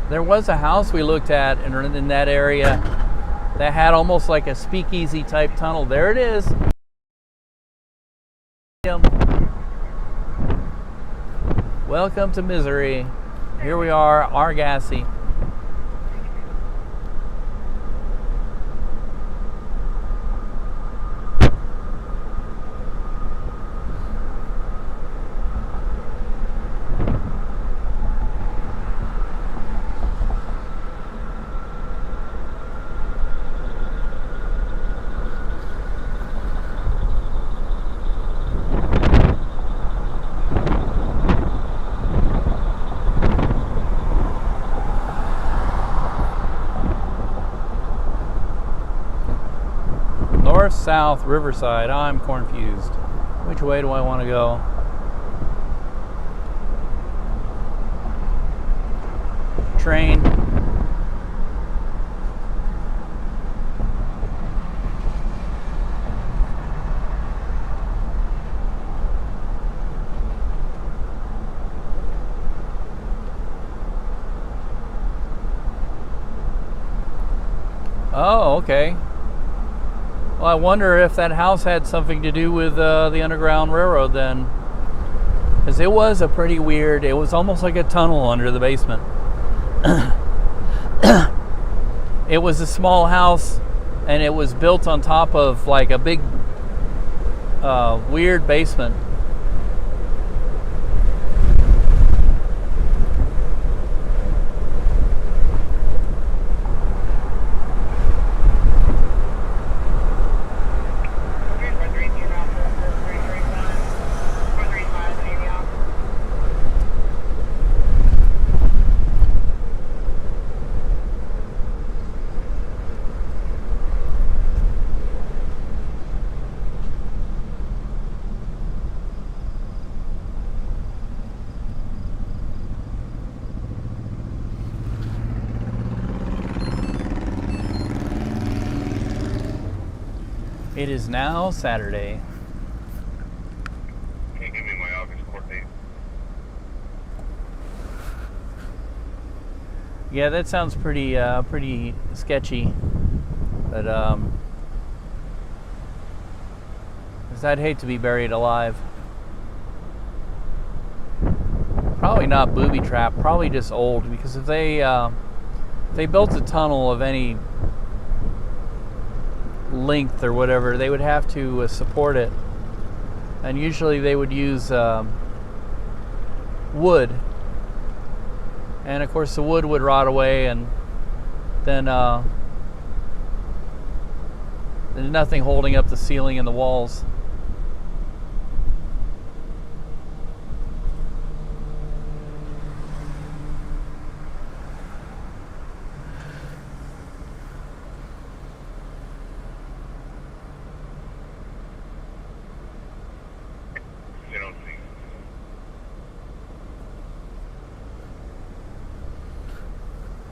There was a house we looked at in that area that had almost like a speakeasy type tunnel. There it is. Welcome to misery. Here we are, Argassi. North, south, Riverside. I'm confused. Which way do I want to go? Train. Oh, okay. Well, I wonder if that house had something to do with the Underground Railroad then. Because it was a pretty weird, it was almost like a tunnel under the basement. It was a small house, and it was built on top of like a big, weird basement. It is now Saturday. Can you give me my August court date? Yeah, that sounds pretty pretty sketchy. But 'cause I'd hate to be buried alive. Probably not booby trapped, probably just old, because if they built a tunnel of any length or whatever, they would have to support it, and usually they would use wood, and of course the wood would rot away, and then there's nothing holding up the ceiling and the walls.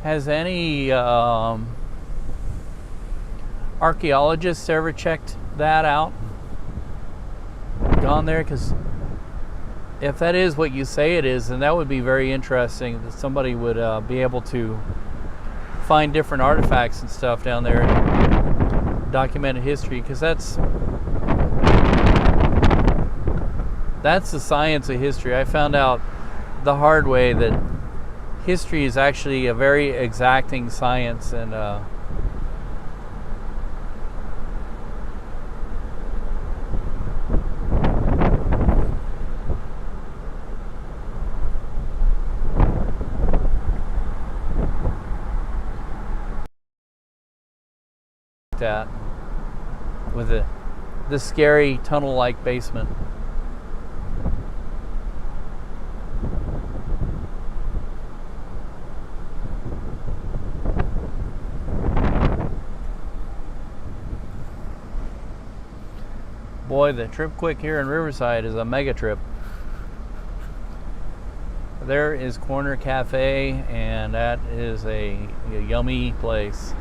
Has any archaeologists ever checked that out? Gone there? Because if that is what you say it is, then that would be very interesting, that somebody would be able to find different artifacts and stuff down there and documented history, because that's the science of history. I found out the hard way that history is actually a very exacting science, and looked at, with the scary tunnel-like basement. Boy, the Trip Quick here in Riverside is a mega trip. There is Corner Cafe, and that is a yummy place.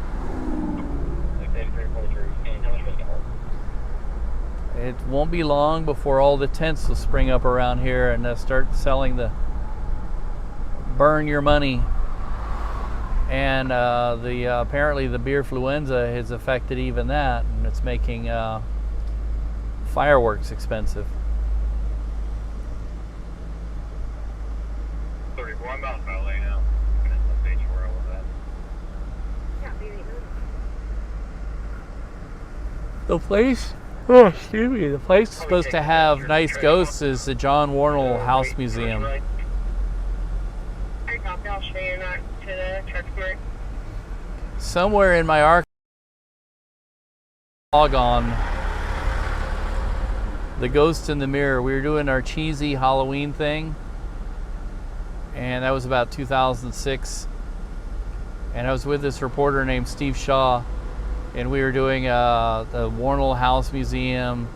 It won't be long before all the tents will spring up around here and they'll start selling the burn your money. And apparently the beer influenza has affected even that, and it's making fireworks expensive. 34, I'm out of LA now. I'm gonna update you where I was at. The place, oh excuse me, the place is supposed to have nice ghosts is the John Warnell House Museum. I dropped off so you're not to the truck smart. Somewhere in my archive log on The Ghost in the Mirror. We were doing our cheesy Halloween thing, and that was about 2006. And I was with this reporter named Steve Shaw, and we were doing the Warnell House Museum,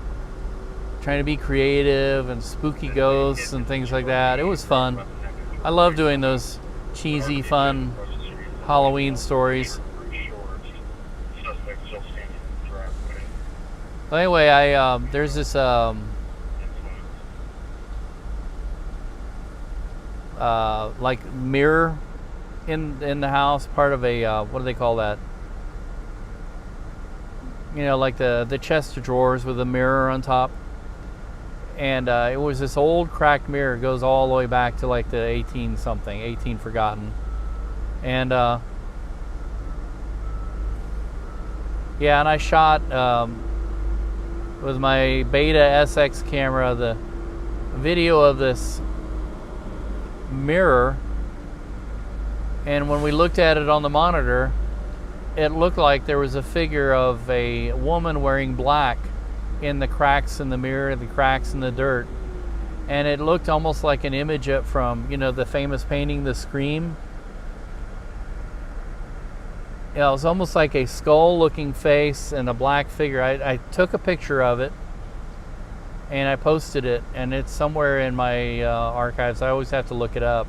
trying to be creative and spooky ghosts and things like that. It was fun. I love doing those cheesy, fun Halloween stories. But anyway, there's this like mirror in the house, part of a what do they call that? You know, like the chest of drawers with a mirror on top. And it was this old cracked mirror. It goes all the way back to like the 18 forgotten. And yeah, and I shot with my Beta SX camera the video of this mirror, and when we looked at it on the monitor, it looked like there was a figure of a woman wearing black in the cracks in the mirror, the cracks in the dirt, and it looked almost like an image from, you know, the famous painting The Scream. You know, it was almost like a skull-looking face and a black figure. I took a picture of it and I posted it, and it's somewhere in my archives. I always have to look it up.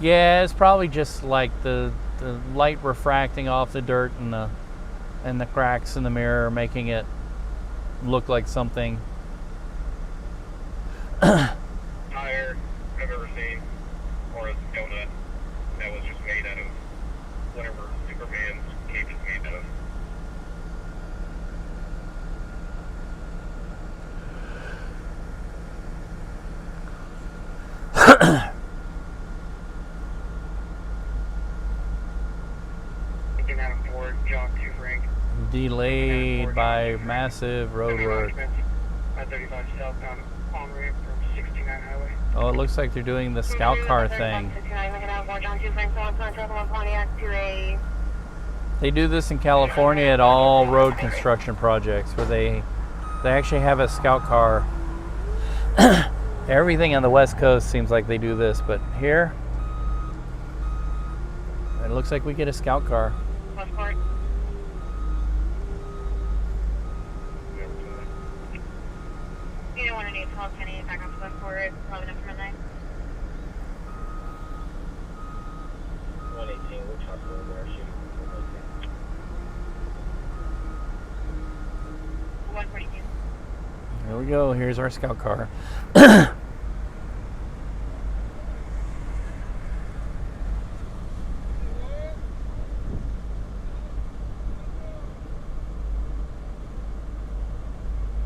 Yeah, it's probably just like the light refracting off the dirt and the cracks in the mirror, making it look like something. Tire I've ever seen, or a donut that was just made out of whatever Superman's cape is made out of. You can have a Ford Jock 2 Frank. Delayed by massive roadwork. 35 southbound on ramp from 69 highway. Oh, it looks like they're doing the scout car thing. They do this in California at all road construction projects, where they actually have a scout car. Everything on the West Coast seems like they do this, but here it looks like we get a scout car. You don't want to need 1210 back on West Court. It's probably enough for midnight. 118, which hospital there shooting? 142. Here we go. Here's our scout car.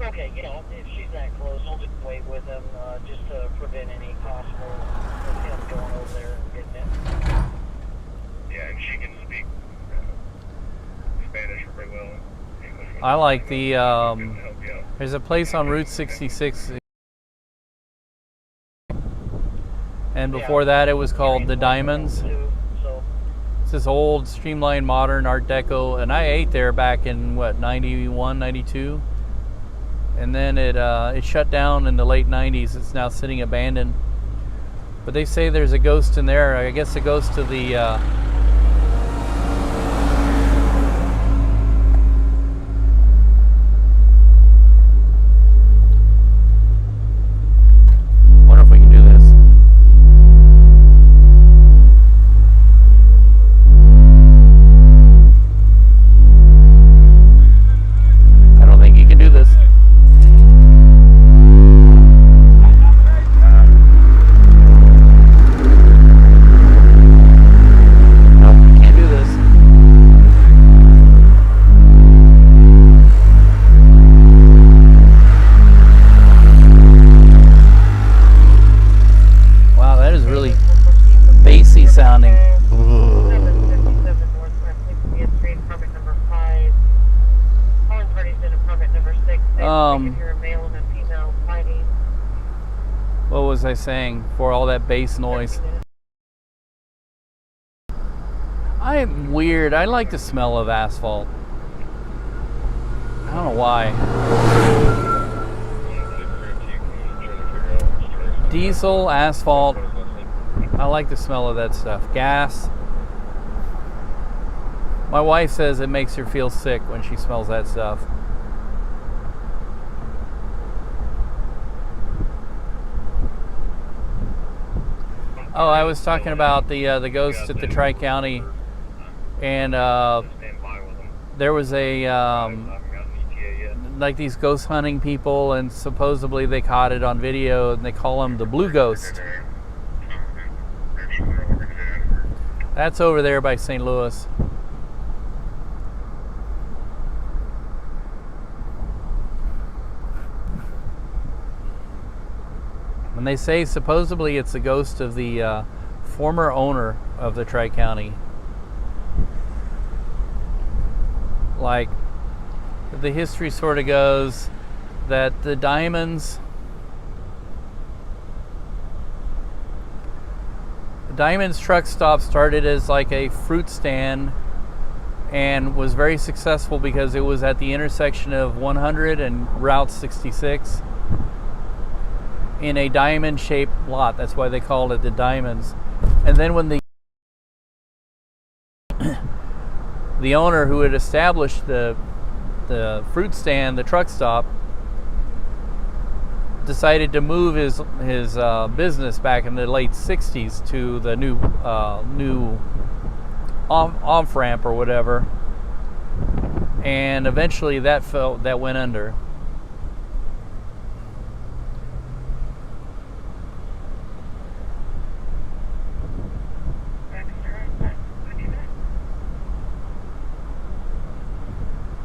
Okay, you know, if she's that close, we'll just wait with him just to prevent any possible of him going over there and getting it. Yeah, and she can speak Spanish very well. English. I like the Can help you out. there's a place on Route 66. And before that, it was called the Diamonds. So It's this old, streamlined, modern Art Deco, and I ate there back in what, 91, 92, and then it shut down in the late 90s. It's now sitting abandoned. But they say there's a ghost in there. I guess a ghost of the wonder if we can do this. I don't think you can do this. Nope, you can't do this. Wow, that is really bassy sounding. 757 North West 60th Street, apartment number 5. Calling parties in apartment number 6. They can hear a male and a female fighting. What was I saying for all that bass noise? I'm weird. I like the smell of asphalt. I don't know why. Diesel, asphalt. I like the smell of that stuff. Gas. My wife says it makes her feel sick when she smells that stuff. Oh, I was talking about the ghost at the Tri-County, and there was a like these ghost hunting people, and supposedly they caught it on video, and they call them the Blue Ghost. That's over there by St. Louis. And they say supposedly it's the ghost of the former owner of the Tri-County. Like, the history sort of goes that the Diamonds truck stop started as like a fruit stand and was very successful because it was at the intersection of 100 and Route 66 in a diamond-shaped lot. That's why they called it the Diamonds. And then when the owner who had established the fruit stand, the truck stop, decided to move his business back in the late 60s to the new off ramp or whatever, and eventually that went under.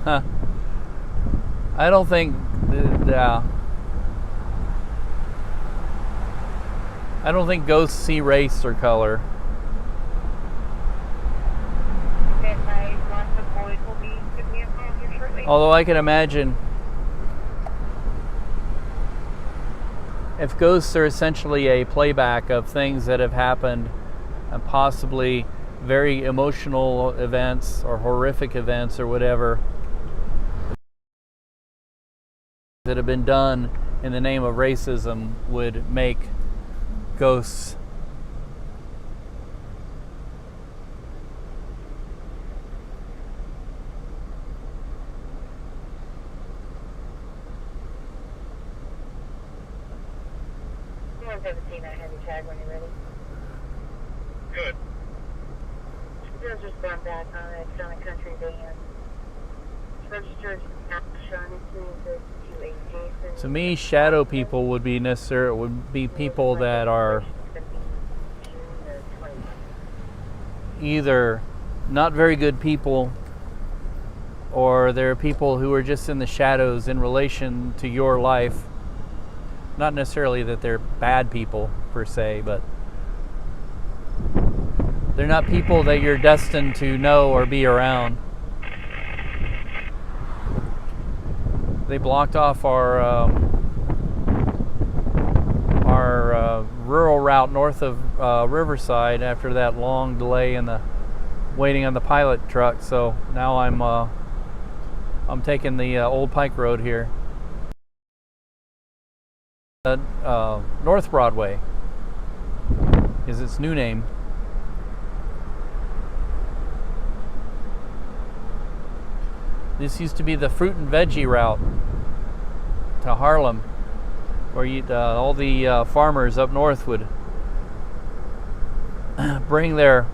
Huh. I don't think ghosts see race or color. Although I can imagine if ghosts are essentially a playback of things that have happened, and possibly very emotional events or horrific events or whatever that have been done in the name of racism, would make ghosts I have your tag when you're ready. Good. It's just gone back on it. It's on a country van. It's registered Shawnee to Jason. To me, shadow people would be people that are either not very good people, or they're people who are just in the shadows in relation to your life. Not necessarily that they're bad people per se, but they're not people that you're destined to know or be around. They blocked off our rural route route north of Riverside after that long delay in the waiting on the pilot truck. So now I'm taking the old Pike Road here. North Broadway is its new name. This used to be the fruit and veggie route to Harlem, where all the farmers up north would bring their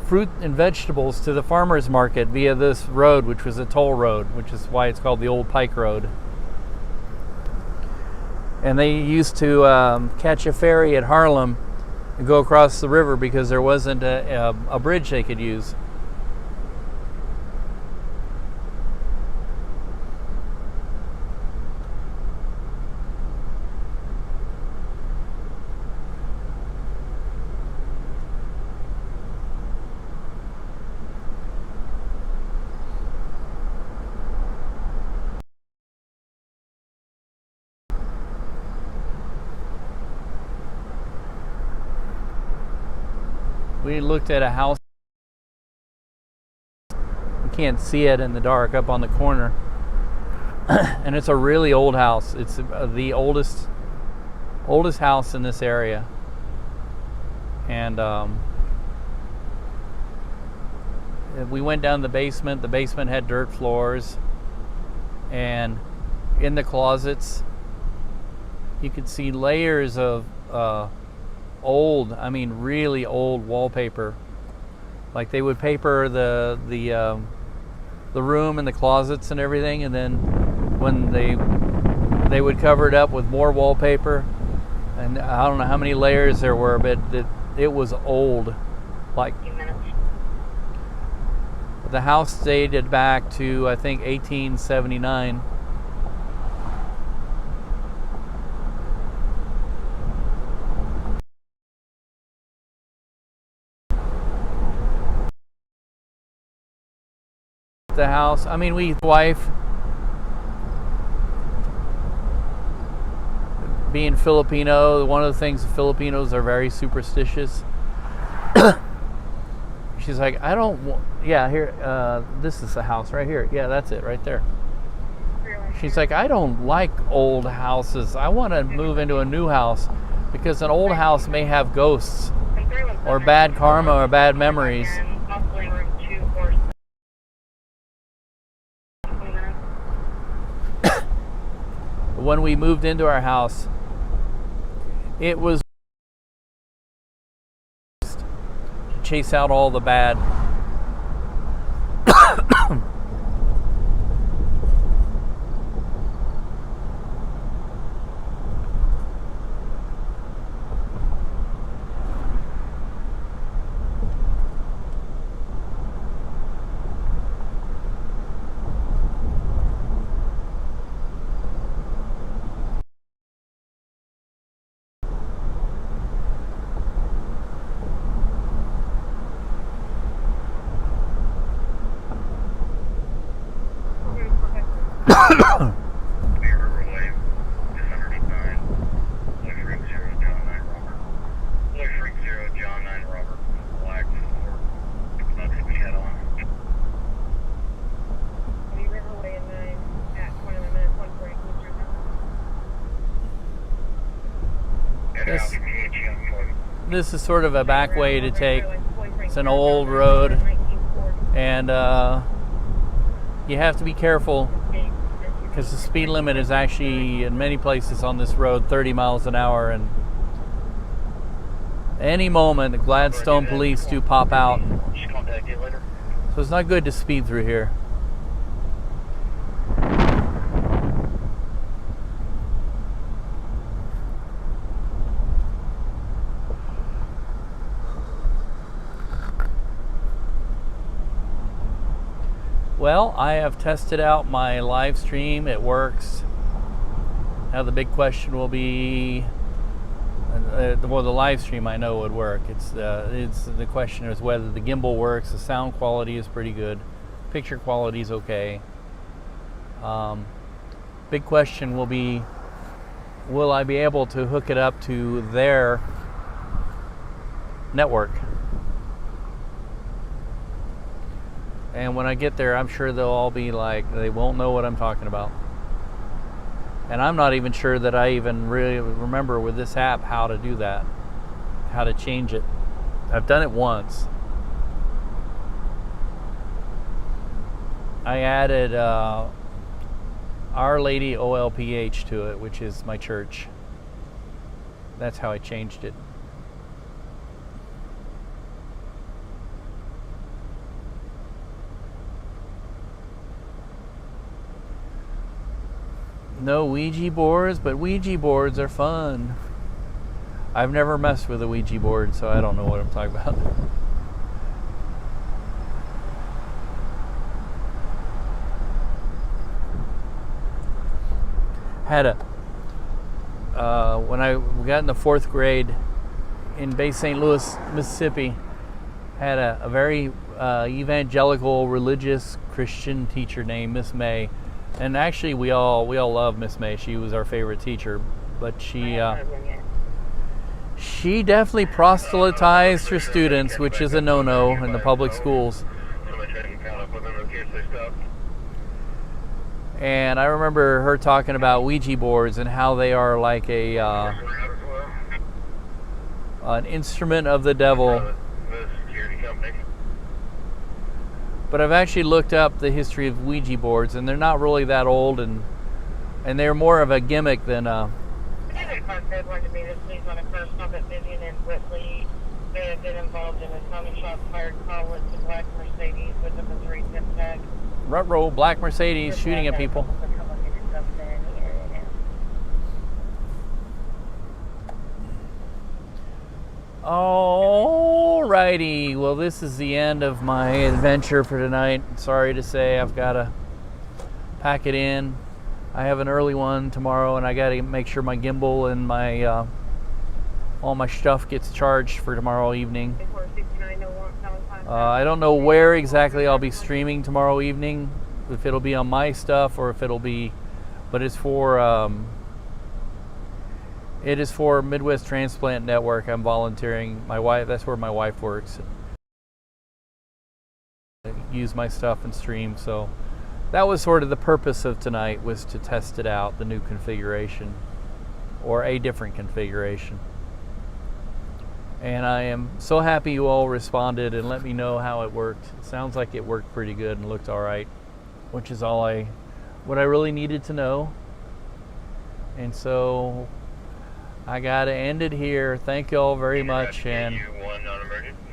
fruit and vegetables to the farmers market via this road, which was a toll road, which is why it's called the Old Pike Road. And they used to catch a ferry at Harlem and go across the river because there wasn't a bridge they could use. We looked at a house. You can't see it in the dark up on the corner. And it's a really old house. It's the oldest house in this area. And we went down the basement. The basement had dirt floors. And in the closets, you could see layers of really old wallpaper. Like they would paper the room and the closets and everything, and then when they would cover it up with more wallpaper, and I don't know how many layers there were, but it was old. Like the house dated back to I think 1879. The house. I mean, wife being Filipino, one of the things the Filipinos are very superstitious. She's like, I don't want, yeah, here, this is the house right here. Yeah, that's it right there. She's like, I don't like old houses. I want to move into a new house because an old house may have ghosts or bad karma or bad memories. When we moved into our house, it was to chase out all the bad. This is sort of a back way to take. It's an old road, and you have to be careful because the speed limit is actually in many places on this road 30 miles an hour, and any moment the Gladstone police do pop out. So it's not good to speed through here. Well, I have tested out my live stream. It works. Now the big question will be, well, the live stream I know would work. It's the question is whether the gimbal works. The sound quality is pretty good. Picture quality is okay. Big question will be will I be able to hook it up to their network. And when I get there, I'm sure they'll all be like, they won't know what I'm talking about. And I'm not even sure that I even really remember with this app how to do that, how to change it. I've done it once. I added Our Lady OLPH to it, which is my church. That's how I changed it. No Ouija boards, but Ouija boards are fun. I've never messed with a Ouija board, so I don't know what I'm talking about. Had a when I got in the 4th grade in Bay St. Louis, Mississippi, had a very evangelical, religious Christian teacher named Miss May, and actually we all love Miss May. She was our favorite teacher, but she definitely proselytized her students, which is a no-no in the public schools. And I remember her talking about Ouija boards and how they are like an instrument of the devil. But I've actually looked up the history of Ouija boards, and they're not really that old, and they're more of a gimmick than a... They have been involved in a Tommy shot fired call with the black Mercedes with a Missouri zip tag. Ruh-roh, black Mercedes shooting at people. Alrighty, well this is the end of my adventure for tonight. Sorry to say I've got to pack it in. I have an early one tomorrow, and I got to make sure my gimbal and my all my stuff gets charged for tomorrow evening. I don't know where exactly I'll be streaming tomorrow evening, if it'll be on my stuff or if it'll be, but it is for Midwest Transplant Network. I'm volunteering. My wife, that's where my wife works. Use my stuff and stream, so that was sort of the purpose of tonight, was to test it out, the new configuration, or a different configuration. And I am so happy you all responded and let me know how it worked. It sounds like it worked pretty good and looked all right, which is what I really needed to know. And so I gotta end it here. Thank you all very much. And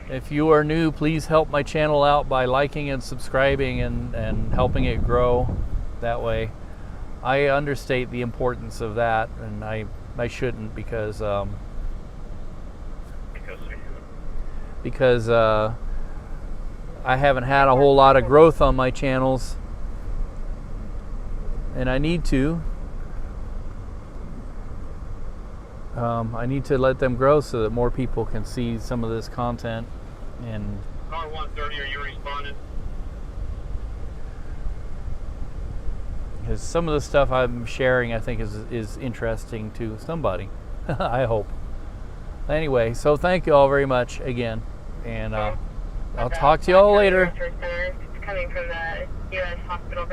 if you are new, please help my channel out by liking and subscribing and helping it grow that way. I understate the importance of that, and I shouldn't, because I haven't had a whole lot of growth on my channels, and I need to. I need to let them grow so that more people can see some of this content. And Car 130, are you responding? because some of the stuff I'm sharing, I think is interesting to somebody. I hope. Anyway, so thank you all very much again, and I'll talk to you all later. Coming from the U.S. hospital.